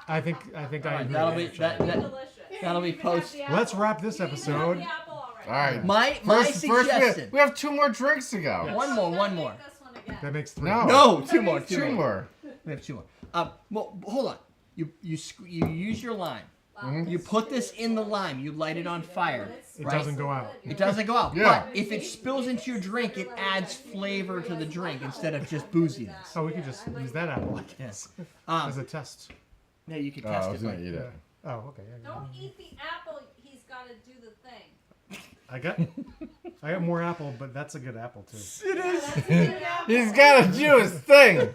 I think I Alright, agree. that'll be actually. that. Delicious. That'll be post. Let's wrap this You even have episode. the apple already. All right. My First, suggestion. we have 2 more drinks to go. One Oh, more, you one gotta more. make this one again. That makes 3. No. No, two more. Two more. We have 2 more. Well, hold on. You use your lime. Wow, You this put shit this is in the so lime. You light it on fire. good. It's It Right. doesn't go out. good. It doesn't go out. Yeah. But if it spills into your drink, it adds flavor to the drink instead of just booziness. So we could just use that apple Yes. as a test. Yeah, you can Oh, test I was it. gonna Like, eat Yeah. it. Oh, okay. Yeah, Don't eat the apple. He's got to do the thing. I got more apple, but that's a good apple too. it is. He's gotta do his thing.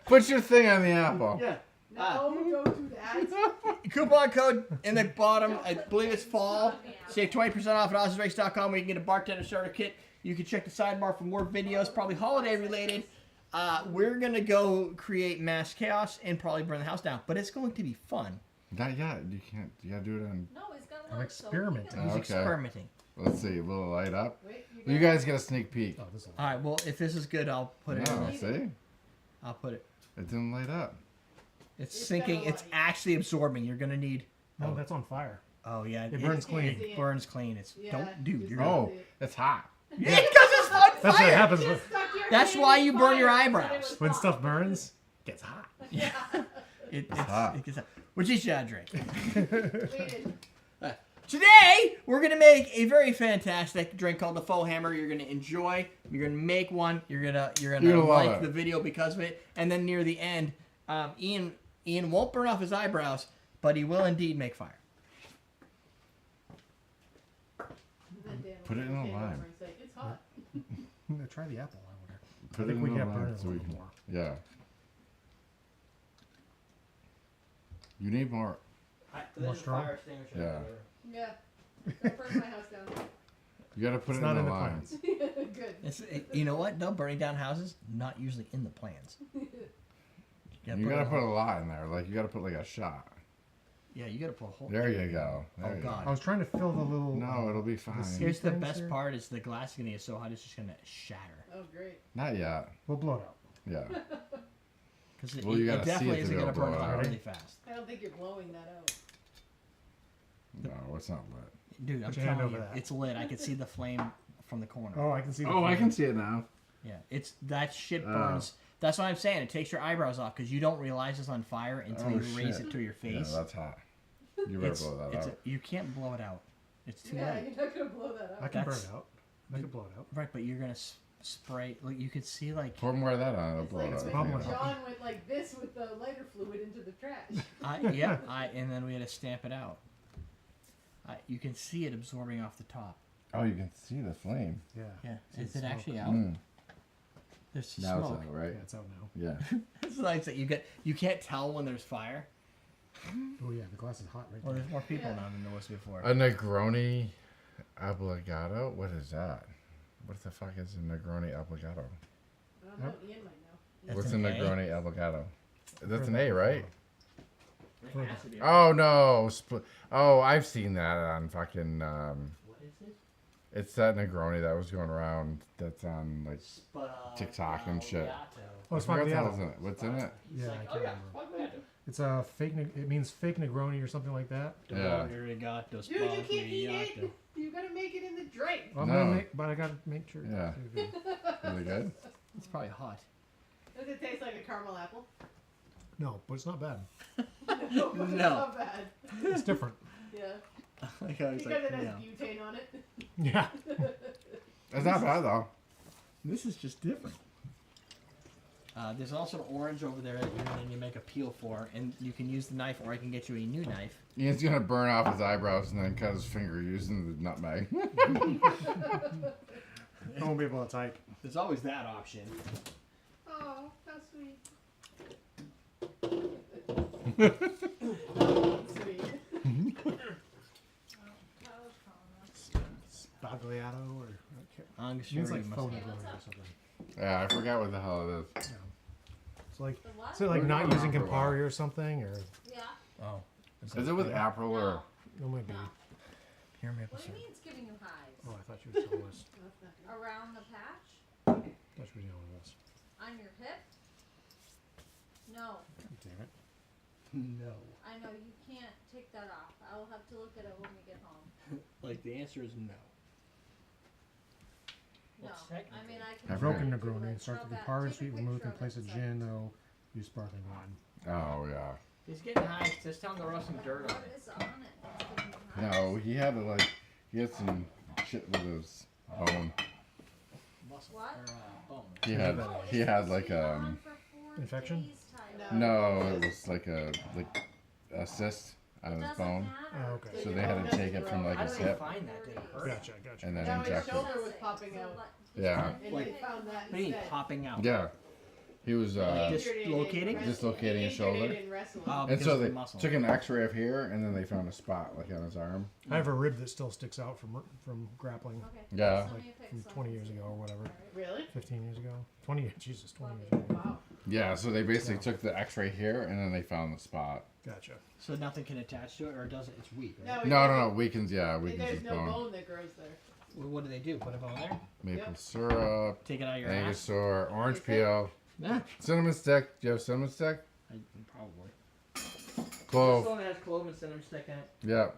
Put your thing on the apple. Yeah. No, don't do that. Coupon code in the bottom, I believe it's fall. Save 20% off at AussiesRace.com where you can get a bartender starter kit. You can check the sidebar for more videos, probably holiday related. We're going to go create mass chaos and probably burn the house down. But it's going to be fun. Not yet. You can't. You gotta do it on. No, he's got I'm lunch, so he experimenting. can- He's Okay. experimenting. Let's see. Will it light up? Wait, You guys get a sneak peek. Oh, this is All right, well, if this is good, I'll put it in No, there. see? I'll put it. It didn't light up. It's It's sinking. gonna It's light. actually absorbing. You're going to need... no, that's on fire. Oh, yeah. It burns clean. It burns clean. It's Yeah, don't, dude. just You're don't gonna, Oh, it's hot. it's because it's on That's what fire. happens Just stuck your That's hand why in you burn your fire and eyebrows. said it was when hot. stuff burns. It gets hot. Yeah. It's hot. It gets hot. We'll teach you how to drink. Waited. Today, we're gonna make a very fantastic drink called the Faux Hammer. You're gonna enjoy. You're gonna make one. You're gonna love like it. the video because of it. And then near the end, Ian won't burn off his eyebrows, but he will indeed make fire. And then Dan Put it in a take over lime. and say, it's hot. Try the apple. I wonder. Put I think it we in the can burn line it a so we little can. more. Yeah. You need more. More strong? Yeah. Yeah. Don't burn my house down. You gotta put It's it not in in the the line. plans. You know what? No, burning down houses not usually in the plans. You gotta put a lot in there. Like you gotta put like a shot. Yeah, you gotta put a whole. There you go. There Oh you God. I was trying to fill the little. No, it'll be fine. Here's the things best here? part: is the glass is gonna get so hot it's just gonna shatter. Oh, great. Not yet. We'll blow it up. Yeah. Because it, Well, you it gotta see definitely it to isn't be gonna able to burn blow it hot out. really fast. I don't think you're blowing that out. No, it's not lit. Dude, I'm Put your hand telling you, over that. it's lit. I can see the flame from the corner. Oh, I can see. The Oh, I flame. can see it now. Yeah, it's that shit Oh. burns. That's what I'm saying. It takes your eyebrows off because you don't realize it's on fire until Oh, you raise shit. it to your Yeah, face. that's hot. You better blow that out. You can't blow it out. It's too Yeah, late. you're not going to blow that I out. can burn That's- it out. I can blow it out. Right, but you're gonna spray. Like you could see, like Pour more of that on. It'll It's blow like it out. bubbling. when John went like this with the lighter fluid into the trash. and then we had to stamp it out. You can see it absorbing off the top. Oh, you can see the flame. Yeah. Yeah, See is the it smoke. actually out? Mm. There's Now smoke. it's out, right? Yeah, it's out now. Yeah. It's nice that you can't tell when there's fire. Oh yeah, the glass is hot right Well, there. there's more people Yeah. now than there was before. A Negroni obbligato? What is that? What the fuck is a Negroni obbligato? I don't know. Ian might know. That's What's a an A? Negroni obbligato? That's an A, right? It has to be. Oh no! Oh, I've seen that on fucking. What is it? It's that Negroni that was going around. That's on like. TikTok and shit. Oh, it's I forgot Fagliato. what's in it. What's in it? Yeah, I oh can't yeah, remember. It's a fake. It means fake Negroni or something like that. Yeah. Dude, you can't eat it. You got to make it in the drink. Well, I'm No. gonna make, but I gotta make sure. Yeah. Really good. It's probably hot. Does it taste like a caramel apple? No, but it's not bad. No. It's No. not bad. It's different. Yeah. Like I was Because like, it has no. butane on it. Yeah. It's not bad though. This is just different. There's also an orange over there that you make a peel for, and you can use the knife, or I can get you a new knife. Ian's gonna burn off his eyebrows and then cut his finger using the nutmeg. I won't be able to type. There's always that option. Oh, how sweet. Sweet. Spagliato or I'm it sure means you like must faux have. Negroni or something. Yeah, I forgot what the hell it is. It's like The what? is it like We're not going using on for a while. Campari or something or Yeah. Oh. Is it with apple or? it might be. Pure maple What do you syrup. mean it's giving you hives? Oh, I thought you were telling us. Around the patch? I thought you were telling us. On your hip? No. Damn it. No. I know you can't take that off. I will have to look at it when we get home. Like the answer is no. No. Well, technically- I mean, I can. I've Broken try to do, Negroni. like, Start rub the that- Campari take a sweet, remove picture in of place it of so- gin, though. Use sparkling wine. Oh yeah. He's getting high. Just tell him to rub some dirt on What it. is on it? It's giving you hives? No, he had to like. He had some shit with his bone. Muscle. What? Or, bone. He had. No, He it's had supposed like to be on for 4 infection? days, Tyler. No, it was like a cyst on It his doesn't bone, matter. Oh, okay. so they had to take it from like How his did they hip find that? Did it hurt? Gotcha, gotcha. and then No, his inject it. shoulder was popping out. Yeah. And Like- they found that What do you mean instead. popping out? Yeah. He was Dislocating? dislocating his shoulder. Oh, And because so of the they muscle. took an X-ray of here, and then they found a spot like on his arm. I have a rib that still sticks out from grappling, Okay. Yeah. Send me a pic from so I 20 can years see. ago or whatever, Really? 15 years ago, 20 years, Jesus, 20 years ago. Wow. Yeah. So they basically Yeah. took the X-ray here, and then they found the spot. Gotcha. So nothing can attach to it, or does it? It's weak, right? No. Weakens. Yeah, weakens There's his no bone. bone that grows there. Well, what do they do? Put a bone there? Maple Yep. syrup, Take it out of your ass? Angosaur, orange Is it? peel, Yeah. cinnamon stick. Do you have cinnamon stick? Probably. Clove. one that has clove and cinnamon stick in it. Yeah.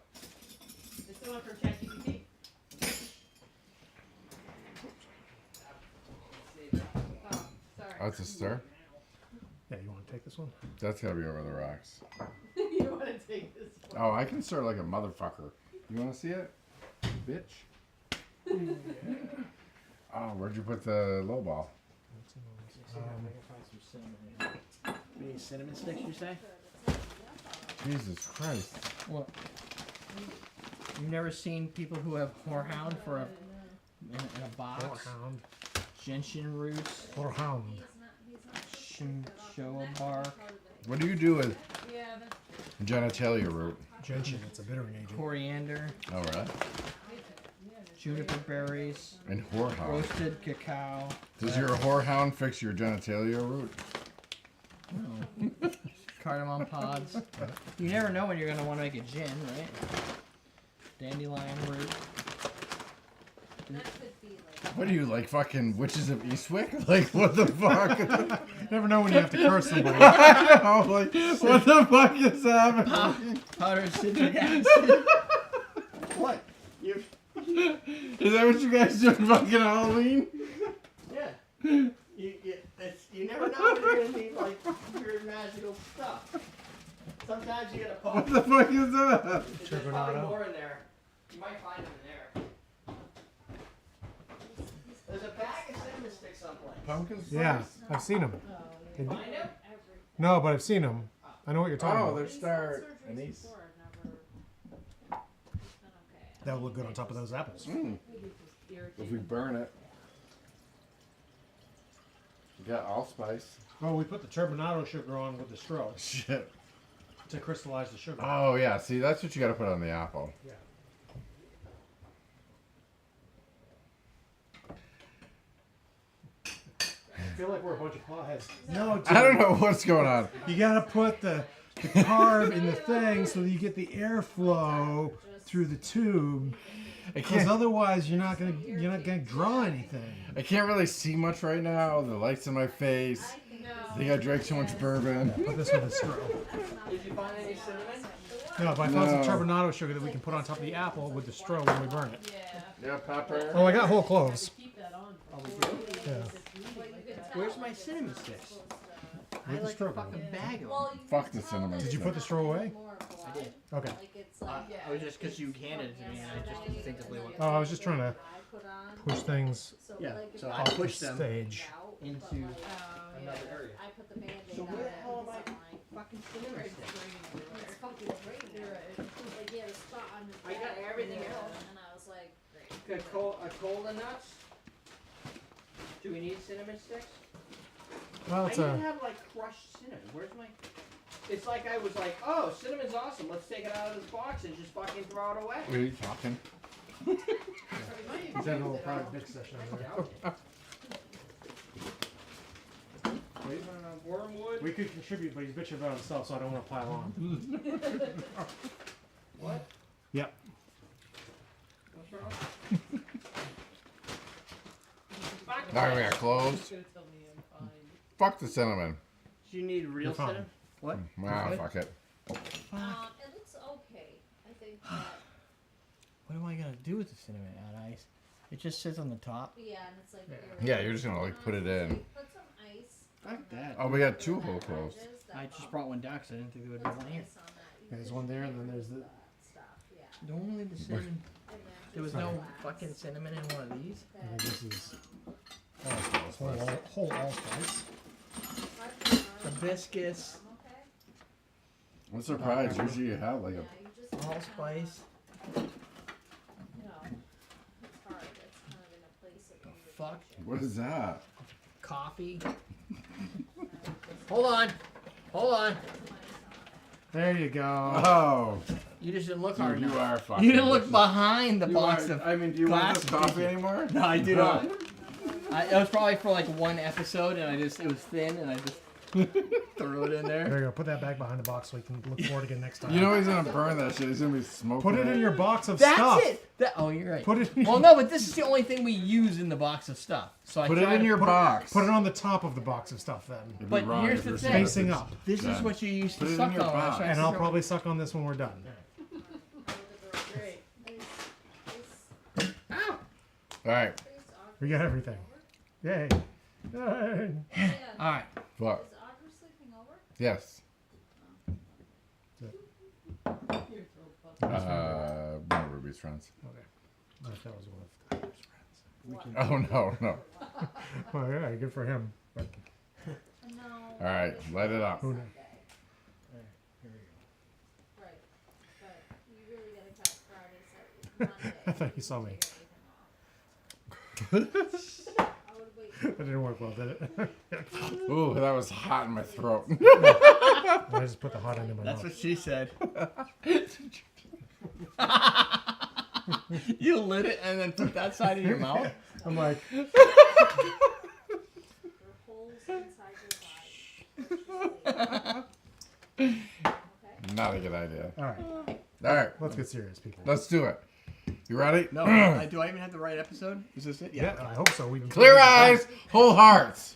It's the one from ChatGPT. Oh, sorry. That's a stir. Yeah, you want to take this one? That's gotta be over the rocks. You want to take this one? Oh, I can stir like a motherfucker. You want to see it, bitch? Oh, where'd you put the low ball? We need cinnamon sticks, you say? Jesus Christ. What? You've never seen people who have horehound for a in a box? Horehound. Gentian roots, Horehound. chinchilla bark, What do you do with Yeah, that's genitalia root? Gentian, it's a bittering agent. coriander, Oh, right. juniper berries, And whorehound. roasted cacao. Does your whorehound fix your genitalia root? Cardamom pods. You never know when you're gonna want to make a gin, right? Dandelion root. that could be like. What are you, like fucking witches of Eastwick? Like, what the fuck? You never know when you have to curse somebody. I know, like, what the fuck is happening? Powdered citric acid. What? You? Is that what you guys do on fucking Halloween? Yeah. You never know when you're gonna need like weird magical stuff. Sometimes you gotta What poke. the fuck is that? There's probably Turbinado. more in there. You might find them in there. There's a bag of cinnamon sticks someplace. Pumpkin spice? Yeah, I've seen them. Oh, Find them? No, but I've seen them. I know what you're talking Oh, about. they're star anise. That would look good on top of those apples. Mm. If we burn it. We got allspice. Oh, we put the turbinado sugar on with the straw Shit. to crystallize the sugar. Oh, yeah. See, that's what you gotta put on the apple. Yeah. I feel like we're a bunch of potheads. No, dude. I don't know what's going on. You gotta put the carb in the thing so that you get the airflow through the tube. I Because can't, otherwise, you're not gonna draw anything. I can't really see much right now. The light's in my face. I think I drank too much bourbon. Put this with a straw. Did you find any cinnamon? No, but I found some No. turbinado sugar that we can put on top of the apple with the straw when we burn it. Yeah. Yeah, pepper. Oh, I got whole cloves. Keep that on. Oh, we do? Yeah. Where's my cinnamon sticks? I With had the like straw. a fucking bag of them. Well, you Fuck can the tell cinnamon. that Did you it's put the straw away? more blood. I did. Okay. Like it's like I was just because you handed it to me and I just instinctively went Oh, I was just trying to I put on. push things So, Yeah, like, if so I I off the pushed them stage. out, into but, like, another area. I put the band-aid So on where the it hell am because I- I'm like, Fucking cinnamon Right, sticks. it's raining everywhere. it's fucking raining. You're right. Like he had a spot on his I got back, everything and else. And I was like, great. A cola nuts? Do we need cinnamon sticks? Well, I it's even a. have like crushed cinnamon. Where's my? It's like I was like, oh, cinnamon's awesome. Let's take it out of this box and just fucking throw it away. What are you talking? He's having a little private dick session over there. Wormwood. We could contribute, but he's bitching about himself, so I don't want to pile on. What? Yep. What's wrong? Now we got cloves. He's gonna tell me I'm fine. Fuck the cinnamon. Do you need real You're fine. cinnamon? What? Ah, Okay. fuck it. It looks okay. I think that, What am I gonna do with the cinnamon? Add ice? It just sits on the top. yeah, and it's like. Yeah, you're just gonna like put it in. Put some ice. Fuck that. Oh, we got two whole cloves. I just brought one down because I didn't think there would be one here. Yeah, there's one there, and then there's the. Stuff, yeah. Don't leave the cinnamon. And then There was just no relax. fucking cinnamon in one of these. I think this is whole allspice. Hibiscus, Okay. I'm surprised. Usually you have like Yeah, a. you just allspice. you know, it's hard. It's kind of in a place of Fuck. What is that? Coffee. Hold on. Hold on. There you go. Oh, You just didn't look hard you enough. are fucking. You didn't look behind the You box are- of. I mean, do you want glass this coffee thingy. anymore? No, I do not. It was probably for like one episode, and it was thin, and I just threw it in There there. you go. Put that back behind the box so we can look for it again next time. You know he's gonna burn that shit. He's gonna be smoking. Put it in your box of That's stuff. it. Oh, you're right. Put it. In Well, no, but this is the only thing we use in the box of stuff. So I Put it tried in to your box. Put it on the top of the box of stuff then. It'd be But wrong here's if the you're thing. Facing up. This is Done. what you used Put to it in suck your on. box. And I'll probably suck on this when we're done. Great. All right. We got everything. Yay. Yay. All right. What? Is Audrey sleeping over? Yes. One of Ruby's friends. Okay. I thought that was one of Tyler's friends. Oh no, no. Well, yeah, good for him. But No. All right, light it up. who knows? Right. But you really gotta catch Friday, so Monday. I thought you saw me. I would wait. That didn't work well, did it? Ooh, that was hot in my throat. I just put the hot end in my That's mouth. what she said. You lit it and then put that side in your mouth? I'm like, There are holes inside your body. Okay? Not a good idea. all right, All right, let's get serious, people. let's do it. You ready? No, do I even have the right episode? Is this it? Yeah, I hope so. We've been Clear eyes, whole hearts.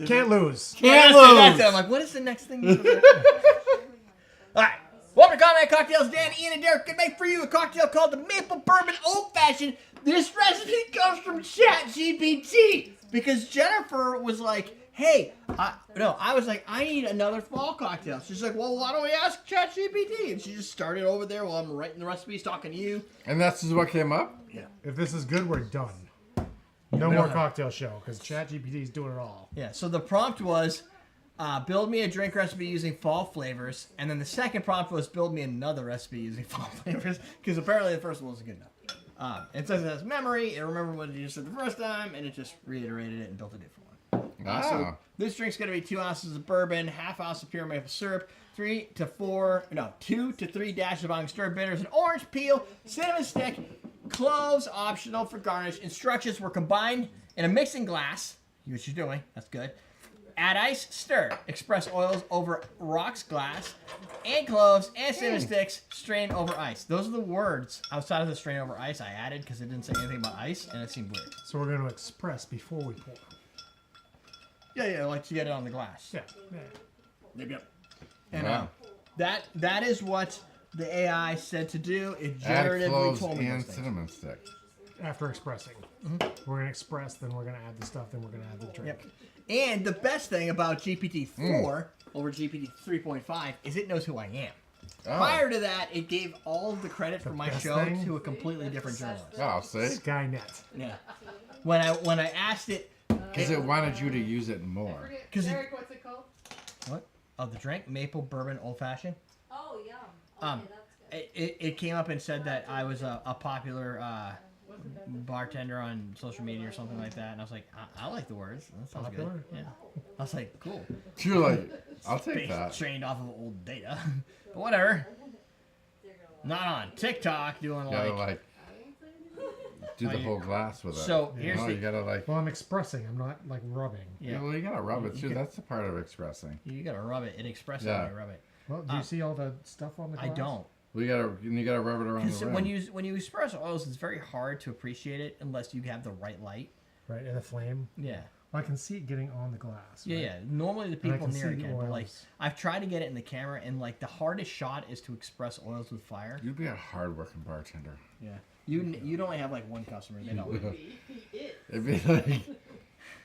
Can't lose. Can't That's it. I'm lose. like, what is the next thing? All right. Welcome to Combat Cocktails. Dan, Ian, and Derek can make for you a cocktail called the Maple Bourbon Old Fashioned. This recipe comes from ChatGPT because Jennifer was like, hey, I was like, I need another fall cocktail. She's like, well, why don't we ask ChatGPT? And she just started over there while I'm writing the recipes, talking to you. And that's just what came up? If this is good, we're done. No more cocktail show because ChatGPT is doing it all. Yeah, so the prompt was, build me a drink recipe using fall flavors. And then the second prompt was, build me another recipe using fall flavors. Because apparently the first one wasn't good enough. It says it has memory, it remembered what it just said the first time, and it just reiterated it and built a different one. So this drink's going to be 2 ounces of bourbon, half ounce of pure maple syrup, 2 to 3 dashes of unstirred bitters, an orange peel, cinnamon stick, cloves, optional for garnish. Instructions were combined in a mixing glass. What she's doing. That's good. Add ice, stir. Express oils over rocks glass, and cloves and cinnamon sticks, strain over ice. Those are the words outside of the strain over ice I added because it didn't say anything about ice, and it seemed weird. So we're going to express before we pour. Yeah, like to get it on the glass. Yeah. Yep. And Wow. that is what the AI said to do. It Add generatively cloves told me and those things. cinnamon stick. After expressing. We're going to express, then we're going to add the stuff, then we're going to add the drink. Yep. And the best thing about GPT-4 over GPT 3.5 is it knows who I am. Oh, Prior to that, it gave all of the credit for my best show thing? to a completely different journalist. oh see? Skynet. Yeah. When I asked it, Because it wanted you to use it more. Forget, 'Cause it- Derek, what's it called? what? Oh, the drink, maple bourbon old fashioned. Oh, yum. Okay, that's good. It came up and said that I was a popular bartender on social media or something like that, and I was like, I like the words. That sounds Popular? good. Yeah. I was like, cool. You're like, I'll take that. Trained off of old data, but whatever. Not on TikTok doing You gotta like. like do the whole glass with it. So here's no, the. you gotta like. Well, I'm expressing. I'm not like rubbing. Yeah. Well, you gotta rub it You too. can- That's the part of expressing. You gotta rub it. It expresses Yeah. when you rub it. Well, do you see all the stuff on the glass? I don't. Well, you gotta rub it around Because the rim. when you express oils, it's very hard to appreciate it unless you have the right light. Right, and the flame. Yeah. Well, I can see it getting on the glass. Yeah, right? yeah. Normally the And I people can near see it the can, but like oils. I've tried to get it in the camera, and like the hardest shot is to express oils with fire. You'd be a hard-working bartender. Yeah. You'd only have like one customer. They don't. It'd be like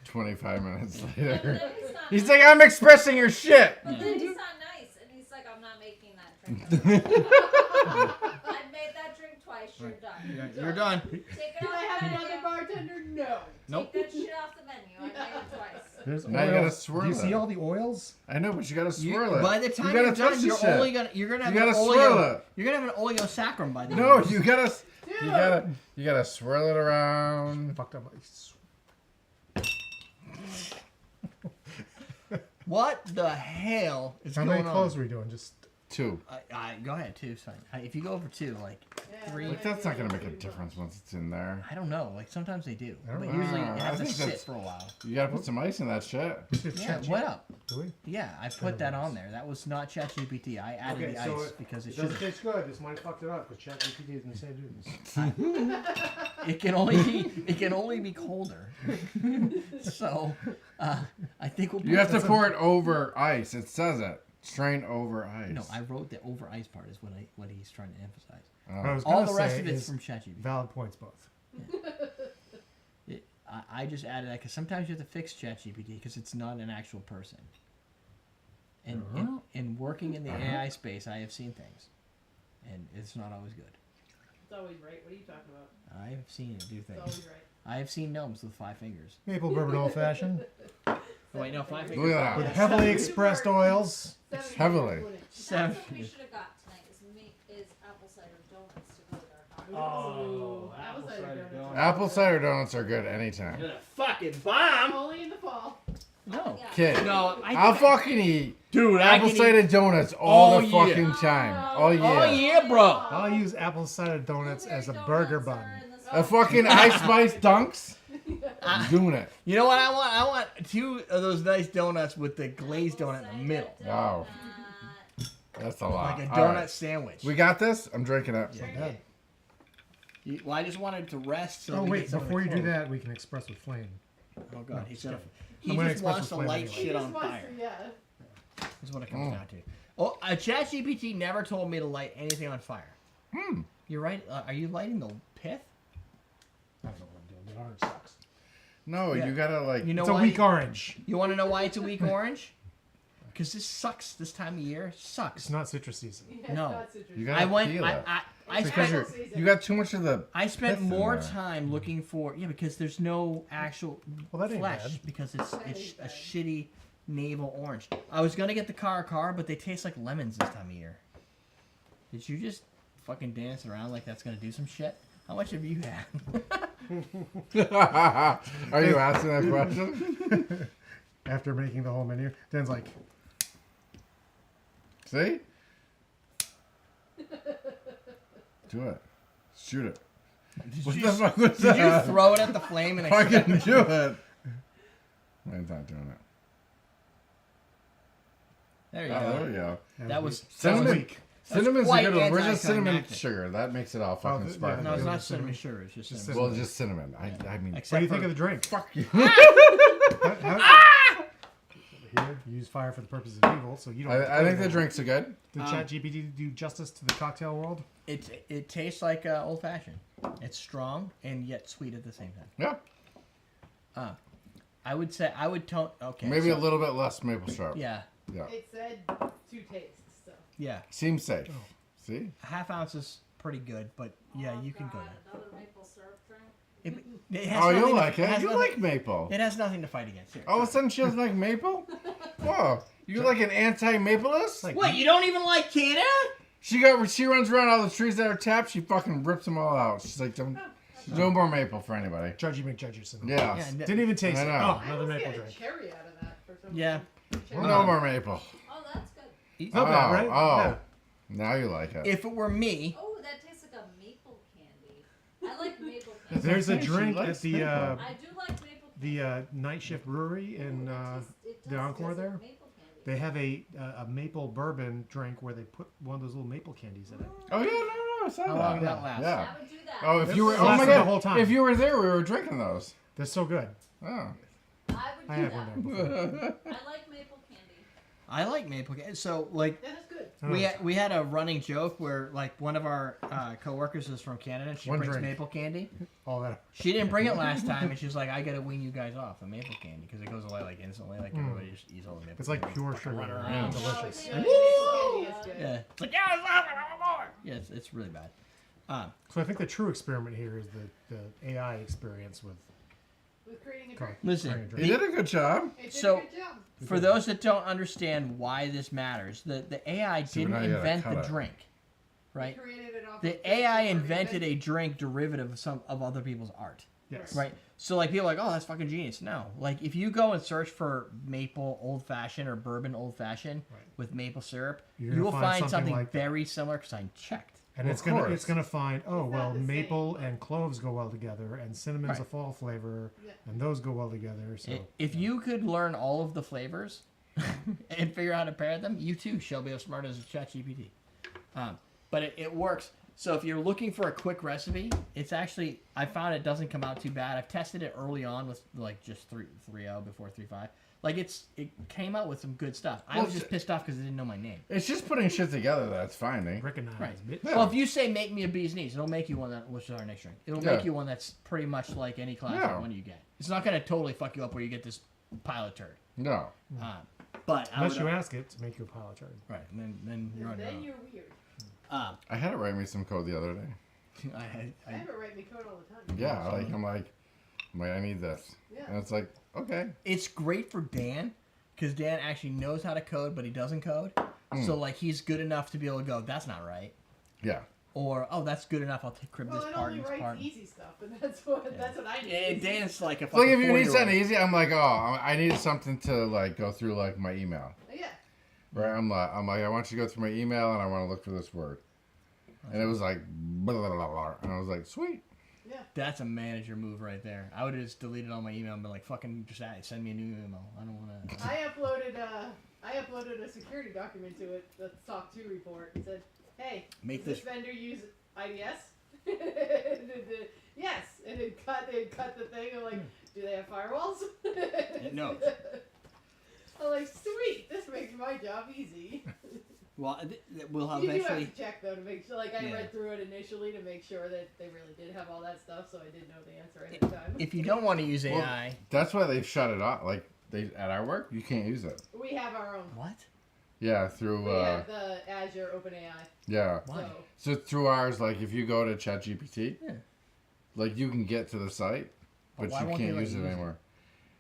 25 minutes later. Then he's not He's like, I'm expressing your shit. But then he's not nice, and he's like, I'm not making that drink. I've made that drink twice. You're done. You're done. Take it Can off I the have menu. another bartender? No. Nope. Take that shit off the menu. I made it twice. There's Now you gotta oils. swirl Do you see it. all the oils? I know, but you gotta You- swirl it. by the time you you're gotta touch done, the you're shit. only gonna have You gotta an swirl oleo. it. You're gonna have an oleo saccharum by the end. No, of it. you gotta swirl it around. Fucked up. What the hell is How going many clothes on? are we doing? Just 2. Go ahead, 2 is fine. If you go over 2, like Yeah, 3, Like that's not gonna make a difference once it's in there. I don't know. Like sometimes they do. I don't But know. usually it I has to think sit that's- for a while. You gotta put some ice in that shit. Yeah, what up? Do we? Yeah, I put that on there. That was not ChatGPT. I added the ice because it should. taste good. This might have fucked it up, but ChatGPT didn't say do this. It can only be colder. So I think we'll. You have to put pour it over ice. It says it. Strain over ice. No, I wrote the over ice part is what he's trying to emphasize. What I was All gonna the rest say of it's is from ChatGPT. valid points both. I just added that because sometimes you have to fix ChatGPT because it's not an actual person. And in working in the AI space, I have seen things, and it's not always good. It's always right. What are you talking about? I have seen it do It's things. always right. I have seen gnomes with 5 fingers. Maple bourbon old fashioned Oh, wait, no, 5 Look fingers. at that. with heavily expressed oils. Heavily. That's what we should have got tonight is apple cider donuts to go with our coffee. Oh, apple cider donuts. Apple cider donuts are good anytime. You're a fucking bomb. Only in the fall. No. Yeah. Kid, No, I'll fucking eat dude, apple cider donuts all all the year. fucking time. Oh Oh yeah. yeah, bro. I'll use apple cider donuts as a burger bun. A fucking ice spice dunks. I'm doing it. You know what I want? I want 2 of those nice donuts with the glazed donut in the middle, Wow. That's a lot. like a All donut right. sandwich. We got this. I'm drinking it. Yeah. Well, I just wanted to rest. So Oh we wait, get some of before the you do clothes. that, we can express with flame. Oh god, he's gonna. I'm He gonna just express wants to with flame light anyway. shit on fire. Yeah. Is what it comes down to. Oh, ChatGPT never told me to light anything on fire. You're right. Are you lighting the pith? I don't know what I'm doing. The orange sucks. No, Yeah. you gotta like. You know It's a why? weak orange. You want to know why it's a weak orange? Because this sucks. This time of year It's sucks. not citrus season. Yeah, No. it's not citrus. You gotta I went. peel it. I because spent. you got too much of the. I spent pith in more there. time looking for because there's no actual Well, that ain't flesh bad. because it's a shitty navel orange. I was gonna get the car, but they taste like lemons this time of year. Did you just fucking dance around like that's gonna do some shit? How much have you had? Are you asking that question? After making the whole menu, Dan's like, See? Do it. Shoot it. What the fuck was Did you that? throw it at the flame and Fucking expect do it. Mine's not doing it. There you Oh, go. there we go. That was Cinnamon. weak. Cinnamon's a quite good one. Where's the cinnamon anticlimactic. sugar? That makes it all fucking yeah, sparkly. no, it's not Cinnamon. cinnamon sugar. It's just Just cinnamon. Well, just cinnamon. I mean, Except What do you for- think of the drink? fuck you. Here, you use fire for the purposes of evil, so you don't. I think the drinks are good. Did ChatGPT do justice to the cocktail world? It tastes like old fashioned. It's strong and yet sweet at the same time. Yeah. I would say I would tone. Okay. Maybe so- a little bit less maple syrup. Yeah. Yeah. It said 2 tastes, so. Yeah. Seems safe. See? A half ounce is pretty good, but yeah, you can go there. Another maple syrup drink. It has Oh, nothing you to- like it? has You nothing- like maple. It has nothing to fight against here. All of a sudden, she doesn't like maple? Whoa. You like an anti-maplist? Like, What? You don't even like Canada? She runs around all the trees that are tapped. She fucking rips them all out. She's like, no more maple for anybody. Judgy McJudgerson. Yeah. Yeah. Didn't even taste I it. know. Oh, I another almost maple get a drink. cherry out of that for some Yeah. reason. No more maple. Oh, that's good. It's not bad, right? Oh. Yeah. Now you like it. If it were me, Oh, that tastes like a maple candy. I like maple candy. There's a She drink likes at the maple. I do like maple candy. Night Shift Brewery in the Encore there. Maple candy. They have a maple bourbon drink where they put one of those little maple candies in it. Oh yeah, no, I saw how that. long did that last? Yeah. I would do that. Oh, if you were, It oh my lasted god, the whole time. if you were there, we were drinking those. They're so good. Oh. I would do I had that. one there before. I like maple candy. I like maple. So like Yeah, that's good. I don't know. we had a running joke where like one of our coworkers is from Canada. And she One brings drink. maple candy. All that. She didn't bring it last time, and she's like, "I gotta wean you guys off of maple candy because it goes away like instantly. Like everybody just eats all the maple." It's like candy. pure sugar. run It's around. delicious. Yeah, maple candy is good. Yeah, it's like yeah, it's more. Yeah, it's really bad. So I think the true experiment here is the AI experience with. With creating a drink. Listen, You did a good job. It did So- a good job. for those that don't understand why this matters, the AI So didn't now you gotta invent cut the it. drink, right? Created it off of The the AI paper invented a drink derivative of some of other people's art. Yes. Right. So like people are like, oh, that's fucking genius. No, like if you go and search for maple old fashioned or bourbon old fashioned Right. with maple syrup, You're you gonna will find find something something like that. very similar because I checked. And Well, it's of gonna course. it's gonna find It's not well the same, maple but- and cloves go well together and cinnamon's Right. a fall flavor Yeah. and those go well together. So If you could learn all of the flavors and figure out how to pair them, you too shall be as smart as ChatGPT. But it works. So if you're looking for a quick recipe, it's actually I found it doesn't come out too bad. I've tested it early on with like just 3.0 before 3.5. Like it came out with some good stuff. I Well, was just pissed off because it didn't know my name. It's just putting shit together. That's fine, eh? recognize Right. it. Yeah. Well, if you say make me a bee's knees, it'll make you one that, which is our next drink. It'll make Yeah. you one that's pretty much like any classic Yeah. one you get. It's not gonna totally fuck you up where you get this pile of turd. No. But I Unless would, you ask it to make you a pile of turd. right, and then you're on your Then own. you're weird. I had it write me some code the other day. I I have it write me code all the time. Yeah, I'm like, I need this. Yeah. And it's like, okay. it's great for Dan because Dan actually knows how to code, but he doesn't code. So like he's good enough to be able to go, that's not right, Yeah. or oh, that's good enough. I'll take crib Well, this it part only and this writes part. easy stuff, and that's what I need. Yeah, Dan's like a It's fucking like if you need 4-year-old. something easy, I'm like, oh, I need something to like go through like my email. Yeah. Right? I'm like, I want you to go through my email and I want to look for this word. And it was like, blah, blah, blah, blah. And I was like, sweet. Yeah. That's a manager move right there. I would have just deleted all my email and been like, fucking just send me a new email. I don't want to. I uploaded a security document to it, the SOC 2 report, and said, hey, Make does this- this vendor use IDS? Yes. And it cut the thing. I'm like, do they have firewalls? It knows. I'm like, sweet, this makes my job easy. Well, we'll have You do have eventually. to check though to make sure. Like I Yeah. read through it initially to make sure that they really did have all that stuff, so I did know the answer ahead of time. If you don't want to use Well, AI, That's why they've shut it off. Like, at our work, you can't use it. We have our own. what? Yeah, through, We have the Azure OpenAI. yeah. Why? So through ours, like, if you go to ChatGPT, Yeah. like, you can get to the site, but why you won't can't they let use you it use it? anymore.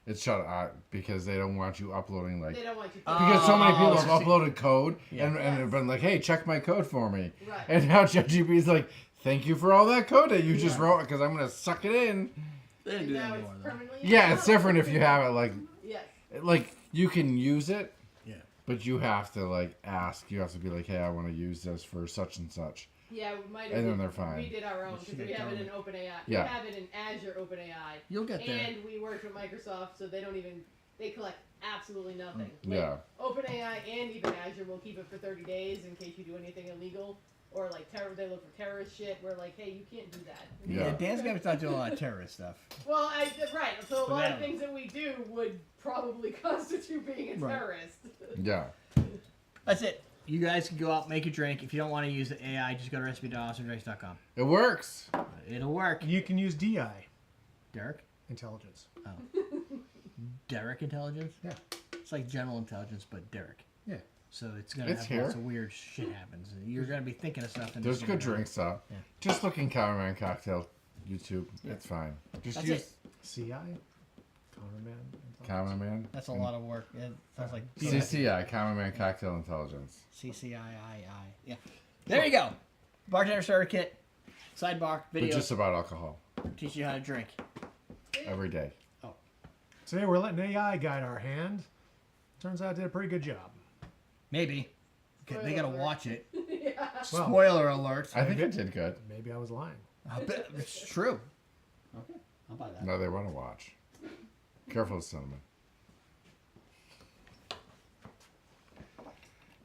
It's shut out because they don't want you uploading, like, They don't want you to. because so many people Oh, have uploaded code Yeah. and have been like, hey, check my code for me. Right. And now ChatGPT is like, thank you for all that code that you just Yeah. wrote because I'm going to suck it in. They didn't And do that now anymore, it's though. permanently. Yeah, it's different if you have it like, Yes. you can use it, Yeah. but you have to like ask. You have to be like, hey, I want to use this for such and such. Yeah, we might have. And then did- they're fine. We did our own You because should we get have it in going. OpenAI. Yeah. We have it in Azure OpenAI. You'll get there. And we worked with Microsoft, so they don't even. They collect absolutely nothing. Yeah. OpenAI and even Azure will keep it for 30 days in case you do anything illegal. Or like they look for terrorist shit. We're like, hey, you can't do that. Yeah. Dan's gonna start doing a lot of terrorist stuff. Well, right. So a lot that- of things that we do would probably constitute being a Right. terrorist. Yeah. That's it. You guys can go out, make a drink. If you don't want to use the AI, just go to recipe.awesomedrinks.com. It works. It'll work. You can use DI Derek? intelligence. Derek intelligence? Yeah. It's like general intelligence, but Derek. Yeah. So it's gonna It's have lots here. of weird shit happens. You're gonna be thinking of stuff. And There's it's good gonna- drinks though. Yeah. Just looking Cameraman Cocktail YouTube. It's fine. Just That's use it. CI, Cameraman. Cameraman. That's a lot of work. It sounds like CCI, Cameraman Cocktail Intelligence. CCIII. Yeah. There you go. Bartender starter kit. Sidebar But video. just about alcohol Teach you how to drink. every day. So yeah, we're letting AI guide our hand. Turns out it did a pretty good job. Maybe. Okay, they gotta Spoiler watch it. yeah. Well, Spoiler alert. I think it did good. maybe I was lying. I bet it's true. Okay, I'll buy that. No, they want to watch. Careful, cinnamon.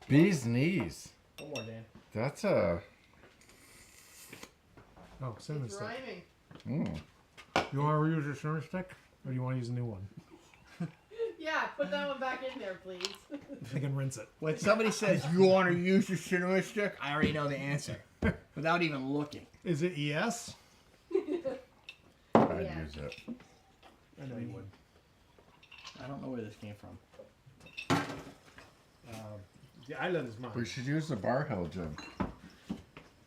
Bee's knees. One more, Dan. That's a. Oh, cinnamon It's stick. rhyming. You want to reuse your cinnamon stick, or do you want to use a new one? Yeah, put that one back in there, please. I can rinse it. When somebody says you want to use your cinnamon stick, I already know the answer without even looking. Is it ES? I'd Yeah. use it. I know you would. I don't know where this came from. The island is mine. We should use the Bar Hill gin.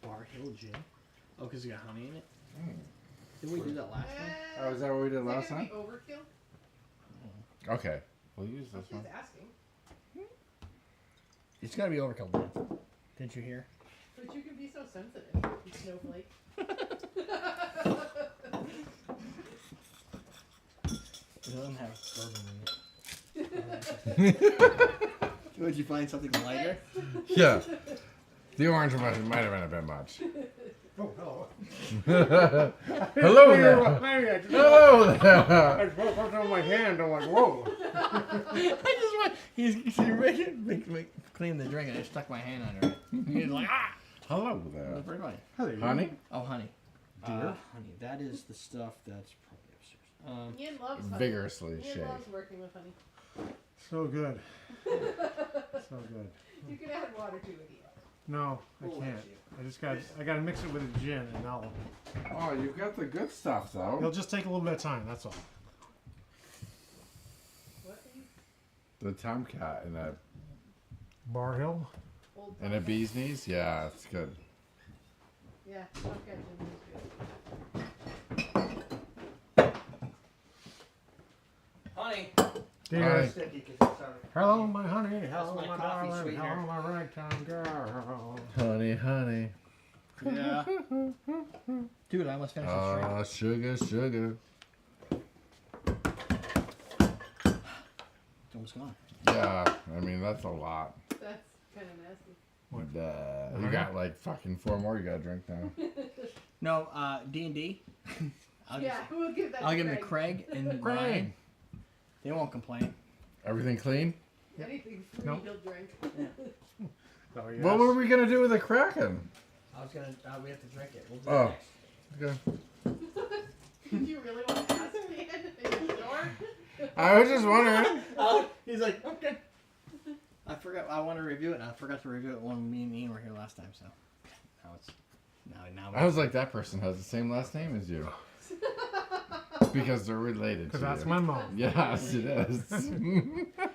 Bar Hill Gin. Oh, because it got honey in it. Did we do that last time? Oh, is that what we did last Is that time? gonna be overkill? Okay. We'll use I'm this one. just asking. It's gotta be overkill, Dan. Didn't you hear? But you can be so sensitive, you snowflake. doesn't have bourbon in it. Would you find something lighter? Yeah. The orange might have been a bit much. Oh, hello. Hello there. Hello I there. just put on my hand. I'm like, whoa. I just want. He's making clean the drink, and I stuck my hand under it. He's like, ah. Hello That there. was pretty funny. Hello. Honey? Oh, honey. Dear? Honey. That is the stuff that's probably upstairs. Ian loves honey. Vigorously Ian shake. loves working with honey. So good. So good. You can add water to it, Ian. No, I can't. I gotta mix it with a gin, and I'll. Oh, you've got the good stuff It'll though. just take a little bit of time. That's all. What? The tomcat and Bar Hill. Old a bee's knees. Yeah, it's good. Yeah, okay, Jim is Honey. Dear. Sticky, Hello, my honey. Hello, my my coffee darling. sweetener. Hello, my ragtime girl. Honey, honey. Yeah. Dude, I almost finished this drink. Ah, sugar, sugar. It's almost gone. Yeah, I mean that's a lot. good. That's kind of nasty. You got like fucking 4 more you gotta drink now. No, D&D. Yeah, we'll give that I'll to give them to Craig and Craig. Ryan. They won't complain. Everything clean? Anything free, Nope. he'll drink. Oh, yes. What were we gonna do with the Kraken? I was gonna. We have to drink it. We'll do Oh. it next. Okay. Did you really want to ask me? Are you sure? I was just wondering. He's like, okay. I forgot. I want to review it, and I forgot to review it when me and Ian were here last time. So now it's now. I was like, that person has the same last name as you. Because they're related to Because that's you. my mom. Yes, it is.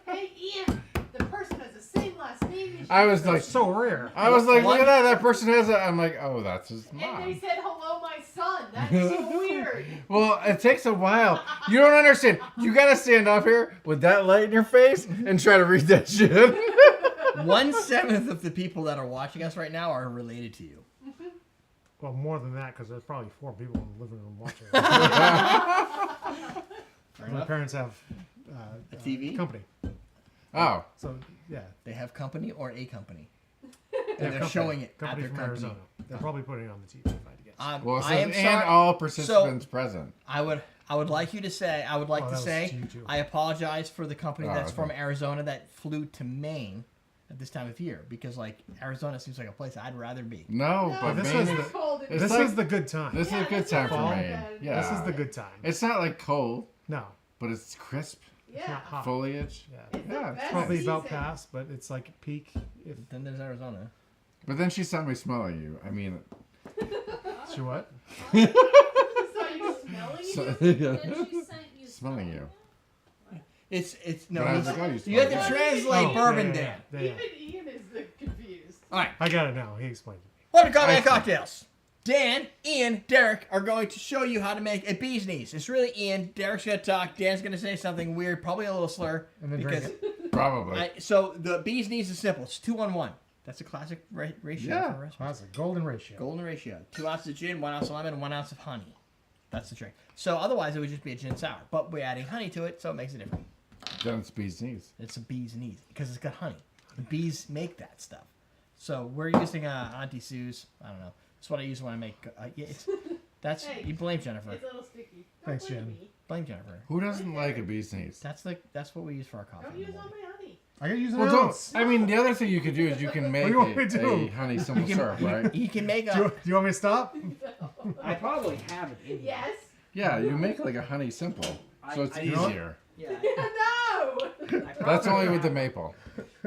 Hey, Ian, the person has the same last name as you. I was like, It's so rare. I was like, look at that. That person has a. I'm like, oh, that's his And they mom. said, hello, my son. That's so weird. Well, it takes a while. You don't understand. You gotta stand up here with that light in your face and try to read that shit. 1/7 of the people that are watching us right now are related to you. Well, more than that, because there's probably 4 people in the living room watching. Fair My enough. parents have A TV? company. Oh, So, yeah. They have company or a company. They And have they're company. showing it at Company their from company. Arizona. They're probably putting it on the TV, if I had to guess. well, it I says, am and sorry. all participants present. I would like you to say. I would like Oh, to that was say. to you, too. I apologize for the company Oh, that's okay. from Arizona that flew to Maine at this time of year, because like Arizona seems like a place I'd rather be. No, but this Maine is is, the- It's cold. It's This like- is the good time. this is a Yeah, good that's time for not Maine. bad. Yeah. This is the good time. It's not like cold, No, but it's crisp Yeah. not hot. foliage. Yeah. It's the Yeah, it's best Probably season. about past, but it's like peak. If Then there's Arizona. But then she saw me smelling you. I mean, she what? So you smelling so, it? yeah. Then she sent you smelling you. It's no. But I was he's- like, oh, you have smell to good. translate Oh, bourbon, yeah, Dan. yeah, yeah. Even Ian is confused. All right. I got it now. He explained it. Welcome to Combat I see. Cocktails. Dan, Ian, Derek are going to show you how to make a bee's knees. It's really Ian. Derek's going to talk. Dan's going to say something weird, probably a little slur. And then because drink Probably. so the bee's knees is simple. It's 2-on-1. That's a classic ratio Yeah. for a recipe. Classic golden ratio. Golden ratio. 2 ounces of gin, 1 ounce of lemon, and 1 ounce of honey. That's the trick. So otherwise it would just be a gin sour. But we're adding honey to it, so it makes it different. Then it's bee's knees. It's a bee's knees because it's got honey. The bees make that stuff. So we're using Auntie Sue's. I don't know. That's what I use when I make. Yeah, that's Hey. you blame Jennifer. It's a little sticky. Thanks, blame Jen. me. Blame Jennifer. Who doesn't like a bee's knees? That's what we use for our coffee. Don't in the use all morning. my honey. I gotta use an Well, ounce. don't. I mean, the other thing you could do is you can make do you want me to do? a honey simple syrup, right? You can make Do you, a. do you want me to stop? I probably have it in here. Yes. Yeah, you make like a honey simple, so it's you know what? easier. Yeah. No. That's only with the maple.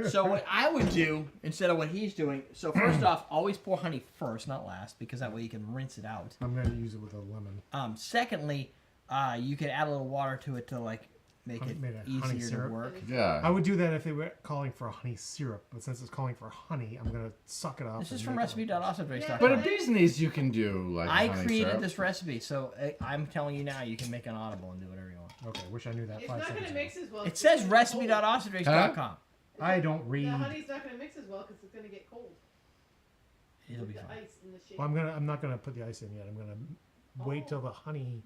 So what I would do instead of what he's doing. So first off, always pour honey first, not last, because that way you can rinse it out. I'm gonna use it with a lemon. Secondly, you could add a little water to it to like make it Made a honey easier to syrup. work. I Yeah. would do that if they were calling for a honey syrup, but since it's calling for honey, I'm gonna suck it up. This and is from make it like- recipe.awesometrace.com. But a bee's knees you can do like I honey created syrup. this recipe, so I'm telling you now, you can make an audible and do whatever you want. Okay, wish I knew that It's 5 not seconds gonna ago. mix as well. It says recipe.awesometrace.com. I don't read. The honey's not gonna mix as well because it's gonna get cold. It'll be The fine. ice in the shake. Well, I'm not gonna put the ice in yet. I'm gonna wait till the honey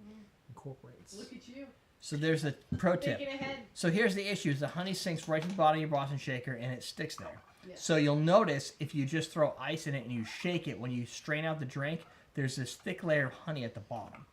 incorporates. Look at you. So there's a pro tip. Thinking ahead. So here's the issue: is the honey sinks right to the bottom of your Boston shaker and it sticks there. Yeah. So you'll notice if you just throw ice in it and you shake it, when you strain out the drink, there's this thick layer of honey at the bottom.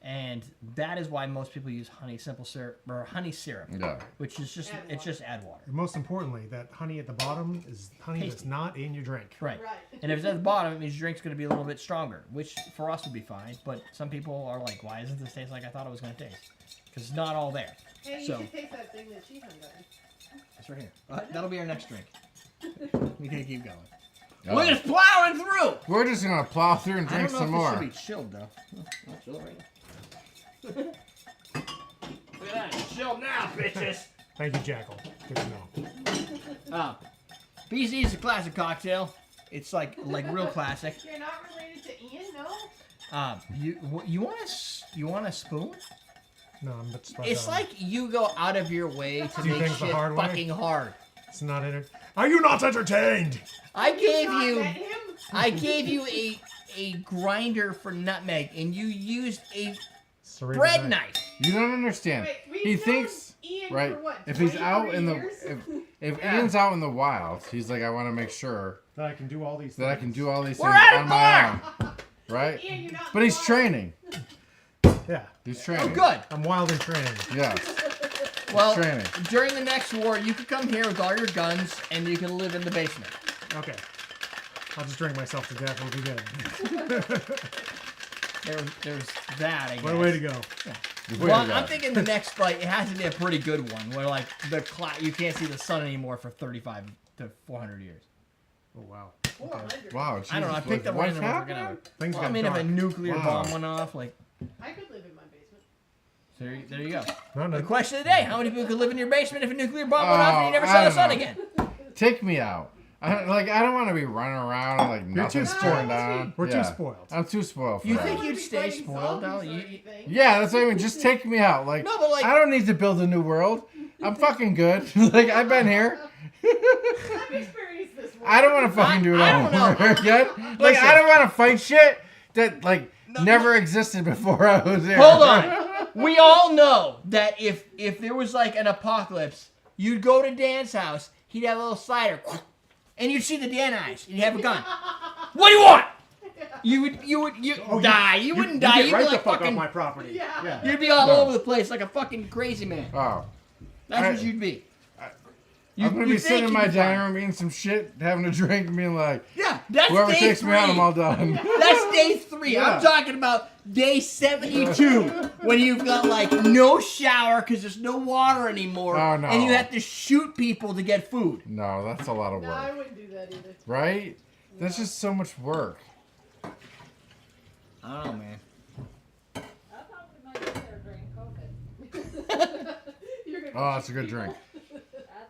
And that is why most people use honey simple syrup or honey syrup, Yeah. which is just Add it's water. just add water. And most importantly, that honey at the bottom is honey that's Tasty. not in your drink. Right. Right. And if it's at the bottom, it means your drink's going to be a little bit stronger, which for us would be fine. But some people are like, why doesn't this taste like I thought it was going to taste? Because it's not all there. Hey, you So- should taste that thing that she's undone. It's right here. That'll be our next drink. We can keep going. Oh. We're just plowing through. We're just gonna plow through and I drink don't know some if more. this should be chilled though. Not chilled right now. Look at that. It's chilled now, bitches. Thank you, Jackal. Good to know. Bee's Knees is a classic cocktail. It's like real classic. You're not related to Ian, no? You want a spoon? No, I'm just about It's done. like you go out of your way to Do make things the shit hard way? fucking hard. It's not Are you not entertained? I gave Not you met him? I gave you a grinder for nutmeg, and you used a Serena bread knife. knife. You don't understand. Wait, we've He known thinks Ian right. for what, If he's out 23 in the years? if Yeah. Ian's out in the wild, he's like, I want to make sure That I can do all these that I things. can do all these We're things at a on my own, right? Ian, you're not But he's wild. training. Yeah. He's Oh, training. good. I'm wild and trained. Yes. Well, Training. during the next war, you could come here with all your guns, and you can live in the basement. Okay. I'll just drink myself to death. We'll be good. There's that, I guess. What a way to go. Way Well, to go. I'm thinking the next fight, it has to be a pretty good one, where like you can't see the sun anymore for 35 to 400 years. Oh, wow. 400. Wow. I don't know. I Jesus, picked up what's one of them. We're happening? gonna. Things Well, got I mean, if dark. a nuclear Wow. bomb went off, like, I could live in my basement. there you go. No, no. The question of the day: how many people could live in your basement if a nuclear bomb went off and you never I saw the don't sun know. again? Take me out. I don't want to be running around and like You're too nothing's spoiled. turned on. We're Yeah. too spoiled. I'm too spoiled for You that. think I wouldn't you'd be stay fighting spoiled, though? zombies or You- anything. Yeah, that's what I mean. Just take me out. Like, No, but like, I don't need to build a new world. I'm fucking good. Like, I've been here. I've experienced this one. I don't want to fucking do it I all don't know. over again. Like, Listen. I don't want to fight shit that like never existed before I was here. hold on. We all know that if there was like an apocalypse, you'd go to Dan's house, he'd have a little slider, and you'd see the Dan eyes, and he'd have a gun. What do you want? You would die. You wouldn't die. Get You'd right be the like fuck fucking. off my property. Yeah. You'd be all No. over the place like a fucking crazy man. Oh, That's I- what you'd be. I'm gonna be you sitting think in my you'd be dining fine. room eating some shit, having a drink, and being like, Yeah, that's whoever day takes 3. me out, I'm all done. That's day 3. Yeah. I'm talking about day 72 when you've got like no shower because there's no water anymore, Oh, no. and you have to shoot people to get food. No, that's a lot of No, I work, wouldn't do that either. right? That's just so much work. I don't know, man. I thought we might get there during COVID. You're gonna Oh, that's a good drink. I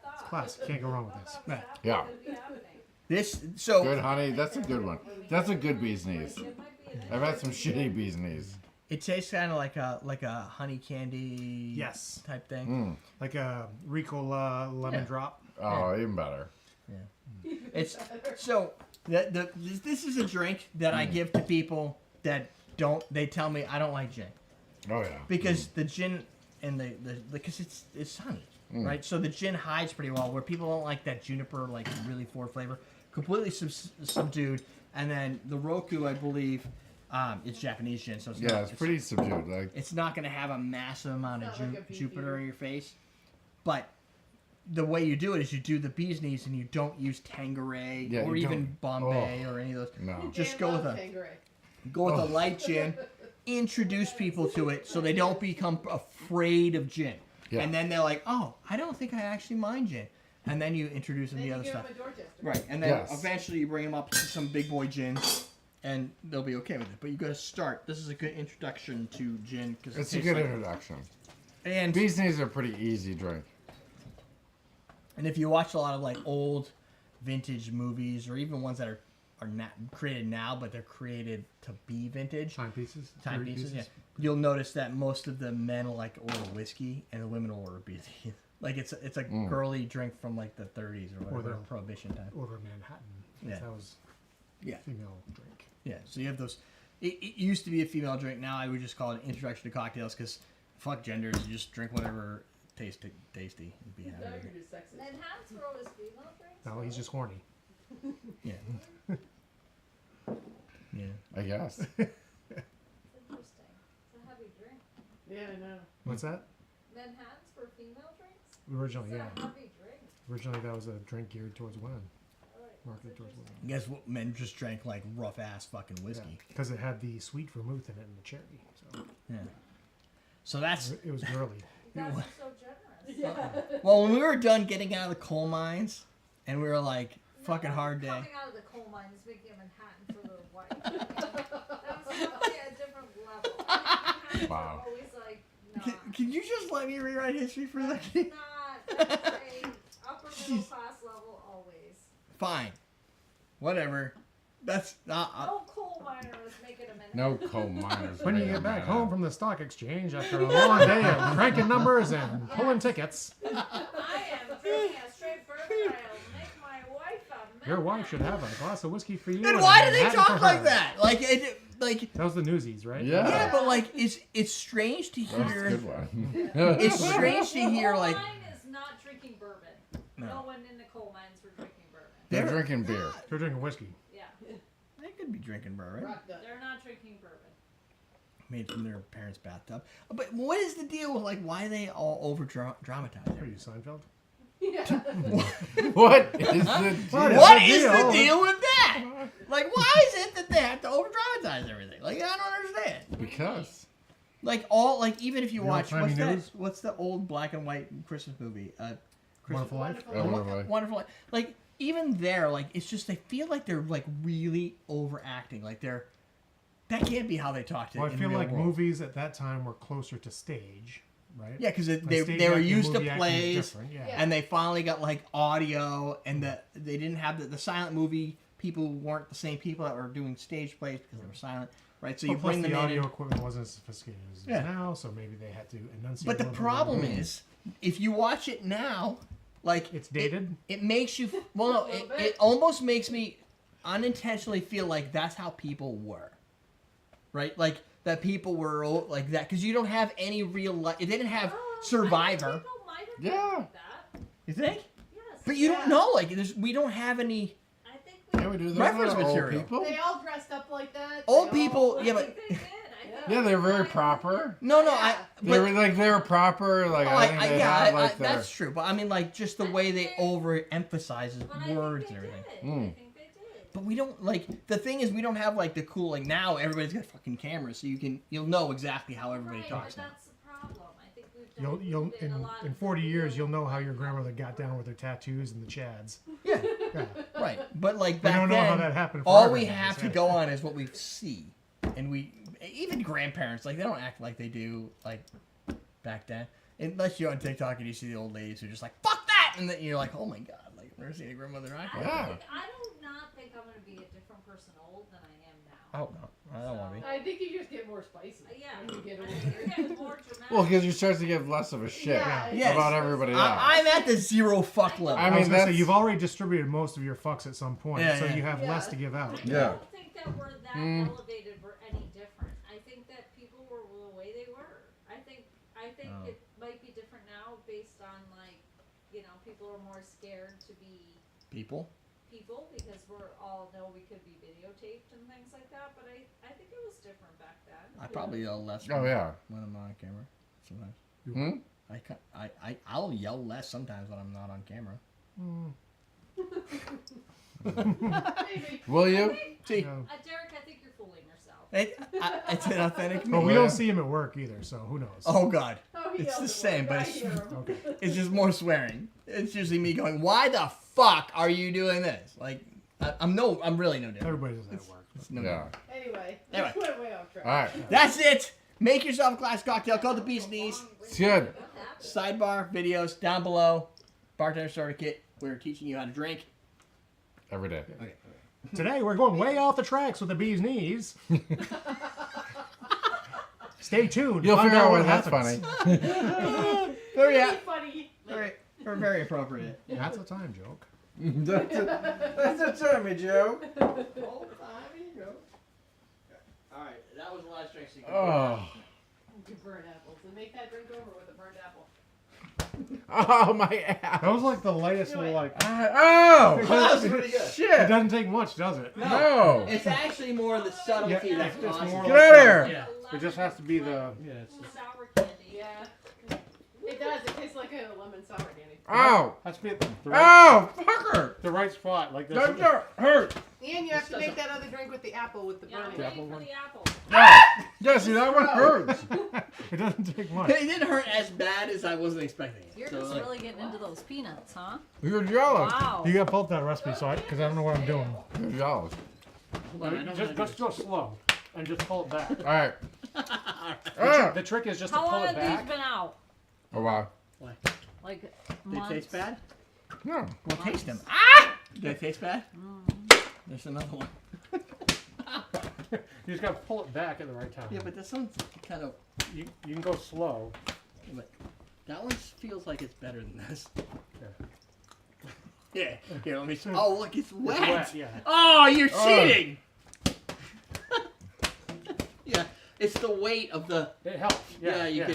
thought. Classic. Can't go wrong with this. Right. Yeah. Could be happening. This so Good honey, that's a good one. That's a good bee's knees. It might be a I've had some shitty bee's knees. it tastes kind of like a honey candy Yes. type thing. Mm. Like a Ricola lemon Yeah. drop. Oh, even better. It's so this is a drink that I give to people that don't. They tell me I don't like gin Oh yeah. because the gin and the because it's honey, right? So the gin hides pretty well. Where people don't like that juniper, like really forward flavor, completely subdued. And then the Roku, I believe, it's Japanese gin, so it's Yeah, not, it's pretty subdued. Like, It's not going to have a massive amount of It's not like a Jupiter beefy- in your face, but the way you do it is you do the bee's knees and you don't use Tanqueray Yeah, or you even don't- Bombay or any of those. no. Just Dan go with loves a Tanqueray. a light gin. Introduce people to it so they don't become afraid of gin. Yeah. And then they're like, oh, I don't think I actually mind gin. And then you introduce them Then to the you other give stuff. him a Dorchester. Right, and then Yes. eventually you bring them up to some big boy gins, and they'll be okay with it. But you got to start. This is a good introduction to gin because It's a good introduction. And Bee's knees are a pretty easy drink. if you watch a lot of like old vintage movies or even ones that are not created now, but they're created to be vintage Timepieces. timepieces, yeah, you'll notice that most of the men will like order whiskey and the women will order beer. Like it's a girly drink from like the 30s or whatever, they'll- Prohibition time. Order of Manhattan. Yeah. That was Yeah. female drink. Yeah, so you have those. It used to be a female drink. Now I would just call it an introduction to cocktails because fuck genders. You just drink whatever tasty and be happy Now with you're it. just sexist. And Hans were always female drinks. No, he's just horny. Yeah. Yeah. I guess. It's interesting. It's a heavy drink. Yeah, I know. What's that? Manhattans were female drinks? Originally, It's yeah. a heavy drink. Originally, that was a drink geared towards women, Alright, marketed that's towards women. Guess what? Men just drank like rough ass fucking whiskey. Because it had the sweet vermouth in it and the cherry. So Yeah. So that's it was girly. You guys are so generous. Yeah. well. When we were done getting out of the coal mines, and we were like, fucking No, hard day. Coming out of the coal mine is making a Manhattan for the wife. I mean, that was totally a different level. Manhattans Wow. are always like, Can, not. can you just let me rewrite history for a That's second? not. That's a upper middle class level always. Fine. Whatever. That's not. No coal miner is making a Manhattan. No coal miners. When you made get a back man. home from the stock exchange after a long day of cranking numbers and pulling tickets, I am drinking a straight bourbon. I'll make my wife a your wife should have a glass of whiskey for you. And and why a do they Manhattan talk for like her. that? Like it. Like That was the Newsies, right? Yeah. yeah, but like it's strange to That was a hear. good one. It's strange to hear coal like. mine is not drinking bourbon. No. No one in the coal mines were drinking bourbon. They're They're- drinking beer. They're drinking whiskey. Yeah, They could be drinking bourbon Rock nut. they're not drinking bourbon. made from their parents' bathtub. But what is the deal with like why they all over dramatize Are you it? Seinfeld? Yeah. What is the What deal? What the is the deal? deal with that? Like, why is it that they have to over dramatize everything? Like, I don't understand. Because. Like all, like even if you The watch old-timey what's that? news? What's the old black and white Christmas movie? Wonderful Life? Oh, wonderful. Wonderful. Life. Like even there, like it's just they feel like they're like really overacting. Like they're that can't be how they talk to. Well, I in feel real like world. movies at that time were closer to stage, right? Yeah, because Like, they stage were acting, used to movie acting is plays, different, yeah. Yeah. and they finally got like audio, and they didn't have the silent movie people weren't the same people that were doing stage plays because they were silent, right? So Well, you plus bring them the in. audio equipment wasn't as sophisticated as it is Yeah. now, so maybe they had to enunciate. But the a little bit problem more. is, if you watch it now, like It's dated? It makes you well, no, Little bit. it almost makes me unintentionally feel like that's how people were, right? Like that people were like that because you don't have any real life. They didn't have I Survivor. think people might have Yeah. been like that. You think? Yes. But you Yeah. don't know. Like we don't have any I think we. Yeah, we do. There's Reference a lot of old material. people. They all dressed up like that. Old They people- all- yeah, I but- think they did. I think Yeah, they're very I- proper. No, Yeah. I. They were But, like they were proper. Like I think they yeah, had like their. that's true. But I mean, like just the I way think they they- overemphasizes But I words think and they everything. did. Mm. I think they did. But we don't like the thing is we don't have like the cool like now everybody's got fucking cameras so you'll know exactly how everybody Right, talks but now. that's the problem. I think we've You'll diluted a lot in of 40 the years real- you'll know how your grandmother got down with her tattoos and the chads. Yeah, Yeah. right. But like We back don't know then, how that happened. For all our we grandmothers, have to yeah. go on is what we see, and we even grandparents like they don't act like they do like back then. Unless you're on TikTok and you see the old ladies who are just like fuck that, and then you're like oh my god, like I've never seen a grandmother act I like don't, Yeah. think, I do not think I'm going to be a different person old than I am now. Oh no, I don't want to be. I think you just get more spicy. Yeah, When you get I older. think you're getting more dramatic. Well, because you start to give less of a shit Yeah. Yes. about everybody else. I'm at the zero fuck level. I I mean, was gonna say that's- you've already distributed most of your fucks at some point, Yeah, so yeah. you have Yeah. less to give out. I Yeah. don't think that we're that Mm. elevated. We're any different. I think that people were the way they were. I think Oh. it might be different now based on like, people are more scared to be People. people because we're all know we could be videotaped and things like that. But I think it was different back then. I probably yell less. Oh, yeah. When I'm not on camera, sometimes. Hmm? I'll yell less sometimes when I'm not on camera. Maybe. Will you? See, Yeah. Derek, I think you're fooling yourself. it's an authentic me. But we Yeah. don't see him at work either, so who knows? Oh God, Oh, he It's yells the at same, work. but I it's- hear him. Okay. it's just more swearing. It's usually me going, "Why the fuck are you doing this?" Like, I'm really no different. Everybody does that at work. It's no Yeah. Anyway, Anyway. let's went way off track. All right. That's it. Make yourself a glass cocktail called the Bee's Knees. It's good. Sidebar videos down below. Bartender starter kit. We're teaching you how to drink. Every day. Today we're going way off the tracks with the bee's knees. Stay tuned. You'll Find figure out what why that's happens. funny. Very, Really funny. very appropriate. That's a time joke. That's a Tommy joke. All right, that was the last drink. So you can Oh. You burn apples. And make that drink over with a burned apple. Oh my ass. That was like the lightest Do little it. like. Oh! That was pretty good. It Shit! doesn't take much, does it? No! It's actually more the subtlety Yeah, that's it's awesome. more Get like out of here! Yeah. It just has to be the. Yeah, it's just, Sour candy. Yeah. It does. It tastes like a lemon sour candy. Ow! Has to be at the Fucker! right spot. Like this. That hurt! And you have to make that other drink with the apple with the Yeah, I'm burning. waiting apple for one. the apple. No! Yeah, see, that one hurts. It doesn't take much. it didn't hurt as bad as I wasn't expecting it. You're So, just like, really getting into those peanuts, huh? You're jealous. Wow. You gotta pull up that recipe, so because I don't know what I'm doing. You're jealous. hold on, I don't know Just go slow and just pull it back. Alright. how The trick is just How to pull long it have these back. been out? Oh wow. Like Did it months? taste bad? No. Well, taste them. Ah! Did they taste bad? There's another one. You just gotta pull it back at the right time. Yeah, but this one's kind of. You can go slow. But that one feels like it's better than this. Yeah. Yeah. Here, let me. Oh, look, it's wet. It's wet, yeah. Oh, you're Oh. cheating. Yeah, it's the weight of the. It helps. Yeah, Yeah,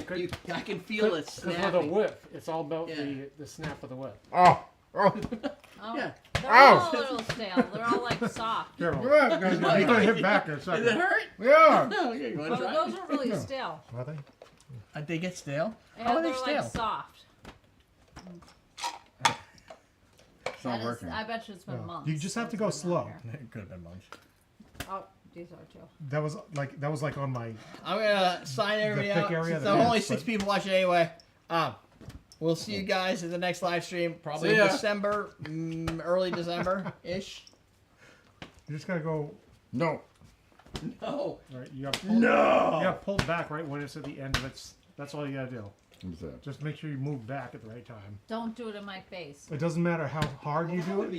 I can feel it Because with a snapping. whip, it's all about Yeah. the snap of the whip. Oh. Oh. Oh, Yeah. they're Ow. all a little stale. They're all like soft. Careful. Good. You're gonna hit back in a Does second. it hurt? Yeah. No, okay, you want Oh, to try? those are really stale. Are they? They get stale. Yeah, How are they they're stale? like soft. It's not That is- working. I bet you it's been No. months. You just have to since go it's been slow. out here. It could have been months. Oh, these are too. That was like on my. I'm gonna sign everybody thick out. area Since that there are is, only 6 but- people watching anyway. We'll see you guys in the next live stream, probably See in ya. December, early December ish. You just gotta go. No. No. Right. You gotta pull. No. You gotta pull back right when it's at the end of its. That's all you gotta do. What's that? Just make sure you move back at the right time. Don't do it in my face. It doesn't matter how hard you do it.